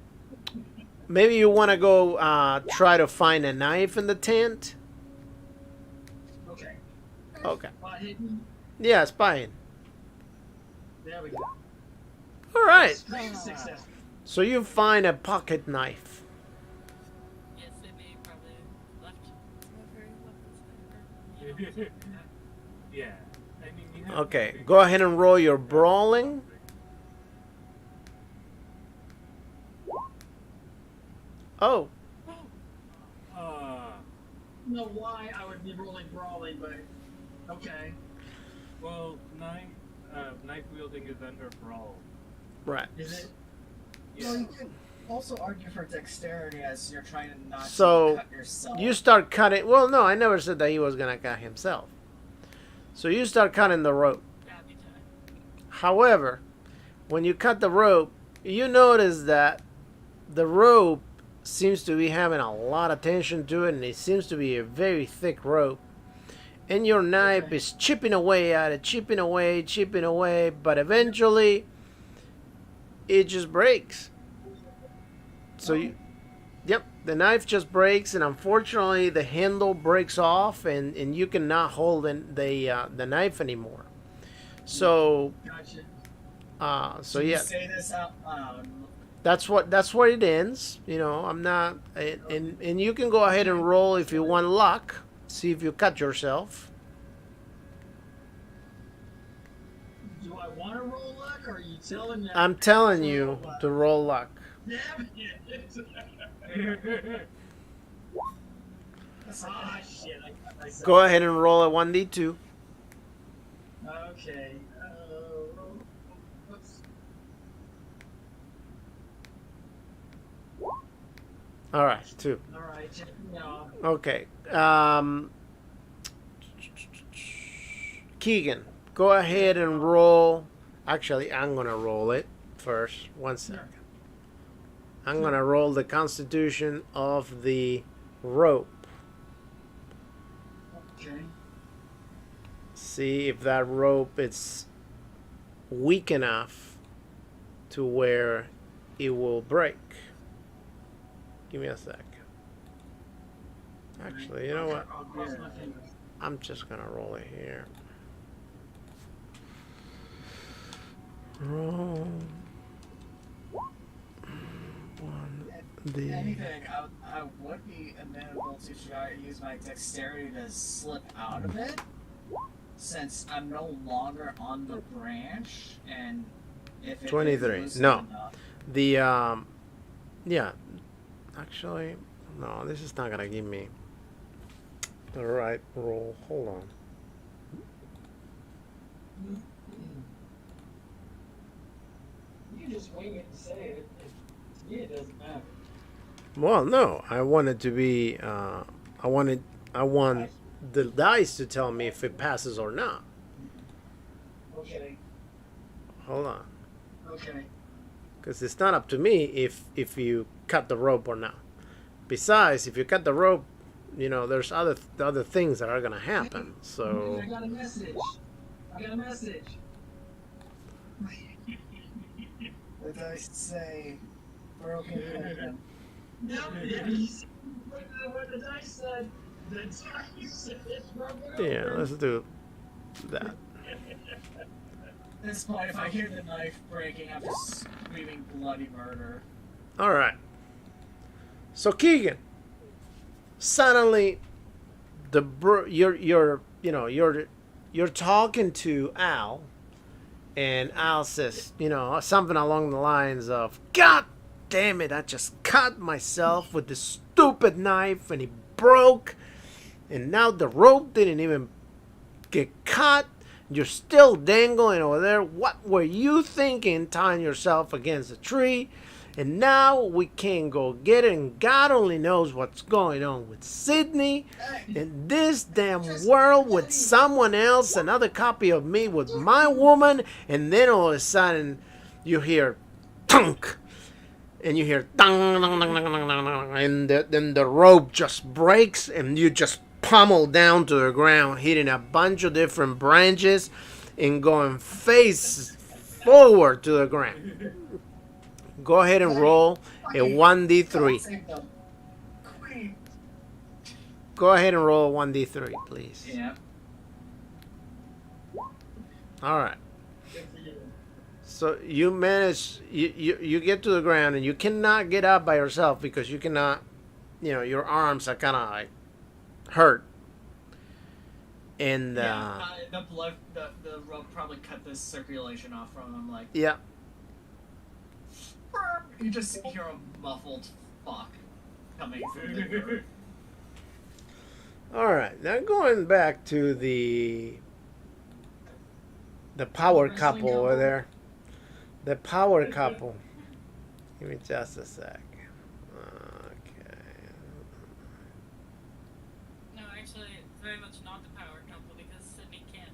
you want to go try to find a knife in the tent." Okay. Okay. Hidden. Yeah, spying. There we go. All right. Successful. So you find a pocket knife. Yeah. I mean, you have Okay, to go ahead and roll your brawling. Oh, Uh, know why I would be rolling brawling, but okay. well, knife wielding is under brawl. right. Is it? Well, Yeah. you could also argue for dexterity as you're trying to not So, cut yourself. You start cutting. Well, no, I never said that he was gonna cut himself. So you start cutting the rope. Gabby time. However, when you cut the rope, you notice that the rope seems to be having a lot of tension to it, and it seems to be a very thick rope. And your knife Okay. is chipping away at it, chipping away, but eventually it just breaks. So yep, the knife just breaks, and unfortunately the handle breaks off, and you cannot hold the knife anymore. So Gotcha. so You yeah, say this out loud. that's where it ends. You know, I'm not, and you can go ahead and roll if you want luck. See if you cut yourself. Do I want to roll luck, or are you telling me? I'm telling you to roll luck. Damn it! Ah, shit! I cut myself. Go ahead and roll a 1d2. Okay. Oops. All right, 2. All right. Check me out. Okay. Keegan, go ahead and roll. Actually, I'm gonna roll it first. 1 second. I'm gonna roll the constitution of the rope. Okay. See if that rope is weak enough to where it will break. Give me a sec. Actually, you know what? I'll cross my fingers. I'm just gonna roll it here. Roll 1d. Anything, I would be amenable to try to use my dexterity to slip out of it, since I'm no longer on the branch, and if it 23. is No. enough, The yeah. Actually, no. This is not gonna give me the right roll. Hold on. You can just wing it and say it. To me, it doesn't matter. Well, no. I wanted to be. I want the dice to tell me if it passes or not. Okay. Hold on. Okay. Because it's not up to me if you cut the rope or not. Besides, if you cut the rope, you know there's other things that are gonna happen. So I got a message. I got a message. the dice say, we're okay with them. No, what the dice said. The dice said it's broken yeah, over. let's do that. At this point, if I hear the knife breaking, I'm just screaming bloody murder. All right. So Keegan, suddenly, you're talking to Al, and Al says, something along the lines of, "God damn it! I just cut myself with this stupid knife, and it broke, and now the rope didn't even get cut. You're still dangling over there. What were you thinking, tying yourself against a tree? And now we can't go get it, and God only knows what's going on with Sydney in this damn world with someone else, another copy of me with my woman, and then all of a sudden you hear thunk, and you hear dong, dong, dong, dong, dong, dong, dong, and then the rope just breaks, and you just pummel down to the ground, hitting a bunch of different branches and going face forward to the ground. Go ahead and roll a 1d3. Queen. Go ahead and roll a 1d3, please. Yeah. All right. Good for you. So you manage, you get to the ground, and you cannot get up by yourself because you cannot, your arms are kind of like hurt. And the blood, the rope probably cut the circulation off from him. Like, yeah. you just hear a muffled fuck coming through the door. All right, now going back to the power couple over there. The power couple. Give me just a sec. Okay. No, actually, it's very much not the power couple because Sydney can't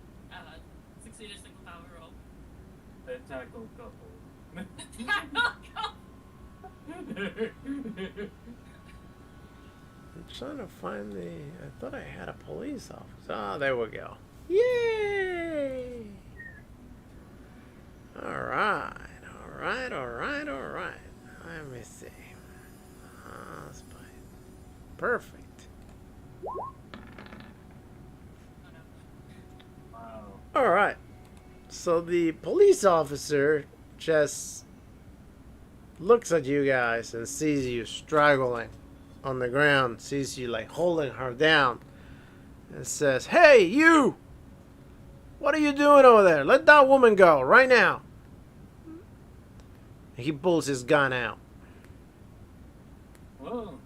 succeed a single power roll. The tackle couple. I'm trying to find the. I thought I had a police officer. Ah, there we go. Yay! All right. Let me see. Perfect. Wow. All right. So the police officer just looks at you guys and sees you struggling on the ground, sees you like holding her down, and says, "Hey, you! What are you doing over there? Let that woman go right now." He pulls his gun out. Whoa.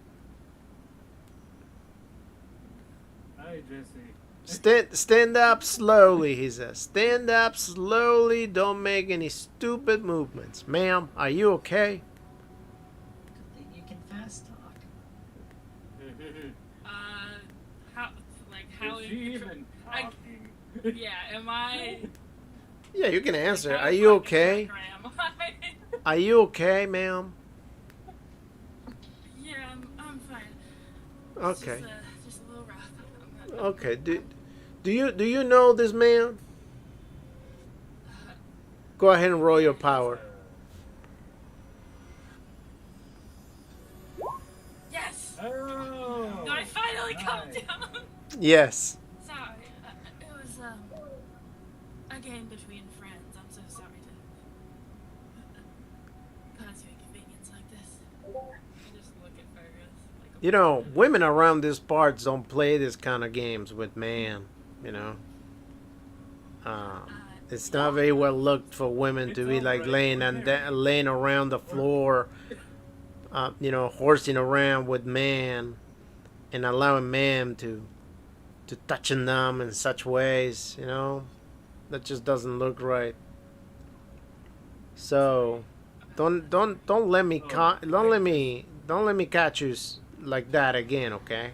Hi, Jesse. Stand up slowly, he says. Stand up slowly. Don't make any stupid movements. Ma'am, are you okay? Good thing you can fast talk. How Is she even talking? yeah, am I? Yeah, you can answer. how Are you fucking okay? drunk am I? Are you okay, ma'am? Yeah, I'm fine. It's Okay. just a little rough. I'm not- Okay. Do you know this man? Go ahead and roll your power. Yes! Oh. I finally calmed nice. down. Yes. Sorry, it was a game between friends. I'm so sorry to cause you inconvenience like this. I just look at Fergus like a You know, women around these parts don't play this kind of games with man. You know. It's not very well looked for women to be like laying around the floor, horsing around with man, and allowing man to touching them in such ways. You know, that just doesn't look right. So, don't let me don't let me catch you like that again, okay?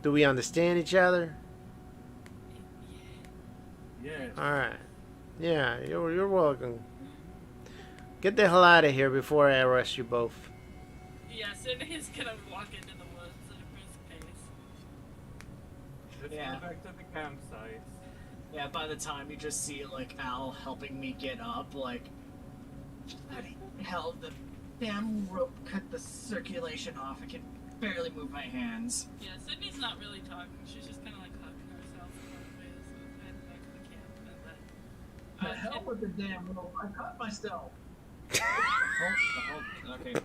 Do we understand each other? Yes. All right. Yeah, you're welcome. Get the hell out of here before I arrest you both. Yeah, Sydney's gonna walk into the woods at a brisk pace. Let's Yeah. go back to the campsite. Yeah, by the time you just see, like, Al helping me get up, like, bloody hell, the damn rope cut the circulation off. I can barely move my hands. Yeah, Sydney's not really talking. She's just kind of like hugging herself in one way. So heading back to the camp and then. The hell with the damn rope. I cut myself.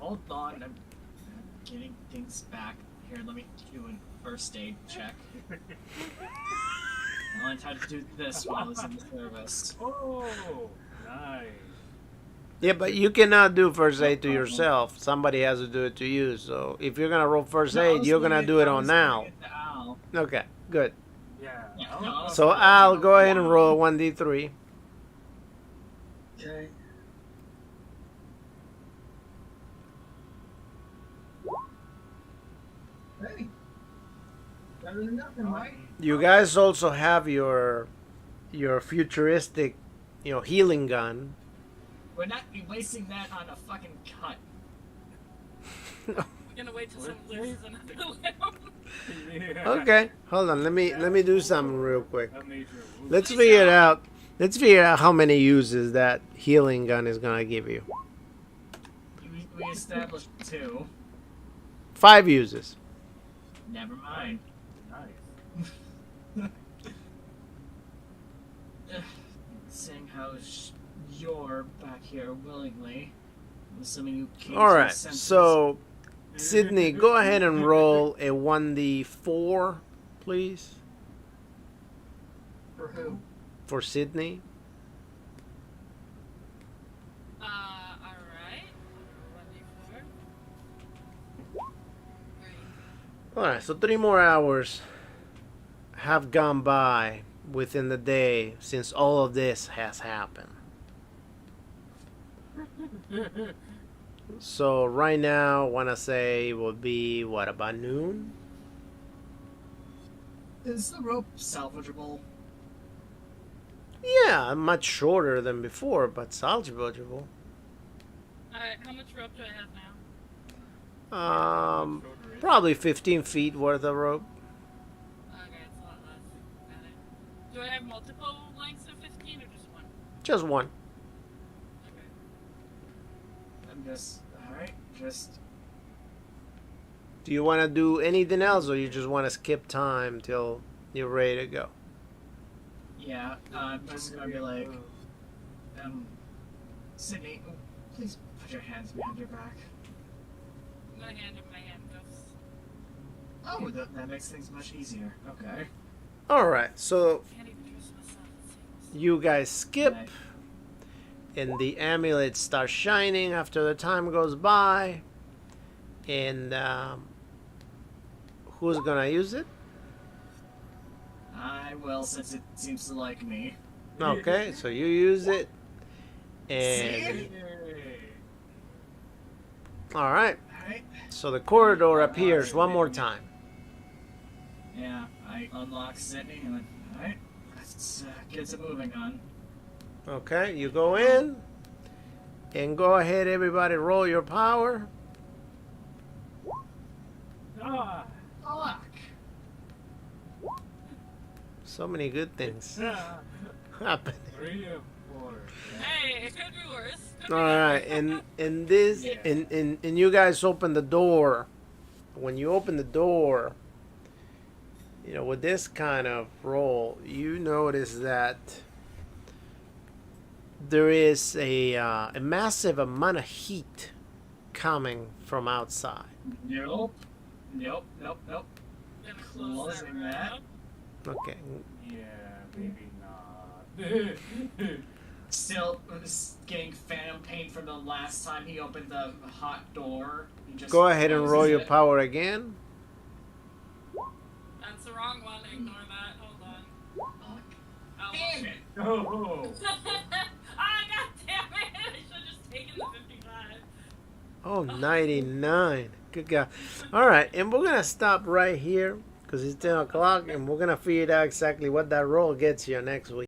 Hold on. I'm getting things back. Here, let me do a first aid check. I learned how to do this while I was in the service. Oh, nice. Yeah, but you cannot do first aid to yourself. Somebody has to do it to you. So if you're gonna roll first aid, you're gonna do it on Al. Okay, good. Yeah. no, So Al, go ahead and roll 1d3. Okay. Hey. Better than nothing, right? You guys also have your futuristic, healing gun. We're not be wasting that on a fucking cut. We're gonna wait till someone loses another limb. Yeah. Okay, hold on. Let me do something real quick. A major wound. Let's figure it out. Let's figure out how many uses that healing gun is gonna give you. We established 2. 5 uses. Never mind. Nice. Seeing how you're back here willingly, I'm assuming you came All to your right. senses. So Sydney, go ahead and roll a 1d4, please, For who? for Sydney. Alright. 1d4. Alright, so 3 more hours have gone by within the day since all of this has happened. So right now, I want to say it would be, what, about noon? Is the rope salvageable? Yeah, much shorter than before, but salvageable. Alright, how much rope do I have now? Probably 15 feet worth of rope. Okay, it's a lot less. Got it. Do I have multiple lengths of 15 or just one? Just one. Okay. I'm just alright. Just Do you want to do anything else, or you just want to skip time till you're ready to go? yeah. I'm just gonna be like, Sydney, please put your hands behind your back. My hand in my handcuffs. Oh, that makes things much easier. Okay. Alright, so Can't even trust myself, it seems. you guys skip, Right. and the amulet starts shining after the time goes by. And who's gonna use it? I will, since it seems to like me. Okay, so you use it. And See? alright, Alright. so the corridor appears one more time. Yeah, I unlock Sydney and alright, let's get it moving on. Okay, you go in, and go ahead, everybody, roll your power. Ah! Unlock. So many good things Ah! happening. 3 of 4. Hey, it could be worse. Could be All right, better. and this, Yeah. and you guys open the door. When you open the door, you know, with this kind of roll, you notice that there is a massive amount of heat coming from outside. Nope. Nope. Nope. Nope. Gonna close Closing that. up. Okay, Yeah, maybe not. Still getting phantom pain from the last time he opened the hot door. He just go ahead and roll closes your it. power again. That's the wrong one. Ignore that. Hold on. Fuck. Oh, Damn it. Oh! ah, god damn it! I should have just taken the 55. Oh, 99. Good God. All right, and we're gonna stop right here because it's 10 o'clock, and we're gonna figure out exactly what that roll gets you next week.